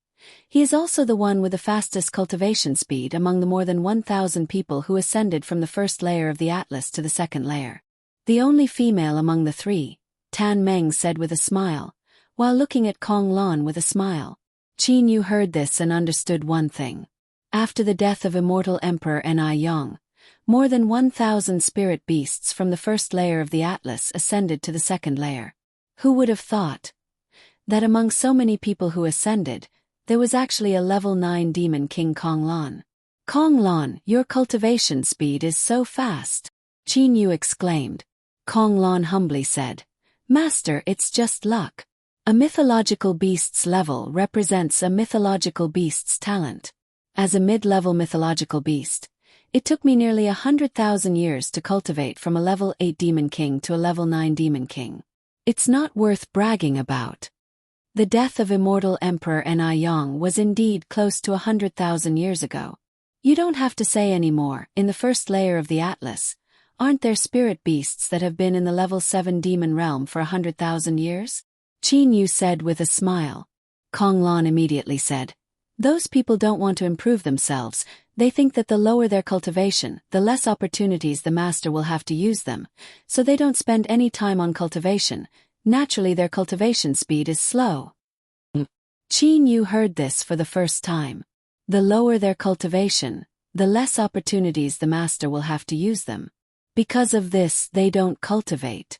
He is also the one with the fastest cultivation speed among the more than 1,000 people who ascended from the first layer of the Atlas to the second layer. The only female among the three, Tan Meng said with a smile, while looking at Kong Lan with a smile. Qin Yu heard this and understood one thing. After the death of immortal Emperor Ni Yang, more than 1,000 spirit beasts from the first layer of the Atlas ascended to the second layer. Who would have thought that among so many people who ascended, there was actually a level 9 Demon King Kong Lan? Kong Lan, your cultivation speed is so fast, Qin Yu exclaimed. Kong Lan humbly said, Master, it's just luck. A mythological beast's level represents a mythological beast's talent. As a mid-level mythological beast, it took me nearly 100,000 years to cultivate from a level 8 Demon King to a level 9 Demon King. It's not worth bragging about. The death of immortal Emperor Ni Yang was indeed close to 100,000 years ago. You don't have to say any more. In the first layer of the Atlas, aren't there spirit beasts that have been in the level 7 demon realm for 100,000 years? Qin Yu said with a smile. Kong Lan immediately said, those people don't want to improve themselves. They think that the lower their cultivation, the less opportunities the master will have to use them, so they don't spend any time on cultivation. Naturally, their cultivation speed is slow. Qin Yu heard this for the first time. The lower their cultivation, the less opportunities the master will have to use them. Because of this, they don't cultivate.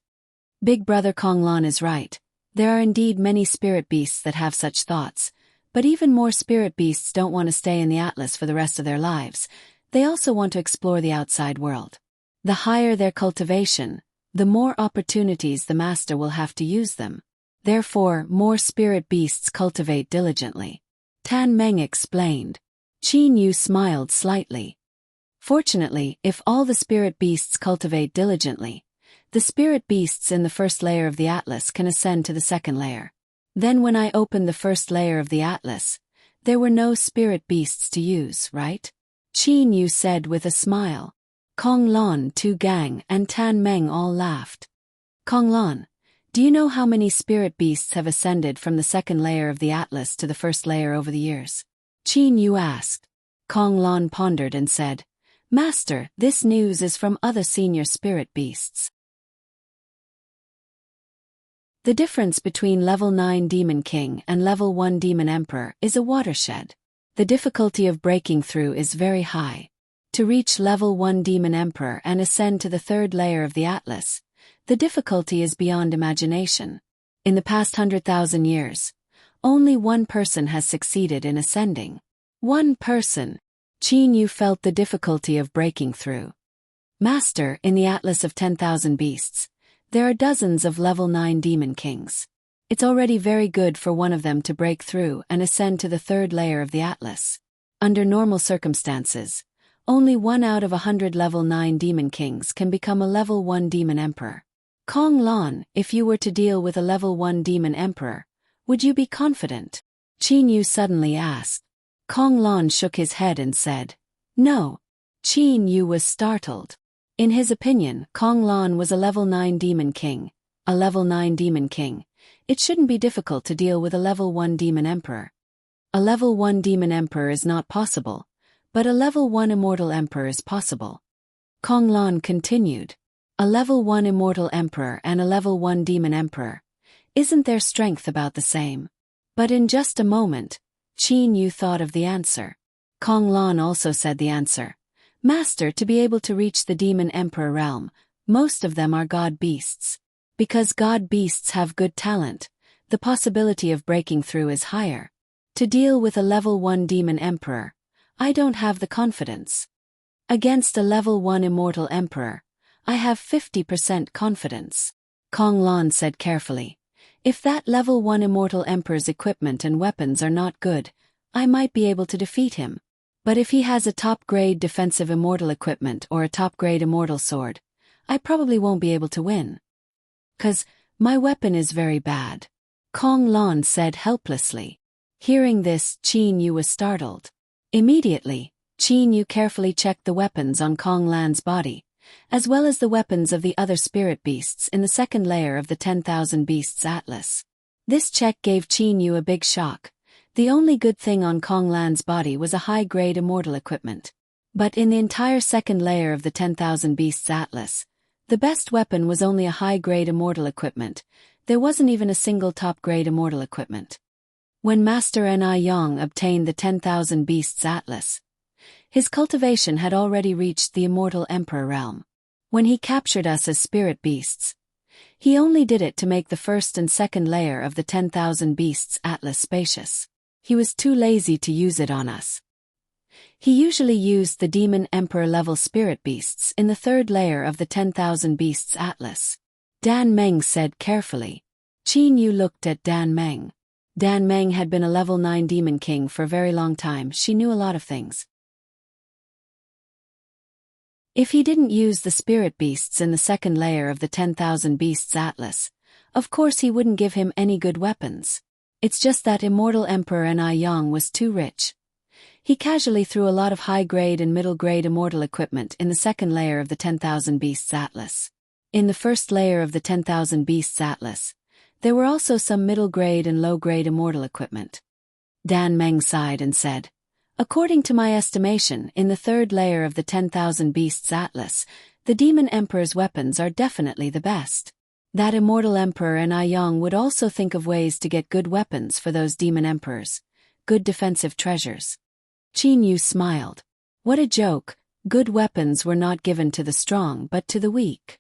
Big Brother Kong Lan is right. There are indeed many spirit beasts that have such thoughts, but even more spirit beasts don't want to stay in the Atlas for the rest of their lives. They also want to explore the outside world. The higher their cultivation, the more opportunities the master will have to use them. Therefore, more spirit beasts cultivate diligently. Tan Meng explained. Qin Yu smiled slightly. Fortunately, if all the spirit beasts cultivate diligently, the spirit beasts in the first layer of the Atlas can ascend to the second layer. Then when I opened the first layer of the Atlas, there were no spirit beasts to use, right? Qin Yu said with a smile. Kong Lan, Tu Gang, and Tan Meng all laughed. Kong Lan, do you know how many spirit beasts have ascended from the second layer of the Atlas to the first layer over the years? Qin Yu asked. Kong Lan pondered and said, Master, this news is from other senior spirit beasts. The difference between level 9 Demon King and level 1 Demon Emperor is a watershed. The difficulty of breaking through is very high. To reach level 1 Demon Emperor and ascend to the third layer of the Atlas, the difficulty is beyond imagination. In the past 100,000 years, only one person has succeeded in ascending. One person. Qin Yu felt the difficulty of breaking through. Master, in the Atlas of 10,000 beasts, there are dozens of level 9 Demon Kings. It's already very good for one of them to break through and ascend to the third layer of the Atlas. Under normal circumstances, only 1 out of 100 level 9 Demon Kings can become a level 1 Demon Emperor. Kong Lan, if you were to deal with a level 1 Demon Emperor, would you be confident? Qin Yu suddenly asked. Kong Lan shook his head and said, no. Qin Yu was startled. In his opinion, Kong Lan was a level 9 Demon King. A level 9 Demon King. It shouldn't be difficult to deal with a level 1 Demon Emperor. A level 1 Demon Emperor is not possible, but a level 1 Immortal Emperor is possible. Kong Lan continued. A level 1 Immortal Emperor and a level 1 Demon Emperor. Isn't their strength about the same? But in just a moment, Qin Yu thought of the answer. Kong Lan also said the answer. Master, to be able to reach the Demon Emperor realm, most of them are god beasts. Because god beasts have good talent, the possibility of breaking through is higher. To deal with a level 1 demon emperor, I don't have the confidence. Against a level 1 immortal emperor, I have 50% confidence. Kong Lan said carefully. If that level 1 immortal emperor's equipment and weapons are not good, I might be able to defeat him. But if he has a top-grade defensive immortal equipment or a top-grade immortal sword, I probably won't be able to win. 'Cause my weapon is very bad. Kong Lan said helplessly. Hearing this, Qin Yu was startled. Immediately, Qin Yu carefully checked the weapons on Kong Lan's body, as well as the weapons of the other spirit beasts in the second layer of the 10,000 Beasts Atlas. This check gave Qin Yu a big shock. The only good thing on Kong Lan's body was a high-grade immortal equipment. But in the entire second layer of the 10,000 Beasts Atlas, the best weapon was only a high-grade immortal equipment. There wasn't even a single top-grade immortal equipment. When Master Ni Yang obtained the 10,000 Beasts Atlas, his cultivation had already reached the immortal emperor realm. When he captured us as spirit beasts, he only did it to make the first and second layer of the 10,000 Beasts Atlas spacious. He was too lazy to use it on us. He usually used the demon emperor level spirit beasts in the third layer of the 10,000 Beasts Atlas. Dan Meng said carefully. Qin Yu looked at Dan Meng. Dan Meng had been a level 9 demon king for a very long time. She knew a lot of things. If he didn't use the spirit beasts in the second layer of the 10,000 Beasts Atlas, of course he wouldn't give him any good weapons. It's just that immortal Emperor Ni Yang was too rich. He casually threw a lot of high-grade and middle-grade immortal equipment in the second layer of the 10,000 Beasts Atlas. In the first layer of the 10,000 Beasts Atlas, there were also some middle-grade and low-grade immortal equipment. Dan Meng sighed and said, according to my estimation, in the third layer of the 10,000 Beasts Atlas, the Demon Emperor's weapons are definitely the best. That immortal Emperor Ni Yang would also think of ways to get good weapons for those Demon Emperors, good defensive treasures. Qin Yu smiled. What a joke, good weapons were not given to the strong but to the weak.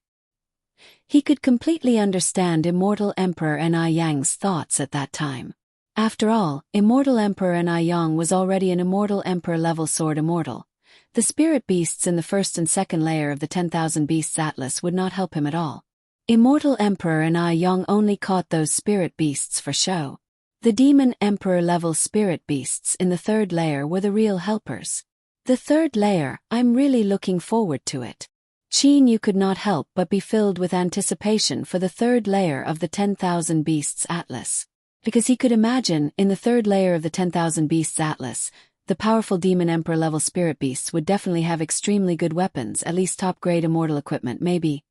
He could completely understand Immortal Emperor Ni Yang's thoughts at that time. After all, Immortal Emperor Ni Yang was already an Immortal Emperor level sword immortal. The spirit beasts in the first and second layer of the 10,000 Beasts Atlas would not help him at all. Immortal Emperor Ni Yang only caught those spirit beasts for show. The Demon Emperor level spirit beasts in the third layer were the real helpers. The third layer, I'm really looking forward to it. Qin Yu could not help but be filled with anticipation for the third layer of the 10,000 Beasts Atlas. Because he could imagine, in the third layer of the 10,000 Beasts Atlas, the powerful Demon Emperor level spirit beasts would definitely have extremely good weapons, at least top-grade immortal equipment, maybe.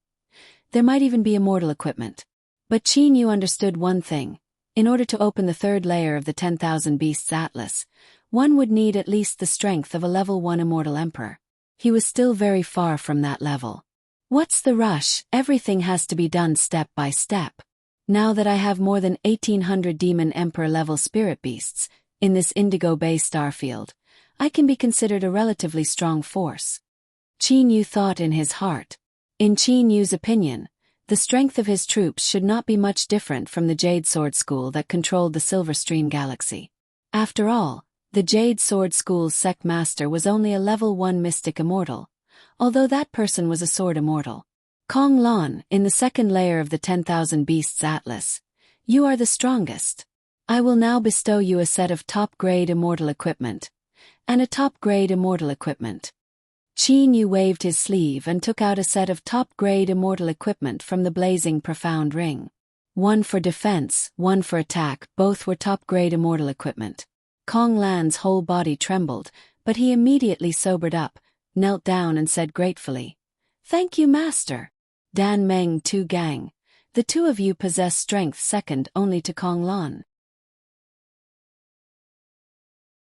There might even be immortal equipment. But Qin Yu understood one thing. In order to open the third layer of the 10,000 Beasts Atlas, one would need at least the strength of a level 1 immortal emperor. He was still very far from that level. What's the rush? Everything has to be done step by step. Now that I have more than 1,800 Demon Emperor level spirit beasts in this Indigo Bay starfield, I can be considered a relatively strong force. Qin Yu thought in his heart. In Qin Yu's opinion, the strength of his troops should not be much different from the Jade Sword School that controlled the Silver Stream Galaxy. After all, the Jade Sword School's Sect Master was only a level 1 mystic immortal, although that person was a sword immortal. Kong Lan, in the second layer of the 10,000 Beasts Atlas, you are the strongest. I will now bestow you a set of top-grade immortal equipment, and a top-grade immortal equipment. Qin Yu waved his sleeve and took out a set of top-grade immortal equipment from the blazing profound ring. One for defense, one for attack, both were top-grade immortal equipment. Kong Lan's whole body trembled, but he immediately sobered up, knelt down and said gratefully, "Thank you, Master. Dan Meng Tu Gang, the two of you possess strength second only to Kong Lan.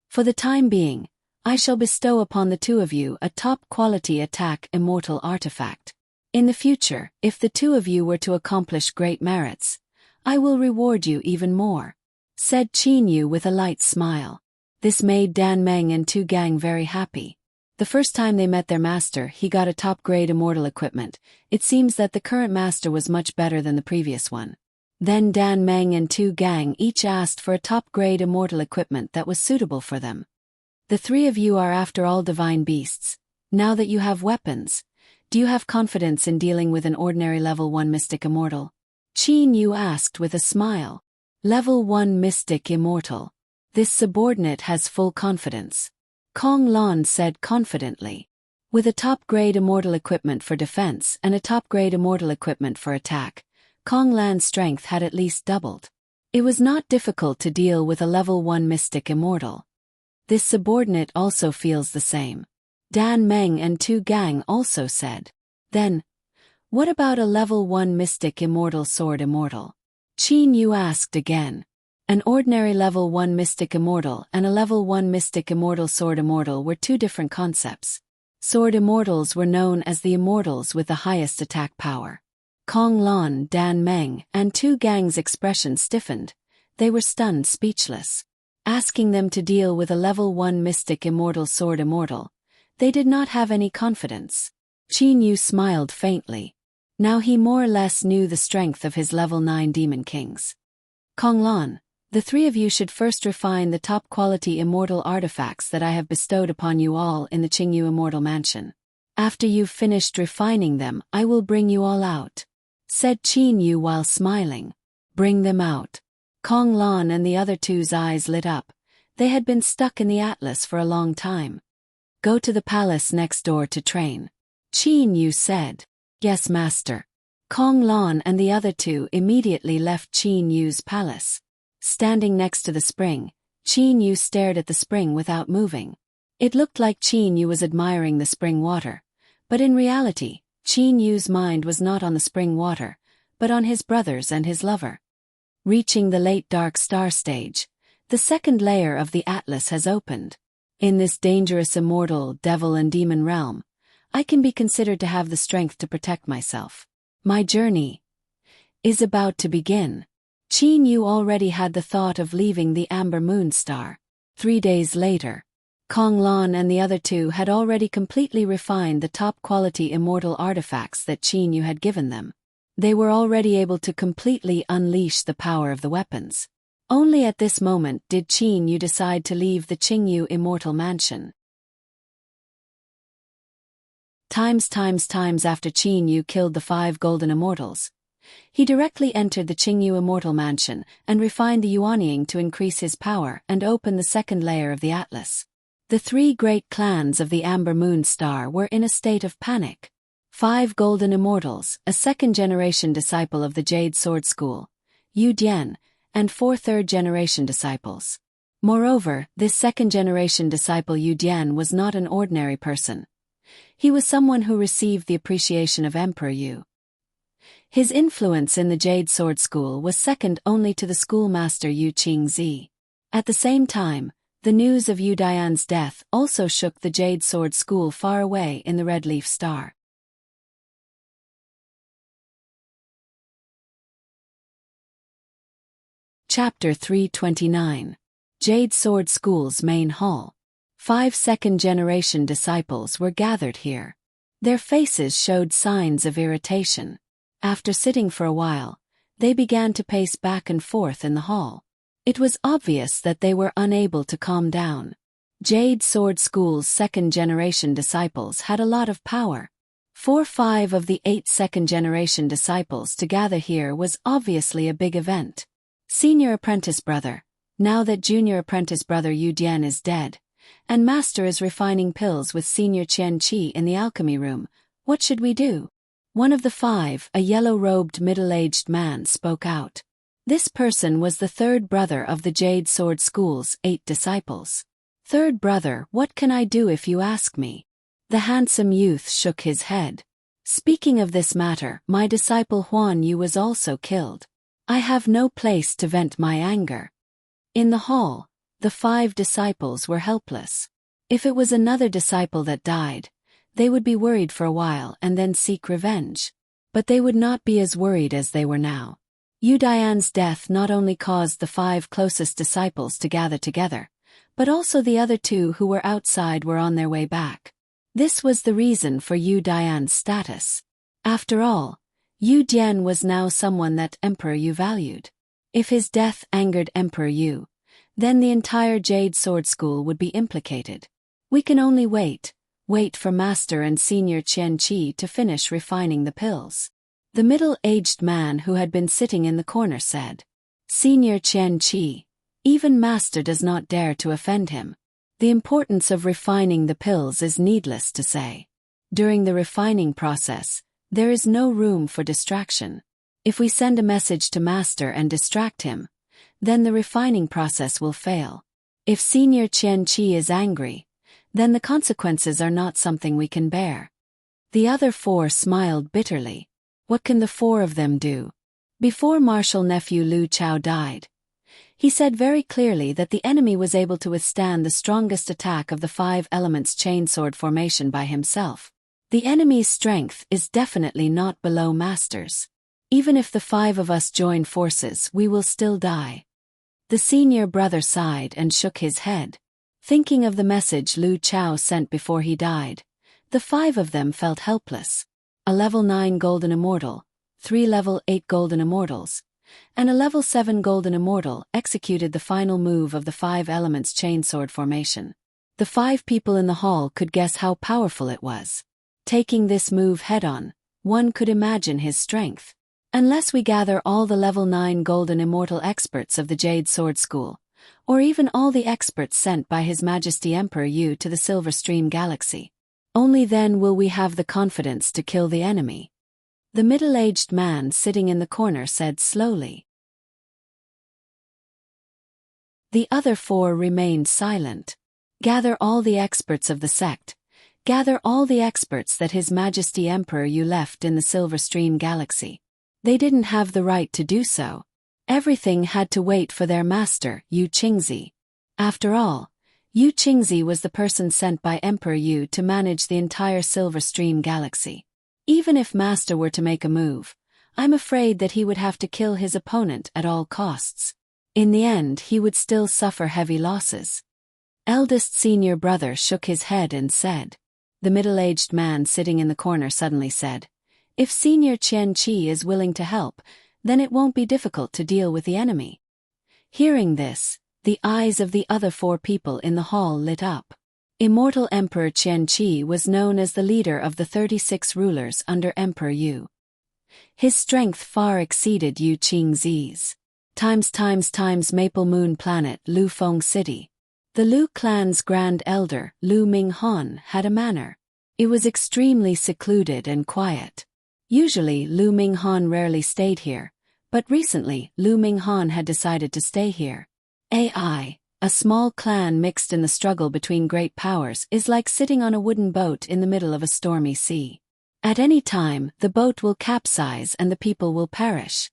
For the time being, I shall bestow upon the two of you a top-quality attack immortal artifact. In the future, if the two of you were to accomplish great merits, I will reward you even more," said Qin Yu with a light smile. This made Dan Meng and Tu Gang very happy. The first time they met their master, he got a top-grade immortal equipment. It seems that the current master was much better than the previous one. Then Dan Meng and Tu Gang each asked for a top-grade immortal equipment that was suitable for them. The three of you are after all divine beasts. Now that you have weapons, do you have confidence in dealing with an ordinary level 1 mystic immortal? Qin Yu asked with a smile. Level 1 mystic immortal. This subordinate has full confidence. Kong Lan said confidently. With a top-grade immortal equipment for defense and a top-grade immortal equipment for attack, Kong Lan's strength had at least doubled. It was not difficult to deal with a level 1 mystic immortal. This subordinate also feels the same. Dan Meng and Tu Gang also said. Then, what about a level 1 mystic immortal sword immortal? Qin Yu asked again. An ordinary level 1 mystic immortal and a level 1 mystic immortal sword immortal were two different concepts. Sword immortals were known as the immortals with the highest attack power. Kong Lan, Dan Meng, and Tu Gang's expression stiffened. They were stunned speechless. Asking them to deal with a level 1 mystic immortal sword immortal, they did not have any confidence. Qin Yu smiled faintly. Now he more or less knew the strength of his level 9 demon kings. Kong Lan, the three of you should first refine the top-quality immortal artifacts that I have bestowed upon you all in the Qingyu Immortal Mansion. After you've finished refining them, I will bring you all out, said Qin Yu while smiling. Bring them out. Kong Lan and the other two's eyes lit up. They had been stuck in the Atlas for a long time. Go to the palace next door to train. Qin Yu said. Yes, master. Kong Lan and the other two immediately left Qin Yu's palace. Standing next to the spring, Qin Yu stared at the spring without moving. It looked like Qin Yu was admiring the spring water, but in reality, Qin Yu's mind was not on the spring water, but on his brothers and his lover. Reaching the late dark star stage, the second layer of the Atlas has opened. In this dangerous immortal devil and demon realm, I can be considered to have the strength to protect myself. My journey is about to begin. Qin Yu already had the thought of leaving the Amber Moon Star. 3 days later, Kong Lan and the other two had already completely refined the top-quality immortal artifacts that Qin Yu had given them. They were already able to completely unleash the power of the weapons. Only at this moment did Qin Yu decide to leave the Qingyu Immortal Mansion. Times after Qin Yu killed the 5 golden immortals, he directly entered the Qingyu Immortal Mansion and refined the Yuanying to increase his power and open the second layer of the Atlas. The 3 great clans of the Amber Moon Star were in a state of panic. 5 golden immortals, a second-generation disciple of the Jade Sword School, Yu Dian, and 4 third-generation disciples. Moreover, this second-generation disciple Yu Dian was not an ordinary person. He was someone who received the appreciation of Emperor Yu. His influence in the Jade Sword School was second only to the schoolmaster Yu Qingzi. At the same time, the news of Yu Dian's death also shook the Jade Sword School far away in the Red Leaf Star. Chapter 329. Jade Sword School's Main Hall. 5 second-generation disciples were gathered here. Their faces showed signs of irritation. After sitting for a while, they began to pace back and forth in the hall. It was obvious that they were unable to calm down. Jade Sword School's second-generation disciples had a lot of power. 4-5 of the 8 second-generation disciples to gather here was obviously a big event. Senior apprentice brother, now that junior apprentice brother Yu Dian is dead, and master is refining pills with senior Qian Qi in the alchemy room, what should we do? One of the 5, a yellow-robed middle-aged man, spoke out. This person was the third brother of the Jade Sword School's 8 disciples. Third brother, what can I do if you ask me? The handsome youth shook his head. Speaking of this matter, my disciple Huan Yu was also killed. I have no place to vent my anger. In the hall, the 5 disciples were helpless. If it was another disciple that died, they would be worried for a while and then seek revenge. But they would not be as worried as they were now. Yu Dian's death not only caused the 5 closest disciples to gather together, but also the other 2 who were outside were on their way back. This was the reason for Yu Dian's status. After all, Yu Dian was now someone that Emperor Yu valued. If his death angered Emperor Yu, then the entire Jade Sword School would be implicated. We can only wait for Master and Senior Qian Qi to finish refining the pills. The middle-aged man who had been sitting in the corner said. Senior Qian Qi, even Master does not dare to offend him. The importance of refining the pills is needless to say. During the refining process, there is no room for distraction. If we send a message to Master and distract him, then the refining process will fail. If Senior Qian Qi is angry, then the consequences are not something we can bear. The other four smiled bitterly. What can the four of them do? Before Marshal Nephew Lu Chao died, he said very clearly that the enemy was able to withstand the strongest attack of the 5 elements chainsword formation by himself. The enemy's strength is definitely not below Master's. Even if the 5 of us join forces, we will still die. The senior brother sighed and shook his head. Thinking of the message Lu Chao sent before he died, the 5 of them felt helpless. A level 9 golden immortal, 3 level 8 golden immortals, and a level 7 golden immortal executed the final move of the 5 elements chainsword formation. The 5 people in the hall could guess how powerful it was. Taking this move head-on, one could imagine his strength. Unless we gather all the level 9 golden immortal experts of the Jade Sword School, or even all the experts sent by His Majesty Emperor Yu to the Silver Stream Galaxy, only then will we have the confidence to kill the enemy. The middle-aged man sitting in the corner said slowly. The other 4 remained silent. Gather all the experts of the sect. Gather all the experts that His Majesty Emperor Yu left in the Silver Stream Galaxy. They didn't have the right to do so. Everything had to wait for their master, Yu Qingzi. After all, Yu Qingzi was the person sent by Emperor Yu to manage the entire Silver Stream Galaxy. Even if Master were to make a move, I'm afraid that he would have to kill his opponent at all costs. In the end, he would still suffer heavy losses. Eldest senior brother shook his head and said. The middle-aged man sitting in the corner suddenly said, if Senior Qian Qi is willing to help, then it won't be difficult to deal with the enemy. Hearing this, the eyes of the other 4 people in the hall lit up. Immortal Emperor Qian Qi was known as the leader of the 36 rulers under Emperor Yu. His strength far exceeded Yu Qingzi's. Times Maple Moon Planet Lu Feng City. The Lu clan's grand elder, Lu Minghan, had a manor. It was extremely secluded and quiet. Usually Lu Minghan rarely stayed here, but recently Lu Minghan had decided to stay here. A small clan mixed in the struggle between great powers is like sitting on a wooden boat in the middle of a stormy sea. At any time, the boat will capsize and the people will perish.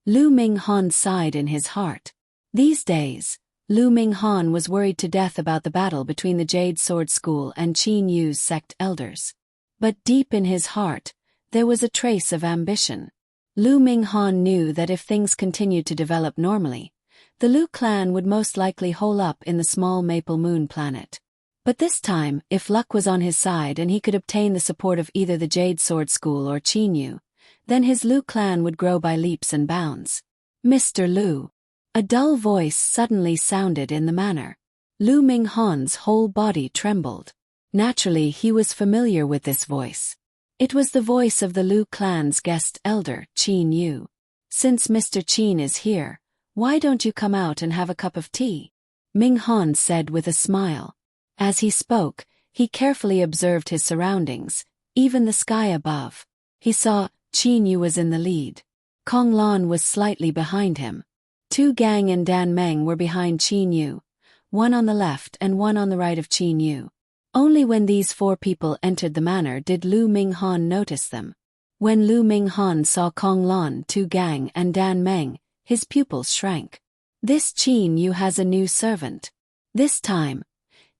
Lu Minghan sighed in his heart. These days, Lu Minghan was worried to death about the battle between the Jade Sword School and Qin Yu's sect elders. But deep in his heart, there was a trace of ambition. Lu Minghan knew that if things continued to develop normally, the Lu clan would most likely hole up in the small Maple Moon planet. But this time, if luck was on his side and he could obtain the support of either the Jade Sword School or Qin Yu, then his Lu clan would grow by leaps and bounds. Mr. Lu. A dull voice suddenly sounded in the manor. Lu Minghan's whole body trembled. Naturally, he was familiar with this voice. It was the voice of the Lu clan's guest elder, Qin Yu. Since Mr. Qin is here, why don't you come out and have a cup of tea? Minghan said with a smile. As he spoke, he carefully observed his surroundings, even the sky above. He saw Qin Yu was in the lead. Kong Lan was slightly behind him. Tu Gang and Dan Meng were behind Qin Yu, one on the left and one on the right of Qin Yu. Only when these 4 people entered the manor did Lu Minghan notice them. When Lu Minghan saw Kong Lan, Tu Gang and Dan Meng, his pupils shrank. This Qin Yu has a new servant. This time,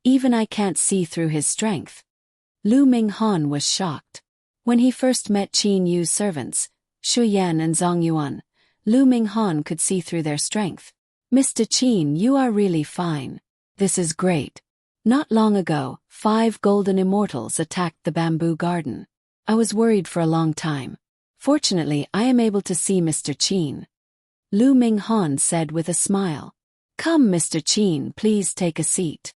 even I can't see through his strength. Lu Minghan was shocked. When he first met Qin Yu's servants, Shu Yan and Zhang Yuan, Lu Minghan could see through their strength. Mr. Qin, you are really fine. This is great. Not long ago, 5 golden immortals attacked the bamboo garden. I was worried for a long time. Fortunately, I am able to see Mr. Qin. Lu Minghan said with a smile. Come, Mr. Qin, please take a seat.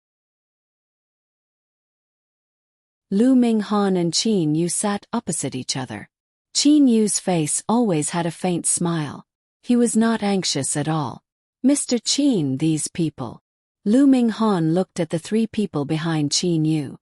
Lu Minghan and Qin Yu sat opposite each other. Qin Yu's face always had a faint smile. He was not anxious at all. Mr. Qin, these people. Lu Minghan looked at the 3 people behind Qin Yu.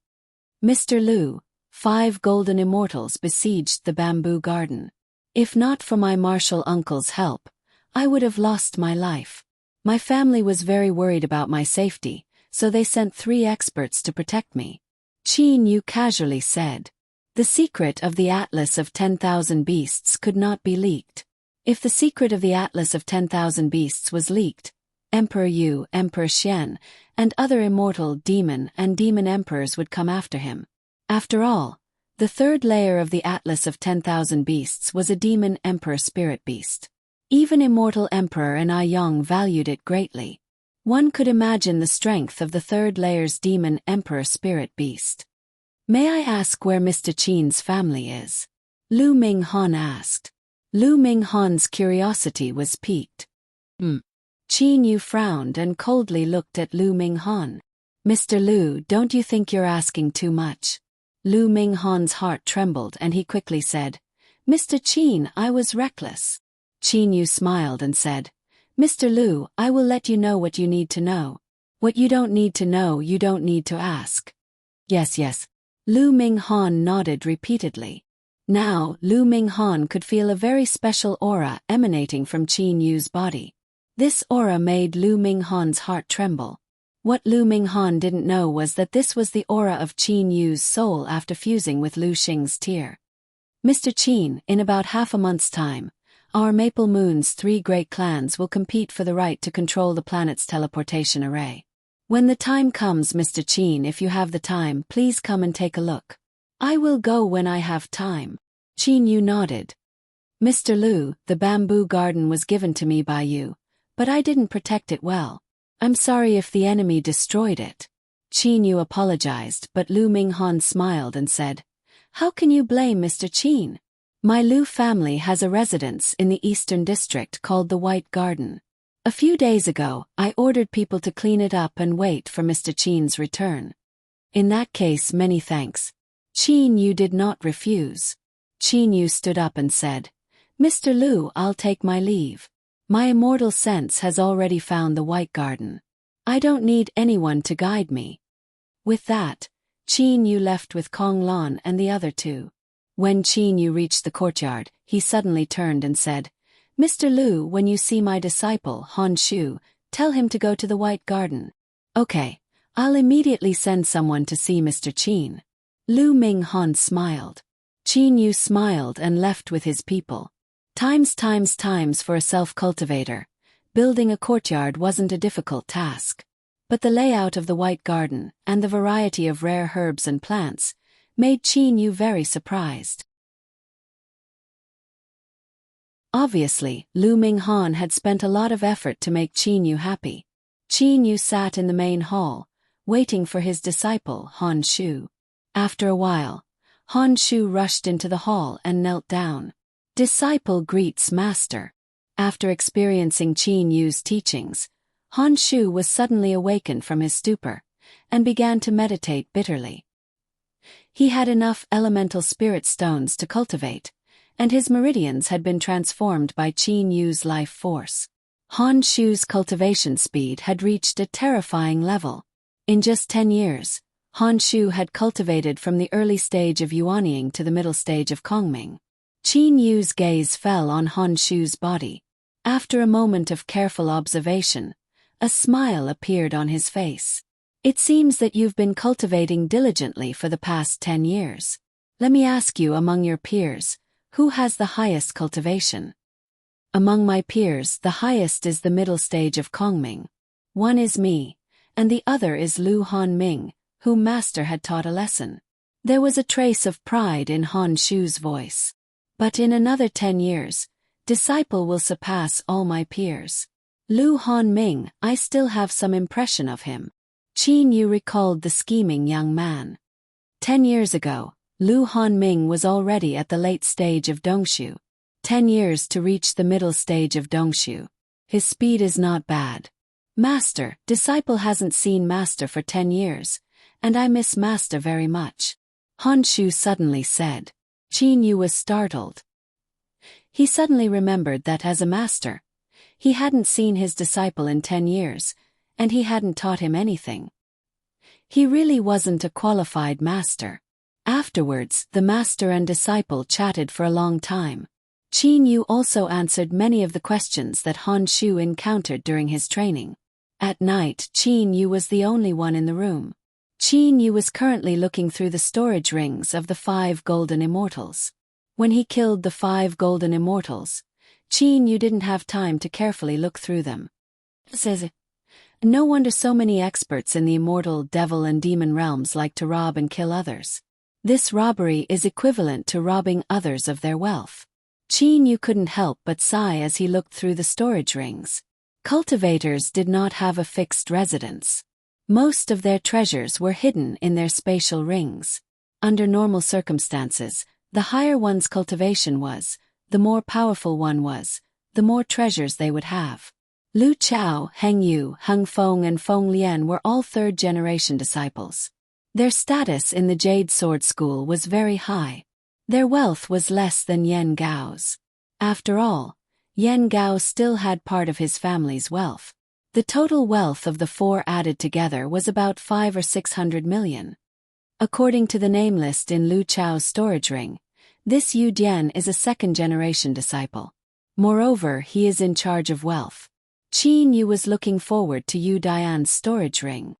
Mr. Lu, 5 golden immortals besieged the bamboo garden. If not for my martial uncle's help, I would have lost my life. My family was very worried about my safety, so they sent 3 experts to protect me. Qin Yu casually said. The secret of the Atlas of 10,000 Beasts could not be leaked. If the secret of the Atlas of 10,000 Beasts was leaked, Emperor Yu, Emperor Xian, and other immortal demon and demon emperors would come after him. After all, the 3rd layer of the Atlas of 10,000 Beasts was a demon emperor spirit beast. Even immortal emperor and I Yang valued it greatly. One could imagine the strength of the 3rd layer's demon emperor spirit beast. May I ask where Mr. Qin's family is? Lu Minghan asked. Lu Minghan's curiosity was piqued. Qin Yu frowned and coldly looked at Lu Minghan. Mr. Lu, don't you think you're asking too much? Lu Minghan's heart trembled and he quickly said, Mr. Qin, I was reckless. Qin Yu smiled and said, Mr. Lu, I will let you know what you need to know. What you don't need to know, you don't need to ask. Yes, yes. Lu Minghan nodded repeatedly. Now, Lu Minghan could feel a very special aura emanating from Qin Yu's body. This aura made Lu Minghan's heart tremble. What Lu Minghan didn't know was that this was the aura of Qin Yu's soul after fusing with Lu Xing's tear. Mr. Qin, in about half a month's time, our Maple Moon's 3 great clans will compete for the right to control the planet's teleportation array. When the time comes, Mr. Qin, if you have the time, please come and take a look. I will go when I have time. Qin Yu nodded. Mr. Lu, the bamboo garden was given to me by you, but I didn't protect it well. I'm sorry if the enemy destroyed it. Qin Yu apologized, but Lu Minghan smiled and said, How can you blame Mr. Qin? My Lu family has a residence in the eastern district called the White Garden. A few days ago, I ordered people to clean it up and wait for Mr. Qin's return. In that case, many thanks. Qin Yu did not refuse. Qin Yu stood up and said, Mr. Lu, I'll take my leave. My immortal sense has already found the White Garden. I don't need anyone to guide me. With that, Qin Yu left with Kong Lan and the other 2. When Qin Yu reached the courtyard, he suddenly turned and said, Mr. Lu, when you see my disciple, Han Shu, tell him to go to the White Garden. Okay, I'll immediately send someone to see Mr. Qin. Lu Minghan smiled. Qin Yu smiled and left with his people. Times for a self-cultivator. Building a courtyard wasn't a difficult task. But the layout of the White Garden, and the variety of rare herbs and plants, made Qin Yu very surprised. Obviously, Lu Minghan had spent a lot of effort to make Qin Yu happy. Qin Yu sat in the main hall, waiting for his disciple, Han Shu. After a while, Han Shu rushed into the hall and knelt down. Disciple greets master. After experiencing Qin Yu's teachings, Han Shu was suddenly awakened from his stupor, and began to meditate bitterly. He had enough elemental spirit stones to cultivate, and his meridians had been transformed by Qin Yu's life force. Han Shu's cultivation speed had reached a terrifying level. In just 10 years, Han Shu had cultivated from the early stage of Yuanying to the middle stage of Kongming. Qin Yu's gaze fell on Han Shu's body. After a moment of careful observation, a smile appeared on his face. It seems that you've been cultivating diligently for the past 10 years. Let me ask you, among your peers, who has the highest cultivation? Among my peers, the highest is the middle stage of Kongming. One is me, and the other is Lu Hanming, whom master had taught a lesson. There was a trace of pride in Han Shu's voice. But in another 10 years, disciple will surpass all my peers. Lu Hanming, I still have some impression of him. Qin Yu recalled the scheming young man. 10 years ago, Lu Hanming was already at the late stage of Dongshu. 10 years to reach the middle stage of Dongshu. His speed is not bad. Master, disciple hasn't seen Master for 10 years, and I miss Master very much. Han Shu suddenly said. Qin Yu was startled. He suddenly remembered that as a master, he hadn't seen his disciple in 10 years, and he hadn't taught him anything. He really wasn't a qualified master. Afterwards, the master and disciple chatted for a long time. Qin Yu also answered many of the questions that Han Shu encountered during his training. At night, Qin Yu was the only one in the room. Qin Yu was currently looking through the storage rings of the 5 golden immortals. When he killed the 5 golden immortals, Qin Yu didn't have time to carefully look through them. No wonder so many experts in the immortal devil and demon realms like to rob and kill others. This robbery is equivalent to robbing others of their wealth. Qin Yu couldn't help but sigh as he looked through the storage rings. Cultivators did not have a fixed residence. Most of their treasures were hidden in their spatial rings. Under normal circumstances, the higher one's cultivation was, the more powerful one was, the more treasures they would have. Lu Chao, Heng Yu, Heng Feng and Feng Lian were all third-generation disciples. Their status in the Jade Sword School was very high. Their wealth was less than Yan Gao's. After all, Yan Gao still had part of his family's wealth. The total wealth of the 4 added together was about 500 or 600 million. According to the name list in Lu Chao's storage ring, this Yu Dian is a second-generation disciple. Moreover, he is in charge of wealth. Qin Yu was looking forward to Yu Dian's storage ring.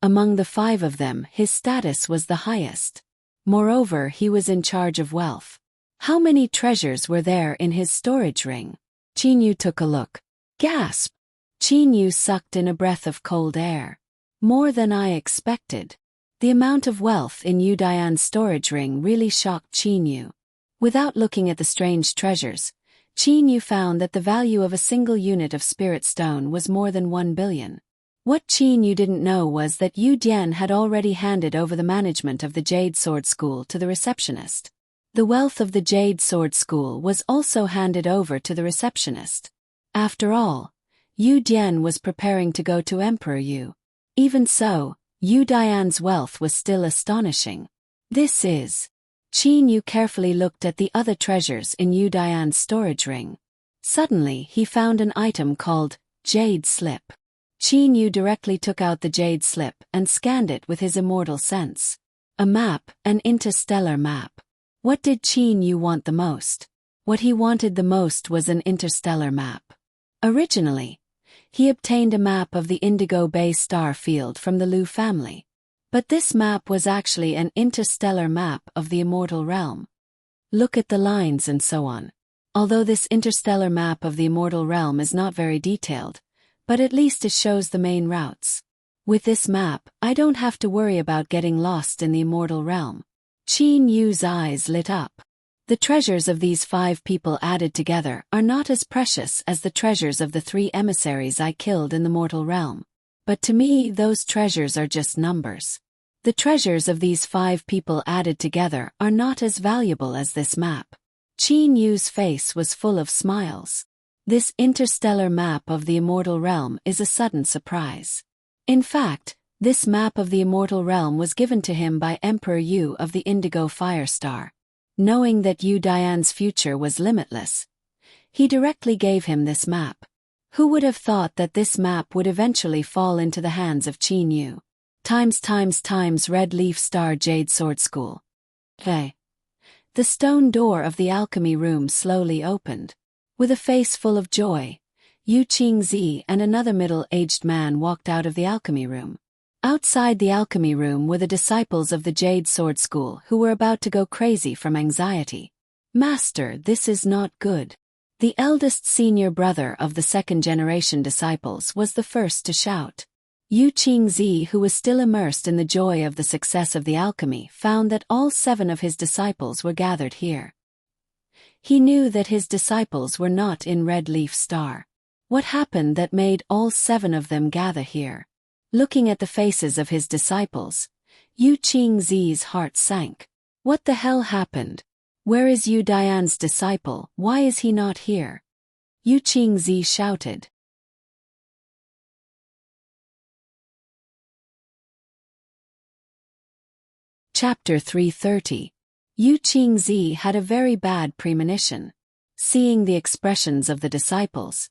Among the 5 of them, his status was the highest. Moreover, he was in charge of wealth. How many treasures were there in his storage ring? Qin Yu took a look. Gasp! Qin Yu sucked in a breath of cold air. More than I expected. The amount of wealth in Yu Dian's storage ring really shocked Qin Yu. Without looking at the strange treasures, Qin Yu found that the value of a single unit of spirit stone was more than 1 billion. What Qin Yu didn't know was that Yu Dian had already handed over the management of the Jade Sword School to the receptionist. The wealth of the Jade Sword School was also handed over to the receptionist. After all, Yu Dian was preparing to go to Emperor Yu. Even so, Yu Dian's wealth was still astonishing. This is. Qin Yu carefully looked at the other treasures in Yu Dian's storage ring. Suddenly, he found an item called Jade Slip. Qin Yu directly took out the Jade Slip and scanned it with his immortal sense. A map, an interstellar map. What did Qin Yu want the most? What he wanted the most was an interstellar map. Originally, he obtained a map of the Indigo Bay star field from the Lu family. But this map was actually an interstellar map of the immortal realm. Look at the lines and so on. Although this interstellar map of the immortal realm is not very detailed, but at least it shows the main routes. With this map, I don't have to worry about getting lost in the immortal realm. Qin Yu's eyes lit up. The treasures of these 5 people added together are not as precious as the treasures of the 3 emissaries I killed in the mortal realm. But to me, those treasures are just numbers. The treasures of these 5 people added together are not as valuable as this map. Qin Yu's face was full of smiles. This interstellar map of the immortal realm is a sudden surprise. In fact, this map of the immortal realm was given to him by Emperor Yu of the Indigo Fire Star. Knowing that Yu Dian's future was limitless, he directly gave him this map. Who would have thought that this map would eventually fall into the hands of Qin Yu? Times Red Leaf Star Jade Sword School. Hey. The stone door of the alchemy room slowly opened. With a face full of joy, Yu Qingzi and another middle-aged man walked out of the alchemy room. Outside the alchemy room were the disciples of the Jade Sword School who were about to go crazy from anxiety. Master, this is not good. The eldest senior brother of the second-generation disciples was the first to shout. Yu Qingzi, who was still immersed in the joy of the success of the alchemy, found that all 7 of his disciples were gathered here. He knew that his disciples were not in Red Leaf Star. What happened that made all 7 of them gather here? Looking at the faces of his disciples, Yu Qingzi's heart sank. What the hell happened? Where is Yu Dian's disciple? Why is he not here? Yu Qingzi shouted. Chapter 330. Yu Qingzi had a very bad premonition. Seeing the expressions of the disciples,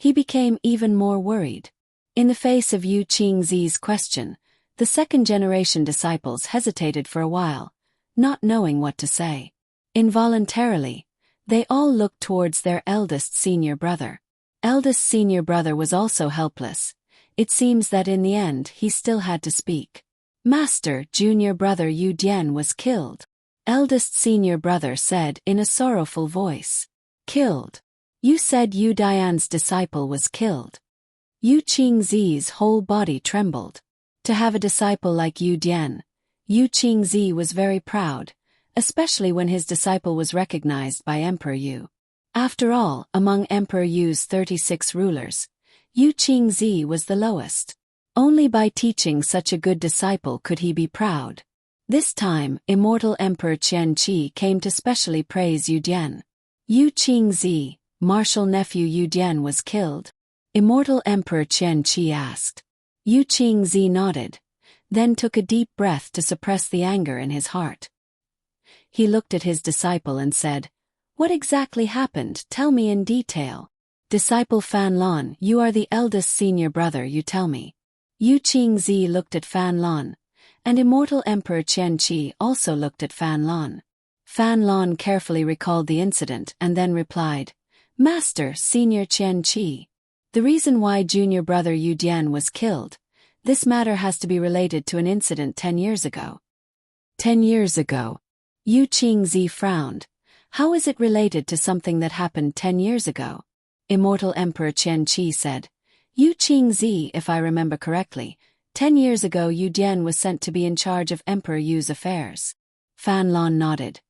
he became even more worried. In the face of Yu Qingzi's question, the second-generation disciples hesitated for a while, not knowing what to say. Involuntarily, they all looked towards their eldest senior brother. Eldest senior brother was also helpless. It seems that in the end he still had to speak. Master, junior brother Yu Dian was killed. Eldest senior brother said in a sorrowful voice. Killed? You said Yu Dian's disciple was killed. Yu Qingzi's whole body trembled. To have a disciple like Yu Dian, Yu Qingzi was very proud, especially when his disciple was recognized by Emperor Yu. After all, among Emperor Yu's 36 rulers, Yu Qingzi was the lowest. Only by teaching such a good disciple could he be proud. This time, immortal Emperor Qian Qi came to specially praise Yu Dian. Yu Qingzi, martial nephew Yu Dian was killed? Immortal Emperor Qian Qi asked. Yu Qingzi nodded, then took a deep breath to suppress the anger in his heart. He looked at his disciple and said, What exactly happened? Tell me in detail. Disciple Fan Lon, you are the eldest senior brother, you tell me. Yu Qingzi looked at Fan Lon, and immortal Emperor Qian Qi also looked at Fan Lon. Fan Lon carefully recalled the incident and then replied, Master, Senior Qian Qi. The reason why junior brother Yu Dian was killed, this matter has to be related to an incident 10 years ago. 10 years ago? Yu Qingzi frowned. How is it related to something that happened 10 years ago? Immortal Emperor Qian Qi said, Yu Qingzi, if I remember correctly, 10 years ago Yu Dian was sent to be in charge of Emperor Yu's affairs. Fan Lon nodded.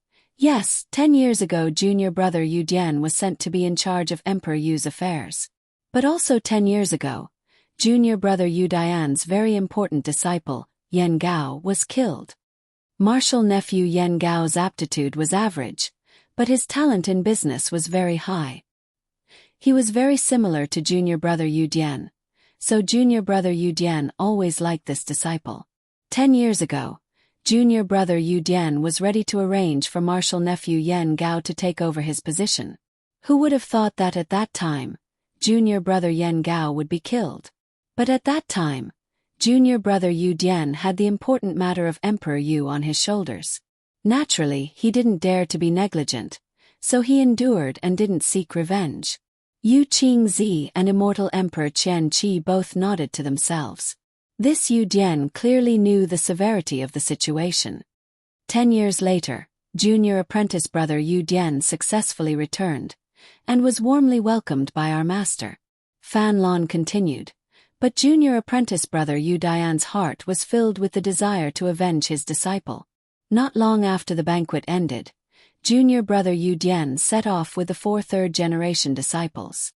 Yes, 10 years ago junior brother Yu Dian was sent to be in charge of Emperor Yu's affairs. But also 10 years ago, junior brother Yu Dian's very important disciple, Yan Gao, was killed. Martial nephew Yan Gao's aptitude was average, but his talent in business was very high. He was very similar to junior brother Yu Dian, so junior brother Yu Dian always liked this disciple. 10 years ago, junior brother Yu Dian was ready to arrange for martial nephew Yan Gao to take over his position. Who would have thought that at that time, junior brother Yan Gao would be killed? But at that time, junior brother Yu Dian had the important matter of Emperor Yu on his shoulders. Naturally, he didn't dare to be negligent, so he endured and didn't seek revenge. Yu Qingzi and immortal Emperor Qian Qi both nodded to themselves. This Yu Dian clearly knew the severity of the situation. 10 years later, junior apprentice brother Yu Dian successfully returned, and was warmly welcomed by our master. Fan Lon continued, but junior apprentice brother Yu Dian's heart was filled with the desire to avenge his disciple. Not long after the banquet ended, junior brother Yu Dian set off with the 4 third-generation disciples.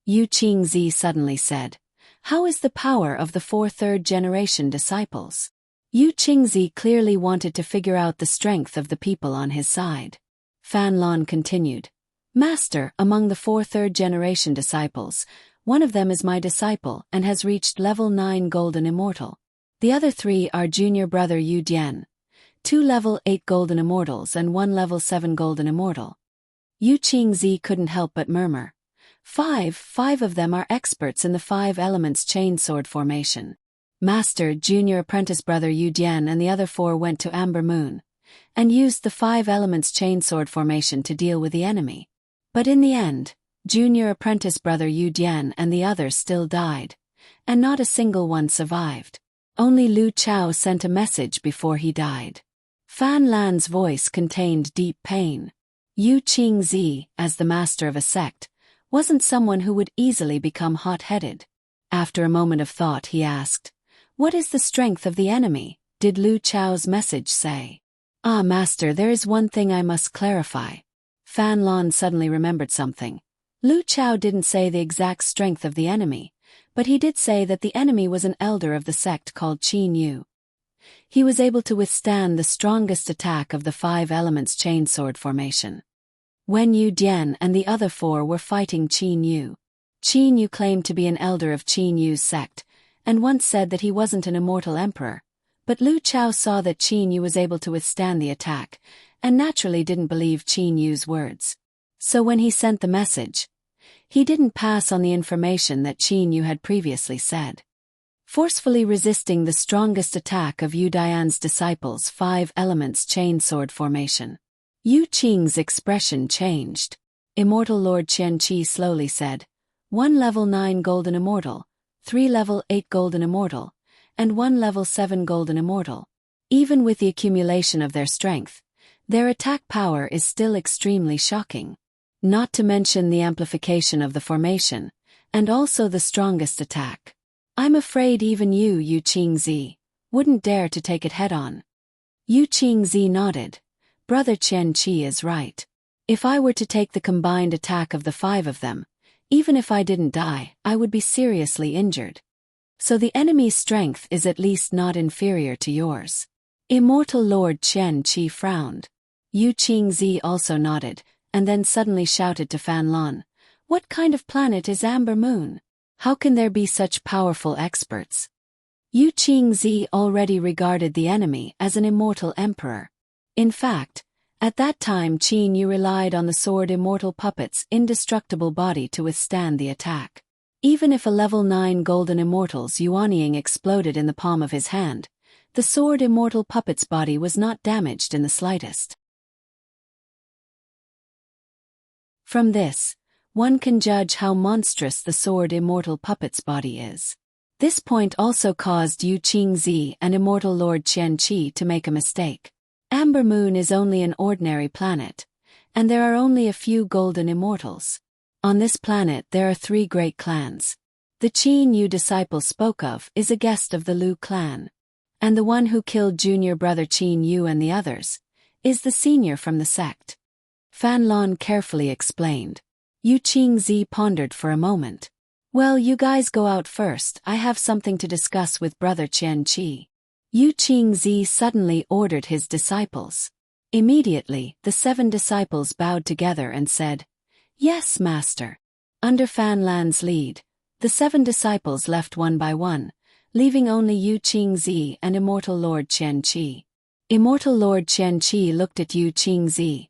Yu Qingzi suddenly said, How is the power of the 4 third-generation disciples? Yu Qingzi clearly wanted to figure out the strength of the people on his side. Fan Lon continued, Master, among the 4 third-generation disciples, one of them is my disciple and has reached level 9 Golden Immortal. The other 3 are junior brother Yu Dian, 2 level 8 Golden Immortals and 1 level 7 Golden Immortal. Yu Qingzi couldn't help but murmur. 5 of them are experts in the 5 elements chainsword formation. Master, junior apprentice brother Yu Dian and the other 4 went to Amber Moon, and used the 5 elements chainsword formation to deal with the enemy. But in the end, junior apprentice brother Yu Dian and the others still died, and not a single one survived. Only Lu Chao sent a message before he died. Fan Lan's voice contained deep pain. Yu Qingzi, as the master of a sect, wasn't someone who would easily become hot-headed. After a moment of thought he asked, What is the strength of the enemy? Did Lu Chao's message say? Ah, master, there is one thing I must clarify. Fan Lon suddenly remembered something. Lu Chao didn't say the exact strength of the enemy, but he did say that the enemy was an elder of the sect called Qin Yu. He was able to withstand the strongest attack of the 5 elements chainsword formation. When Yu Dian and the other 4 were fighting Qin Yu, Qin Yu claimed to be an elder of Qin Yu's sect, and once said that he wasn't an immortal emperor, but Lu Chao saw that Qin Yu was able to withstand the attack, and naturally didn't believe Qin Yu's words. So when he sent the message, he didn't pass on the information that Qin Yu had previously said. Forcefully resisting the strongest attack of Yu Dian's disciples' 5 elements chainsword formation, Yu Qing's expression changed. Immortal Lord Qian Qi slowly said, 1 level 9 golden immortal, 3 level 8 golden immortal, and 1 level 7 golden immortal. Even with the accumulation of their strength, their attack power is still extremely shocking. Not to mention the amplification of the formation, and also the strongest attack. I'm afraid even you, Yu Qingzi, wouldn't dare to take it head-on. Yu Qingzi nodded. Brother Qian Qi is right. If I were to take the combined attack of the 5 of them, even if I didn't die, I would be seriously injured. So the enemy's strength is at least not inferior to yours. Immortal Lord Qian Qi frowned. Yu Qingzi also nodded, and then suddenly shouted to Fan Lon, "What kind of planet is Amber Moon? How can there be such powerful experts?" Yu Qingzi already regarded the enemy as an immortal emperor. In fact, at that time Qin Yu relied on the sword immortal puppet's indestructible body to withstand the attack. Even if a level 9 golden immortal's Yuanying exploded in the palm of his hand, the sword immortal puppet's body was not damaged in the slightest. From this, one can judge how monstrous the sword immortal puppet's body is. This point also caused Yu Qingzi and immortal Lord Qian Qi to make a mistake. Amber Moon is only an ordinary planet, and there are only a few golden immortals. On this planet there are 3 great clans. The Qin Yu disciple spoke of is a guest of the Lu clan, and the one who killed junior brother Qin Yu and the others is the senior from the sect. Fan Lon carefully explained. Yu Qingzi pondered for a moment. Well, you guys go out first, I have something to discuss with brother Qian Qi. Yu Qingzi suddenly ordered his disciples. Immediately, the 7 disciples bowed together and said, "Yes, master." Under Fan Lan's lead, the 7 disciples left one by one, leaving only Yu Qingzi and immortal Lord Qian Qi. Immortal Lord Qian Qi looked at Yu Qingzi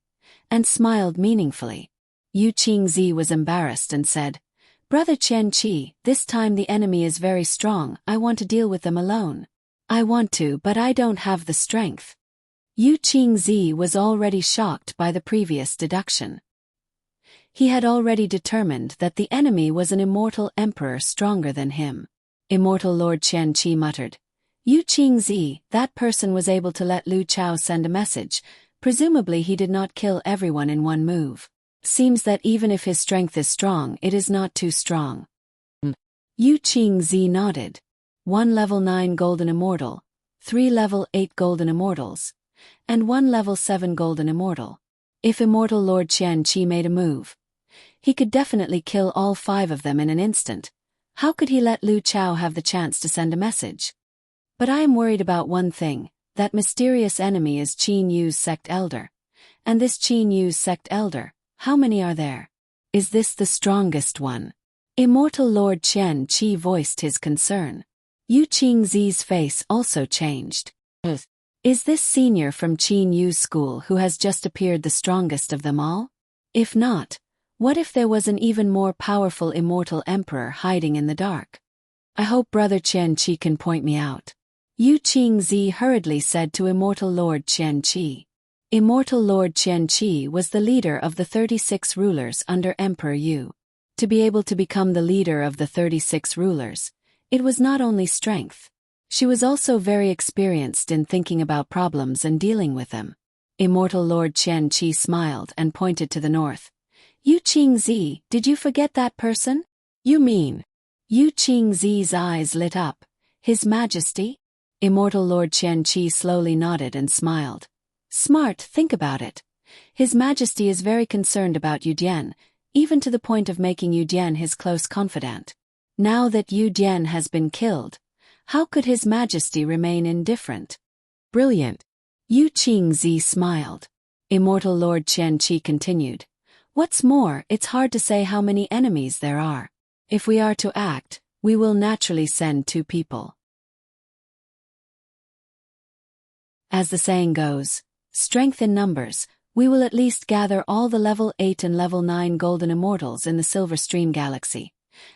and smiled meaningfully. Yu Qingzi was embarrassed and said, "Brother Qian Qi, this time the enemy is very strong, I want to deal with them alone. I want to, but I don't have the strength." Yu Qingzi was already shocked by the previous deduction. He had already determined that the enemy was an immortal emperor stronger than him. Immortal Lord Qian Qi muttered, "Yu Qingzi, that person was able to let Lu Chao send a message. Presumably he did not kill everyone in one move. Seems that even if his strength is strong, it is not too strong." Yu Qingzi nodded. 1 level 9 golden immortal, 3 level 8 golden immortals, and 1 level 7 golden immortal. If immortal Lord Qian Qi made a move, he could definitely kill all 5 of them in an instant. How could he let Lu Chao have the chance to send a message? But I am worried about one thing. That mysterious enemy is Qin Yu's sect elder. And this Qin Yu's sect elder, how many are there? Is this the strongest one? Immortal Lord Qian Qi voiced his concern. Yu Qingzi's face also changed. Is this senior from Qin Yu's school who has just appeared the strongest of them all? If not, what if there was an even more powerful immortal emperor hiding in the dark? I hope brother Qian Qi can point me out. Yu Qingzi hurriedly said to immortal Lord Qian Qi. Immortal Lord Qian Qi was the leader of the 36 rulers under Emperor Yu. To be able to become the leader of the 36 rulers, it was not only strength. She was also very experienced in thinking about problems and dealing with them. Immortal Lord Qian Qi smiled and pointed to the north. Yu Qingzi, did you forget that person? You mean? Yu Qingzi's eyes lit up. His Majesty? Immortal Lord Qian Qi slowly nodded and smiled. Smart, think about it. His Majesty is very concerned about Yu Dian, even to the point of making Yu Dian his close confidant. Now that Yu Dian has been killed, how could His Majesty remain indifferent? Brilliant. Yu Qingzi smiled. Immortal Lord Qian Qi continued. What's more, it's hard to say how many enemies there are. If we are to act, we will naturally send 2 people. As the saying goes, strength in numbers, we will at least gather all the level 8 and level 9 golden immortals in the Silver Stream Galaxy,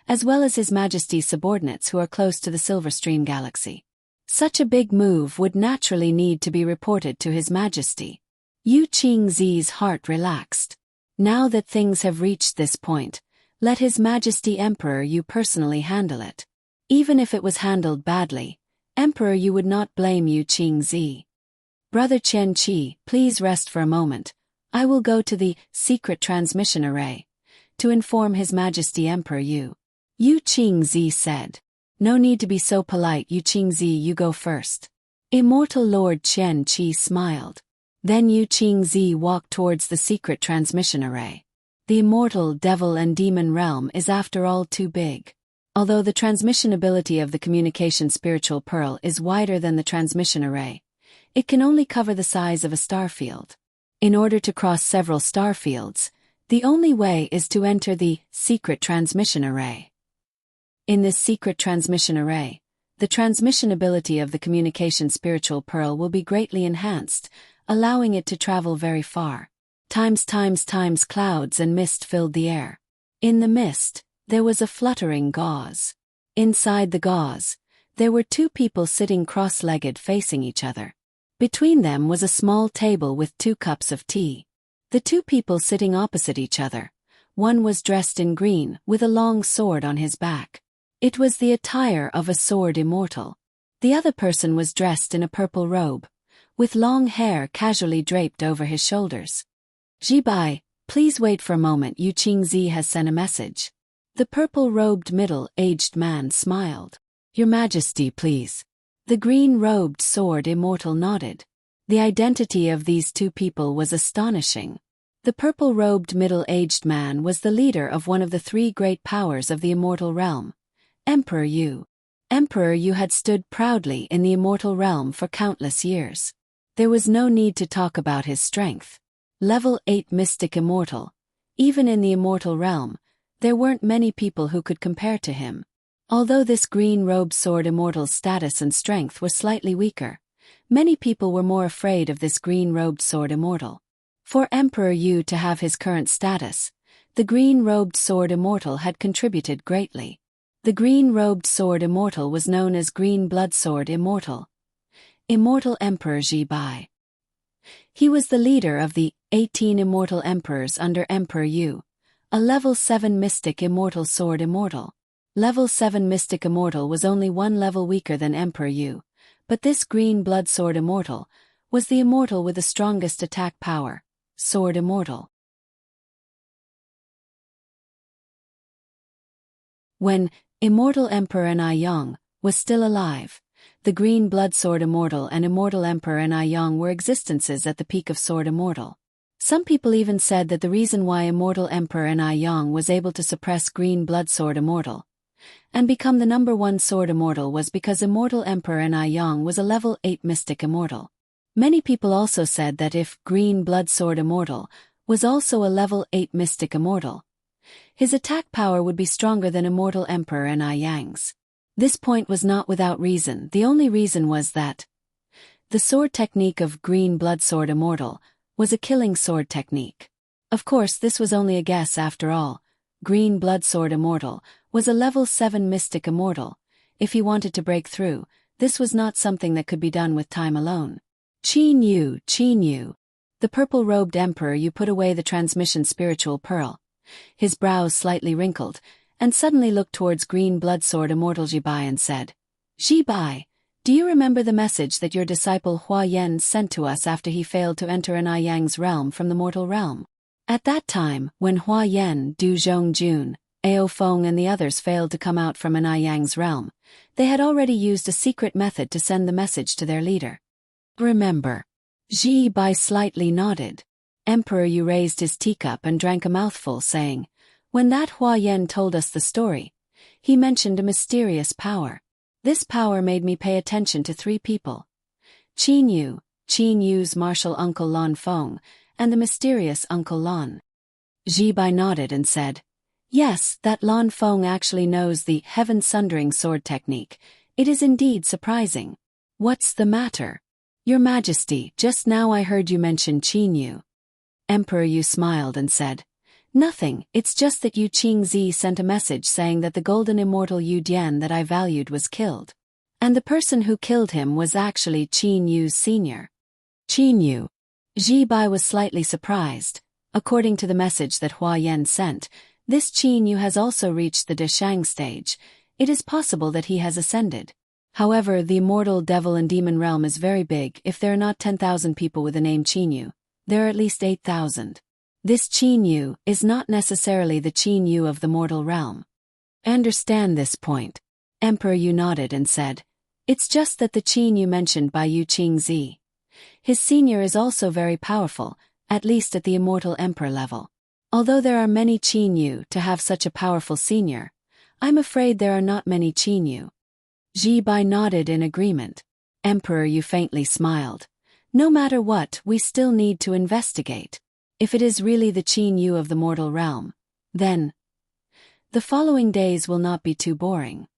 as well as His Majesty's subordinates who are close to the Silver Stream Galaxy. Such a big move would naturally need to be reported to His Majesty. Yu Qingzi's heart relaxed. Now that things have reached this point, let His Majesty Emperor Yu personally handle it. Even if it was handled badly, Emperor Yu would not blame Yu Qingzi. Brother Qian Qi, please rest for a moment. I will go to the secret transmission array to inform His Majesty Emperor Yu. Yu Qingzi said. No need to be so polite, Yu Qingzi, you go first. Immortal Lord Qian Qi smiled. Then Yu Qingzi walked towards the secret transmission array. The immortal devil and demon realm is after all too big. Although the transmission ability of the communication spiritual pearl is wider than the transmission array, it can only cover the size of a star field. In order to cross several star fields, the only way is to enter the secret transmission array. In this secret transmission array, the transmission ability of the communication spiritual pearl will be greatly enhanced, allowing it to travel very far. Times clouds and mist filled the air. In the mist, there was a fluttering gauze. Inside the gauze, there were 2 people sitting cross-legged facing each other. Between them was a small table with 2 cups of tea. The 2 people sitting opposite each other, one was dressed in green with a long sword on his back. It was the attire of a sword immortal. The other person was dressed in a purple robe, with long hair casually draped over his shoulders. Jibai, please wait for a moment, Yu Qingzi has sent a message. The purple-robed middle-aged man smiled. Your Majesty, please. The green-robed sword immortal nodded. The identity of these 2 people was astonishing. The purple-robed middle-aged man was the leader of one of the 3 great powers of the immortal realm, Emperor Yu. Emperor Yu had stood proudly in the immortal realm for countless years. There was no need to talk about his strength. Level 8 mystic immortal. Even in the immortal realm, there weren't many people who could compare to him. Although this green-robed sword immortal's status and strength was slightly weaker, many people were more afraid of this green-robed sword immortal. For Emperor Yu to have his current status, the green-robed sword immortal had contributed greatly. The green-robed sword immortal was known as Green Blood Sword Immortal. Immortal Emperor Jibai. He was the leader of the 18 immortal emperors under Emperor Yu, a level 7 mystic immortal sword immortal. Level 7 Mystic Immortal was only 1 level weaker than Emperor Yu, but this Green Blood Sword Immortal was the immortal with the strongest attack power, Sword Immortal. When Immortal Emperor Anyang was still alive, the Green Blood Sword Immortal and Immortal Emperor Anyang were existences at the peak of Sword Immortal. Some people even said that the reason why Immortal Emperor Anyang was able to suppress Green Blood Sword Immortal and become the #1 Sword Immortal was because Immortal Emperor Anyang was a level 8 Mystic Immortal. Many people also said that if Green Blood Sword Immortal was also a level 8 Mystic Immortal, his attack power would be stronger than Immortal Emperor Anyang's. This point was not without reason. The only reason was that the sword technique of Green Blood Sword Immortal was a killing sword technique. Of course, this was only a guess after all. Green Blood Sword Immortal was a level 7 Mystic Immortal. If he wanted to break through, this was not something that could be done with time alone. Qin Yu. The purple-robed emperor Yu put away the transmission spiritual pearl. His brows slightly wrinkled, and suddenly looked towards Green Blood Sword Immortal Jibai and said, Jibai, do you remember the message that your disciple Hua Yan sent to us after he failed to enter Anyang's realm from the mortal realm? At that time, when Hua Yan, Du Zhongjun, Ao Feng and the others failed to come out from Anyang's realm, they had already used a secret method to send the message to their leader. Remember. Jibai slightly nodded. Emperor Yu raised his teacup and drank a mouthful, saying, "When that Hua Yan told us the story, he mentioned a mysterious power. This power made me pay attention to three people. Qin Yu's martial uncle Lan Feng, and the mysterious Uncle Lan." Ji Bai nodded and said, "Yes, that Lan Feng actually knows the heaven-sundering sword technique. It is indeed surprising." "What's the matter? Your Majesty, just now I heard you mention Qin Yu." Emperor Yu smiled and said, "Nothing, it's just that Yu Qingzi sent a message saying that the golden immortal Yu Dian that I valued was killed. And the person who killed him was actually Qin Yu's senior." Qin Yu. Ji Bai was slightly surprised. According to the message that Hua Yan sent, this Qin Yu has also reached the Deshang stage. It is possible that he has ascended. However, the immortal devil and demon realm is very big. If there are not 10,000 people with the name Qin Yu, there are at least 8,000. This Qin Yu is not necessarily the Qin Yu of the mortal realm. "I understand this point." Emperor Yu nodded and said, "It's just that the Qin Yu mentioned by Yu Qingzi. His senior is also very powerful, at least at the immortal emperor level. Although there are many Qin Yu to have such a powerful senior, I'm afraid there are not many Qin Yu." Ji Bai nodded in agreement. Emperor Yu faintly smiled. "No matter what, we still need to investigate. If it is really the Qin Yu of the mortal realm, then the following days will not be too boring."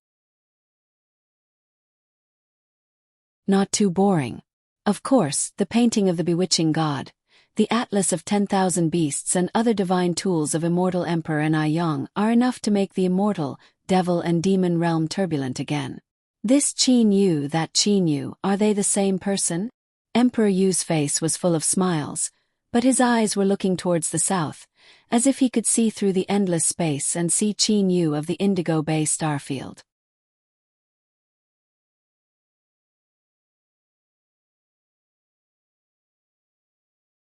Not too boring. Of course, the painting of the bewitching god, the atlas of 10,000 beasts and other divine tools of immortal Emperor Ai Yang are enough to make the immortal, devil and demon realm turbulent again. This Qin Yu, that Qin Yu, are they the same person? Emperor Yu's face was full of smiles, but his eyes were looking towards the south, as if he could see through the endless space and see Qin Yu of the Indigo Bay starfield.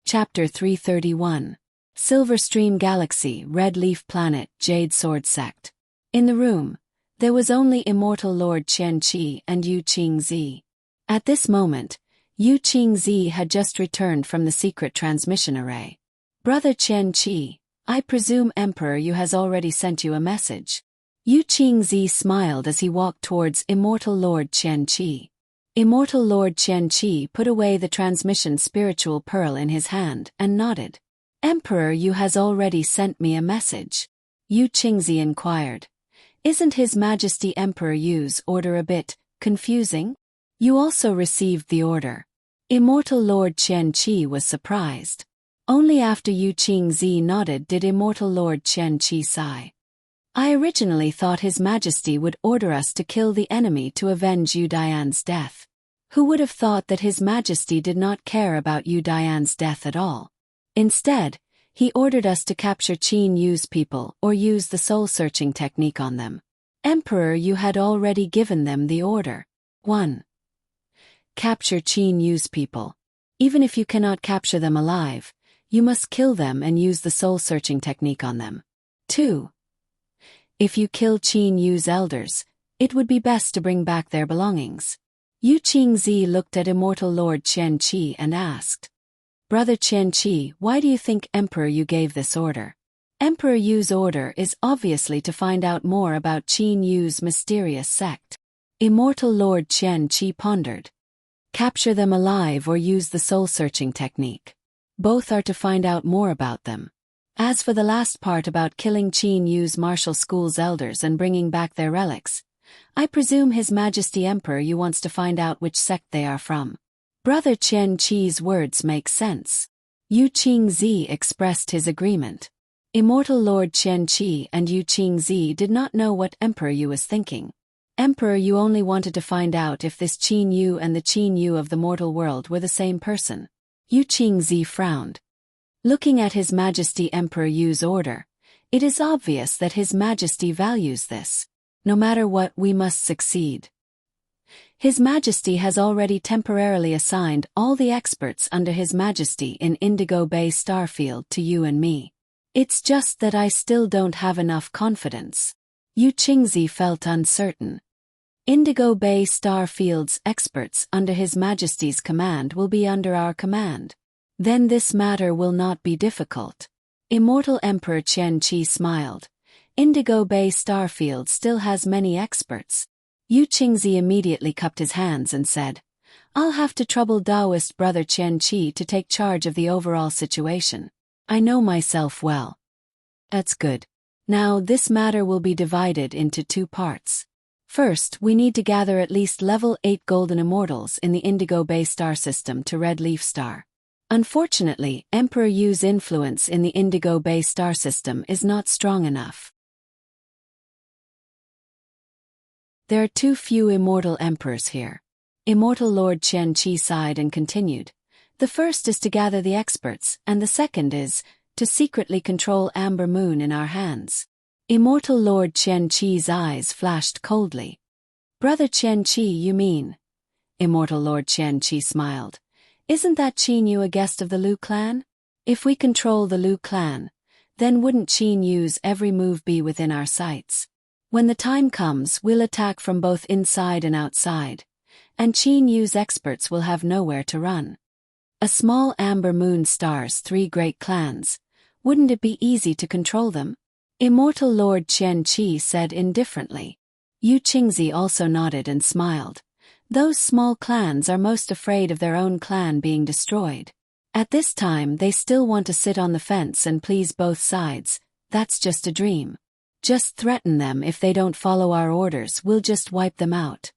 Chapter 331. Silver Stream Galaxy, Red Leaf Planet, Jade Sword Sect. In the room, there was only immortal Lord Qianqi and Yu Qingzi. At this moment, Yu Qingzi had just returned from the secret transmission array. "Brother Qianqi, I presume Emperor Yu has already sent you a message." Yu Qingzi smiled as he walked towards immortal Lord Qianqi. Immortal Lord Qianqi put away the transmission spiritual pearl in his hand and nodded. "Emperor Yu has already sent me a message." Yu Qingzi inquired. "Isn't His Majesty Emperor Yu's order a bit confusing?" "You also received the order." Immortal Lord Qianqi was surprised. Only after Yu Qingzi nodded did Immortal Lord Qianqi sigh. "I originally thought His Majesty would order us to kill the enemy to avenge Yu Dian's death. Who would have thought that His Majesty did not care about Yu Dian's death at all? Instead, he ordered us to capture Qin Yu's people or use the soul-searching technique on them. Emperor Yu had already given them the order. 1. Capture Qin Yu's people. Even if you cannot capture them alive, you must kill them and use the soul-searching technique on them. 2. If you kill Qin Yu's elders, it would be best to bring back their belongings. Yu Qingzi looked at immortal Lord Qianqi and asked, "Brother Qianqi, why do you think Emperor Yu gave this order?" Emperor Yu's order is obviously to find out more about Qin Yu's mysterious sect. Immortal Lord Qianqi pondered. Capture them alive or use the soul-searching technique. Both are to find out more about them. As for the last part about killing Qin Yu's martial school's elders and bringing back their relics, I presume His Majesty Emperor Yu wants to find out which sect they are from. Brother Qianqi's words make sense. Yu Qingzi expressed his agreement. Immortal Lord Qianqi and Yu Qingzi did not know what Emperor Yu was thinking. Emperor Yu only wanted to find out if this Qin Yu and the Qin Yu of the mortal world were the same person. Yu Qingzi frowned. Looking at His Majesty Emperor Yu's order, it is obvious that His Majesty values this. No matter what, we must succeed. His Majesty has already temporarily assigned all the experts under His Majesty in Indigo Bay Starfield to you and me. It's just that I still don't have enough confidence. Yu Qingzi felt uncertain. Indigo Bay Starfield's experts under His Majesty's command will be under our command. Then this matter will not be difficult. Immortal Emperor Qian Qi smiled. Indigo Bay Starfield still has many experts. Yu Qingzi immediately cupped his hands and said, I'll have to trouble Taoist brother Qian Qi to take charge of the overall situation. I know myself well. That's good. Now this matter will be divided into 2 parts. First, we need to gather at least level 8 golden immortals in the Indigo Bay star system to Red Leaf Star. Unfortunately, Emperor Yu's influence in the Indigo Bay star system is not strong enough. There are too few immortal emperors here. Immortal Lord Qian Qi sighed and continued. The first is to gather the experts, and the second is to secretly control Amber Moon in our hands. Immortal Lord Qian Qi's eyes flashed coldly. Brother Qian Qi, you mean? Immortal Lord Qian Qi smiled. Isn't that Qin Yu a guest of the Lu clan? If we control the Lu clan, then wouldn't Qin Yu's every move be within our sights? When the time comes, we'll attack from both inside and outside, and Qin Yu's experts will have nowhere to run. A small Amber Moon star's 3 great clans. Wouldn't it be easy to control them? Immortal Lord Qian Qi said indifferently. Yu Qingzi also nodded and smiled. Those small clans are most afraid of their own clan being destroyed. At this time they still want to sit on the fence and please both sides. That's just a dream. Just threaten them if they don't follow our orders, we'll just wipe them out.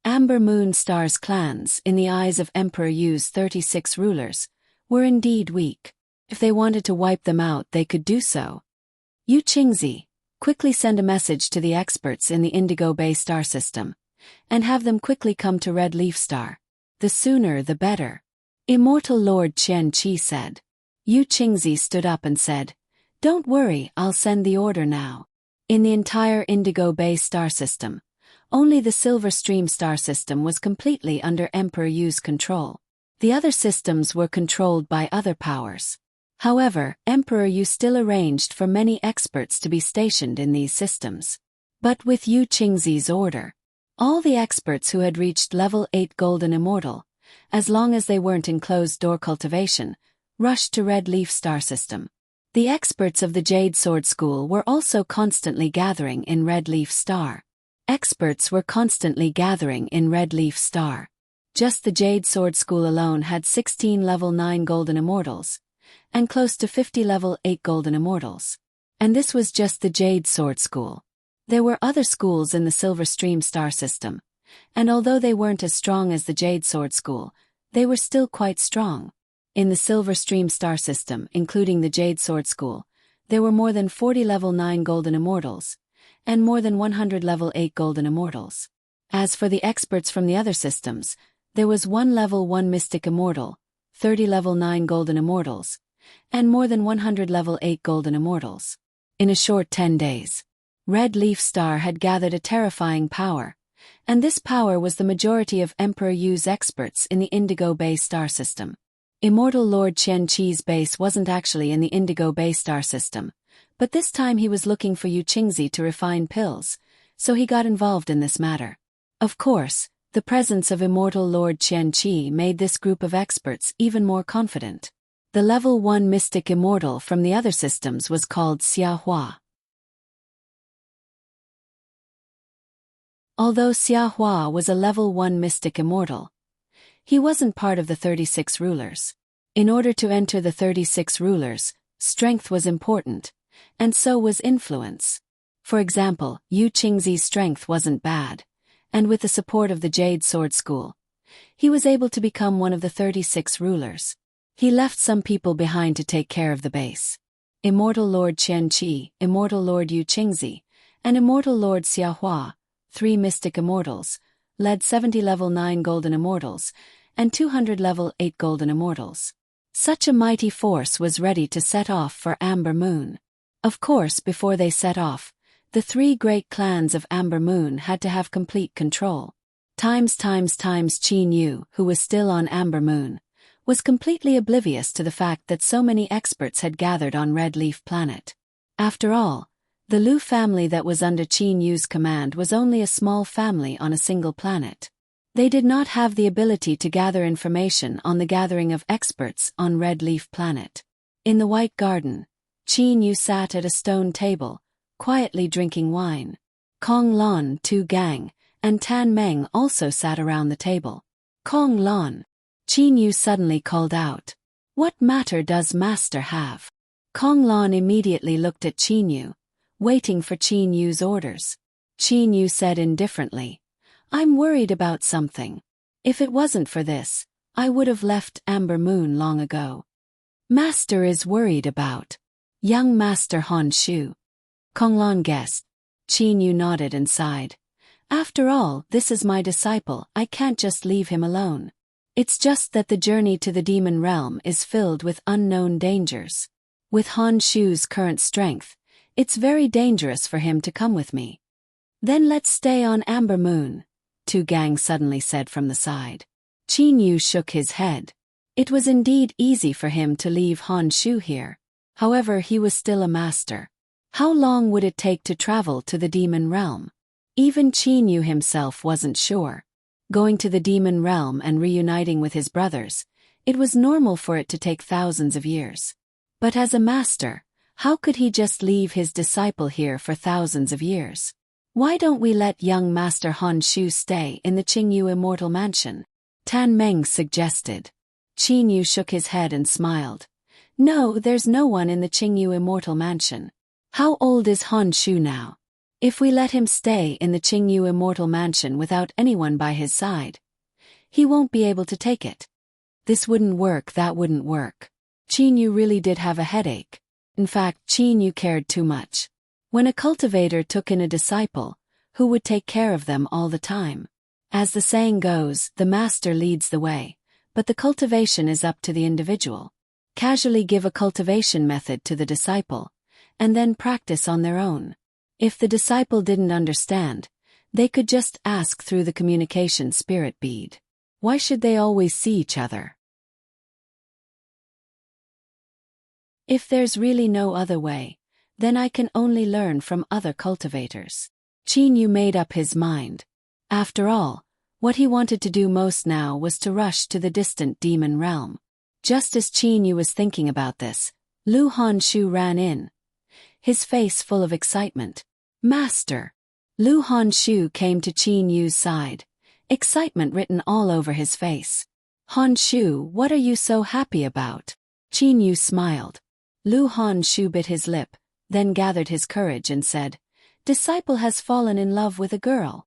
Amber Moon Star's clans, in the eyes of Emperor Yu's 36 rulers, were indeed weak. If they wanted to wipe them out, they could do so. Yu Qingzi, quickly send a message to the experts in the Indigo Bay star system, and have them quickly come to Red Leaf Star. The sooner the better. Immortal Lord Qian Qi said. Yu Qingzi stood up and said, Don't worry, I'll send the order now. In the entire Indigo Bay star system, only the Silver Stream star system was completely under Emperor Yu's control. The other systems were controlled by other powers. However, Emperor Yu still arranged for many experts to be stationed in these systems. But with Yu Qingzi's order, all the experts who had reached level 8 Golden Immortal, as long as they weren't in closed-door cultivation, rushed to Red Leaf Star System. The experts of the Jade Sword School were also constantly gathering in Red Leaf Star. Experts were constantly gathering in Red Leaf Star. Just the Jade Sword School alone had 16 level 9 Golden Immortals, and close to 50 level 8 Golden Immortals. And this was just the Jade Sword School. There were other schools in the Silver Stream star system, and although they weren't as strong as the Jade Sword School, they were still quite strong. In the Silver Stream star system, including the Jade Sword School, there were more than 40 level 9 Golden Immortals, and more than 100 level 8 Golden Immortals. As for the experts from the other systems, there was 1 level 1 Mystic Immortal, 30 level 9 Golden Immortals, and more than 100 level 8 Golden Immortals. In a short 10 days, Red Leaf Star had gathered a terrifying power, and this power was the majority of Emperor Yu's experts in the Indigo Bay star system. Immortal Lord Qian Qi's base wasn't actually in the Indigo Bay star system, but this time he was looking for Yu Qingzi to refine pills, so he got involved in this matter. Of course, the presence of Immortal Lord Qian Qi made this group of experts even more confident. The level 1 Mystic Immortal from the other systems was called Xia Hua. Although Xia Hua was a level 1 Mystic Immortal, he wasn't part of the 36 rulers. In order to enter the 36 rulers, strength was important, and so was influence. For example, Yu Qingzi's strength wasn't bad, and with the support of the Jade Sword School, he was able to become one of the 36 rulers. He left some people behind to take care of the base. Immortal Lord Qian Qi, Immortal Lord Yu Qingzi, and Immortal Lord Xia Hua, 3 Mystic Immortals, led 70 level 9 Golden Immortals, and 200 level 8 Golden Immortals. Such a mighty force was ready to set off for Amber Moon. Of course, before they set off, the 3 great clans of Amber Moon had to have complete control. Times Qin Yu, who was still on Amber Moon, was completely oblivious to the fact that so many experts had gathered on Red Leaf Planet. After all, the Lu family that was under Qin Yu's command was only a small family on a single planet. They did not have the ability to gather information on the gathering of experts on Red Leaf Planet. In the White Garden, Qin Yu sat at a stone table, quietly drinking wine. Kong Lan, Tu Gang, and Tan Meng also sat around the table. Kong Lan. Qin Yu suddenly called out. What matter does Master have? Kong Lan immediately looked at Qin Yu, waiting for Qin Yu's orders. Qin Yu said indifferently, I'm worried about something. If it wasn't for this, I would have left Amber Moon long ago. Master is worried about young Master Han Shu. Kong Lan guessed. Qin Yu nodded and sighed. After all, this is my disciple, I can't just leave him alone. It's just that the journey to the demon realm is filled with unknown dangers. With Han Shu's current strength, it's very dangerous for him to come with me. Then let's stay on Amber Moon, Tu Gang suddenly said from the side. Qin Yu shook his head. It was indeed easy for him to leave Han Shu here. However, he was still a master. How long would it take to travel to the demon realm? Even Qin Yu himself wasn't sure. Going to the demon realm and reuniting with his brothers, it was normal for it to take thousands of years. But as a master, how could he just leave his disciple here for thousands of years? Why don't we let young Master Han Shu stay in the Qingyu Immortal Mansion? Tan Meng suggested. Qin Yu shook his head and smiled. No, there's no one in the Qingyu Immortal Mansion. How old is Han Shu now? If we let him stay in the Qingyu Immortal Mansion without anyone by his side, he won't be able to take it. This wouldn't work, that wouldn't work. Qin Yu really did have a headache. In fact, Qin Yu cared too much. When a cultivator took in a disciple, who would take care of them all the time? As the saying goes, the master leads the way, but the cultivation is up to the individual. Casually give a cultivation method to the disciple, and then practice on their own. If the disciple didn't understand, they could just ask through the communication spirit bead. Why should they always see each other? If there's really no other way, then I can only learn from other cultivators. Qin Yu made up his mind. After all, what he wanted to do most now was to rush to the distant demon realm. Just as Qin Yu was thinking about this, Lu Han Shu ran in, his face full of excitement. Master! Lu Han Shu came to Qin Yu's side, excitement written all over his face. Han Shu, what are you so happy about? Qin Yu smiled. Lu Han Shu bit his lip, then gathered his courage and said, Disciple has fallen in love with a girl.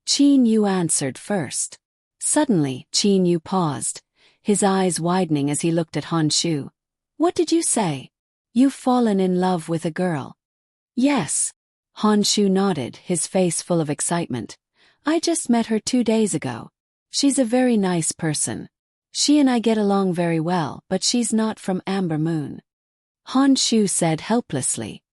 Qin Yu answered first. Suddenly, Qin Yu paused, his eyes widening as he looked at Han Shu. What did you say? You've fallen in love with a girl? Yes. Han Shu nodded, his face full of excitement. I just met her 2 days ago. She's a very nice person. She and I get along very well, but she's not from Amber Moon. Han Shu said helplessly.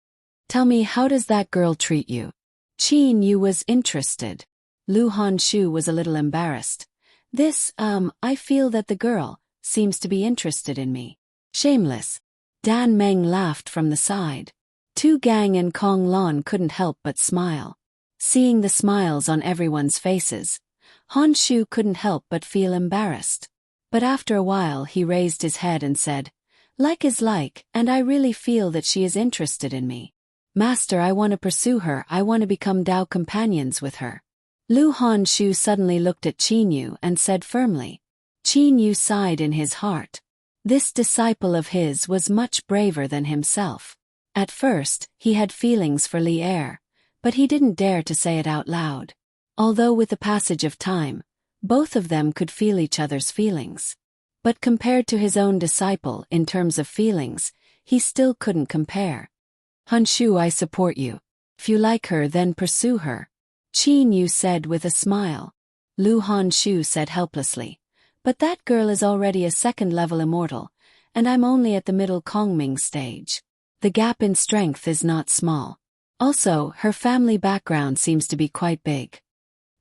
Tell me, how does that girl treat you? Qin Yu was interested. Lu Han Shu was a little embarrassed. I feel that the girl seems to be interested in me. Shameless. Dan Meng laughed from the side. Tu Gang and Kong Lan couldn't help but smile. Seeing the smiles on everyone's faces, Han Shu couldn't help but feel embarrassed. But after a while he raised his head and said, Like is like, and I really feel that she is interested in me. Master, I want to pursue her, I want to become Dao companions with her. Lu Han Shu suddenly looked at Qin Yu and said firmly. Qin Yu sighed in his heart. This disciple of his was much braver than himself. At first, he had feelings for Li Er, but he didn't dare to say it out loud. Although with the passage of time, both of them could feel each other's feelings. But compared to his own disciple in terms of feelings, he still couldn't compare. Han Shu, I support you. If you like her, then pursue her. Qin Yu said with a smile. Lu Han Shu said helplessly. But that girl is already a second-level immortal, and I'm only at the middle Kongming stage. The gap in strength is not small. Also, her family background seems to be quite big.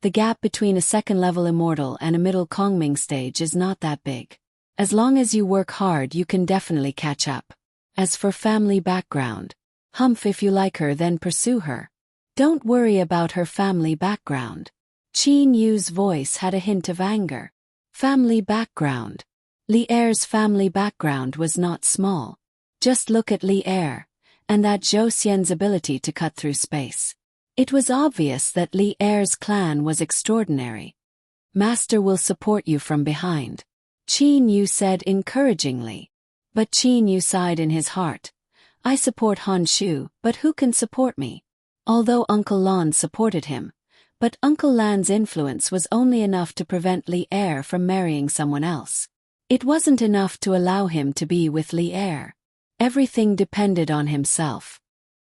The gap between a second-level immortal and a middle Kongming stage is not that big. As long as you work hard, you can definitely catch up. As for family background, if you like her, then pursue her. Don't worry about her family background. Qin Yu's voice had a hint of anger. Family background. Li Er's family background was not small. Just look at Li Er, and that Zhou Xian's ability to cut through space. It was obvious that Li Er's clan was extraordinary. Master will support you from behind, Qin Yu said encouragingly. But Qin Yu sighed in his heart. I support Han Shu, but who can support me? Although Uncle Lan supported him, but Uncle Lan's influence was only enough to prevent Li Er from marrying someone else. It wasn't enough to allow him to be with Li Er. Everything depended on himself.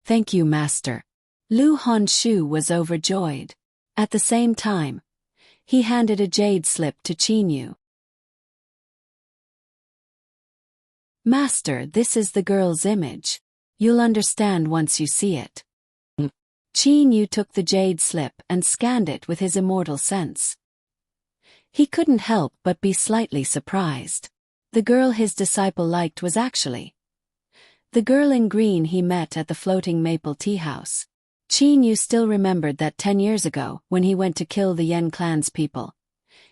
Thank you, Master. Lu Honshu was overjoyed. At the same time, he handed a jade slip to Qin Yu. Master, this is the girl's image. You'll understand once you see it. Qin Yu took the jade slip and scanned it with his immortal sense. He couldn't help but be slightly surprised. The girl his disciple liked was actually the girl in green he met at the floating maple tea house. Qin Yu still remembered that 10 years ago, when he went to kill the Yen clan's people,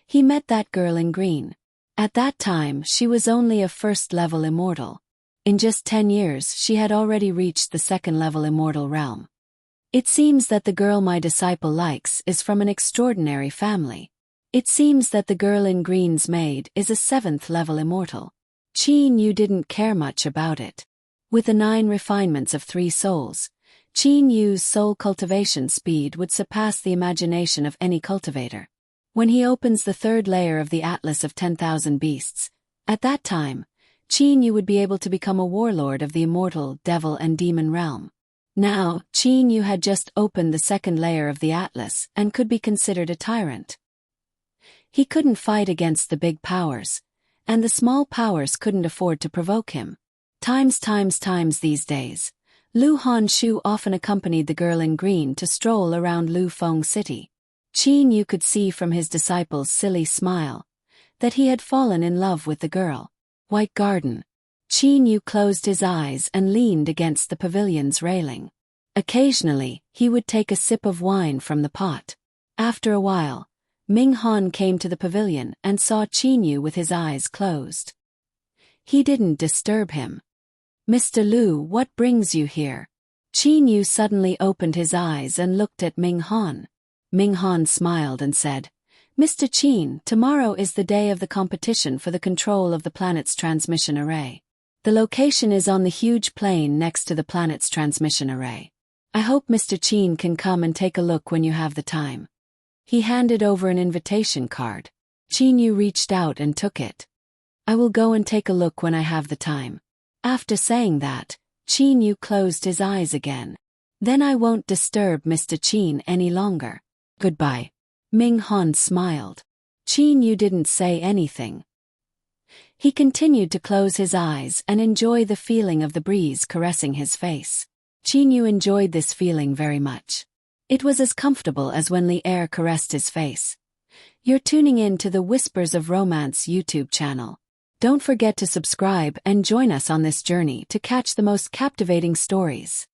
he met that girl in green. At that time, she was only a first-level immortal. In just 10 years, she had already reached the second-level immortal realm. It seems that the girl my disciple likes is from an extraordinary family. It seems that the girl in green's maid is a 7th-level immortal. Qin Yu didn't care much about it. With the 9 refinements of 3 souls, Qin Yu's soul cultivation speed would surpass the imagination of any cultivator. When he opens the 3rd layer of the Atlas of 10,000 Beasts, at that time, Qin Yu would be able to become a warlord of the immortal, devil and demon realm. Now, Qin Yu had just opened the 2nd layer of the Atlas and could be considered a tyrant. He couldn't fight against the big powers, and the small powers couldn't afford to provoke him. Times these days, Lu Honshu often accompanied the girl in green to stroll around Lu Feng City. Qin Yu could see from his disciple's silly smile that he had fallen in love with the girl. White Garden. Qin Yu closed his eyes and leaned against the pavilion's railing. Occasionally, he would take a sip of wine from the pot. After a while, Ming Han came to the pavilion and saw Qin Yu with his eyes closed. He didn't disturb him. Mr. Lu, what brings you here? Qin Yu suddenly opened his eyes and looked at Ming Han. Ming Han smiled and said, Mr. Qin, tomorrow is the day of the competition for the control of the planet's transmission array. The location is on the huge plain next to the planet's transmission array. I hope Mr. Qin can come and take a look when you have the time. He handed over an invitation card. Qin Yu reached out and took it. I will go and take a look when I have the time. After saying that, Qin Yu closed his eyes again. Then I won't disturb Mr. Qin any longer. Goodbye. Ming Han smiled. Qin Yu didn't say anything. He continued to close his eyes and enjoy the feeling of the breeze caressing his face. Qin Yu enjoyed this feeling very much. It was as comfortable as when the air caressed his face. You're tuning in to the Whispers of Romance YouTube channel. Don't forget to subscribe and join us on this journey to catch the most captivating stories.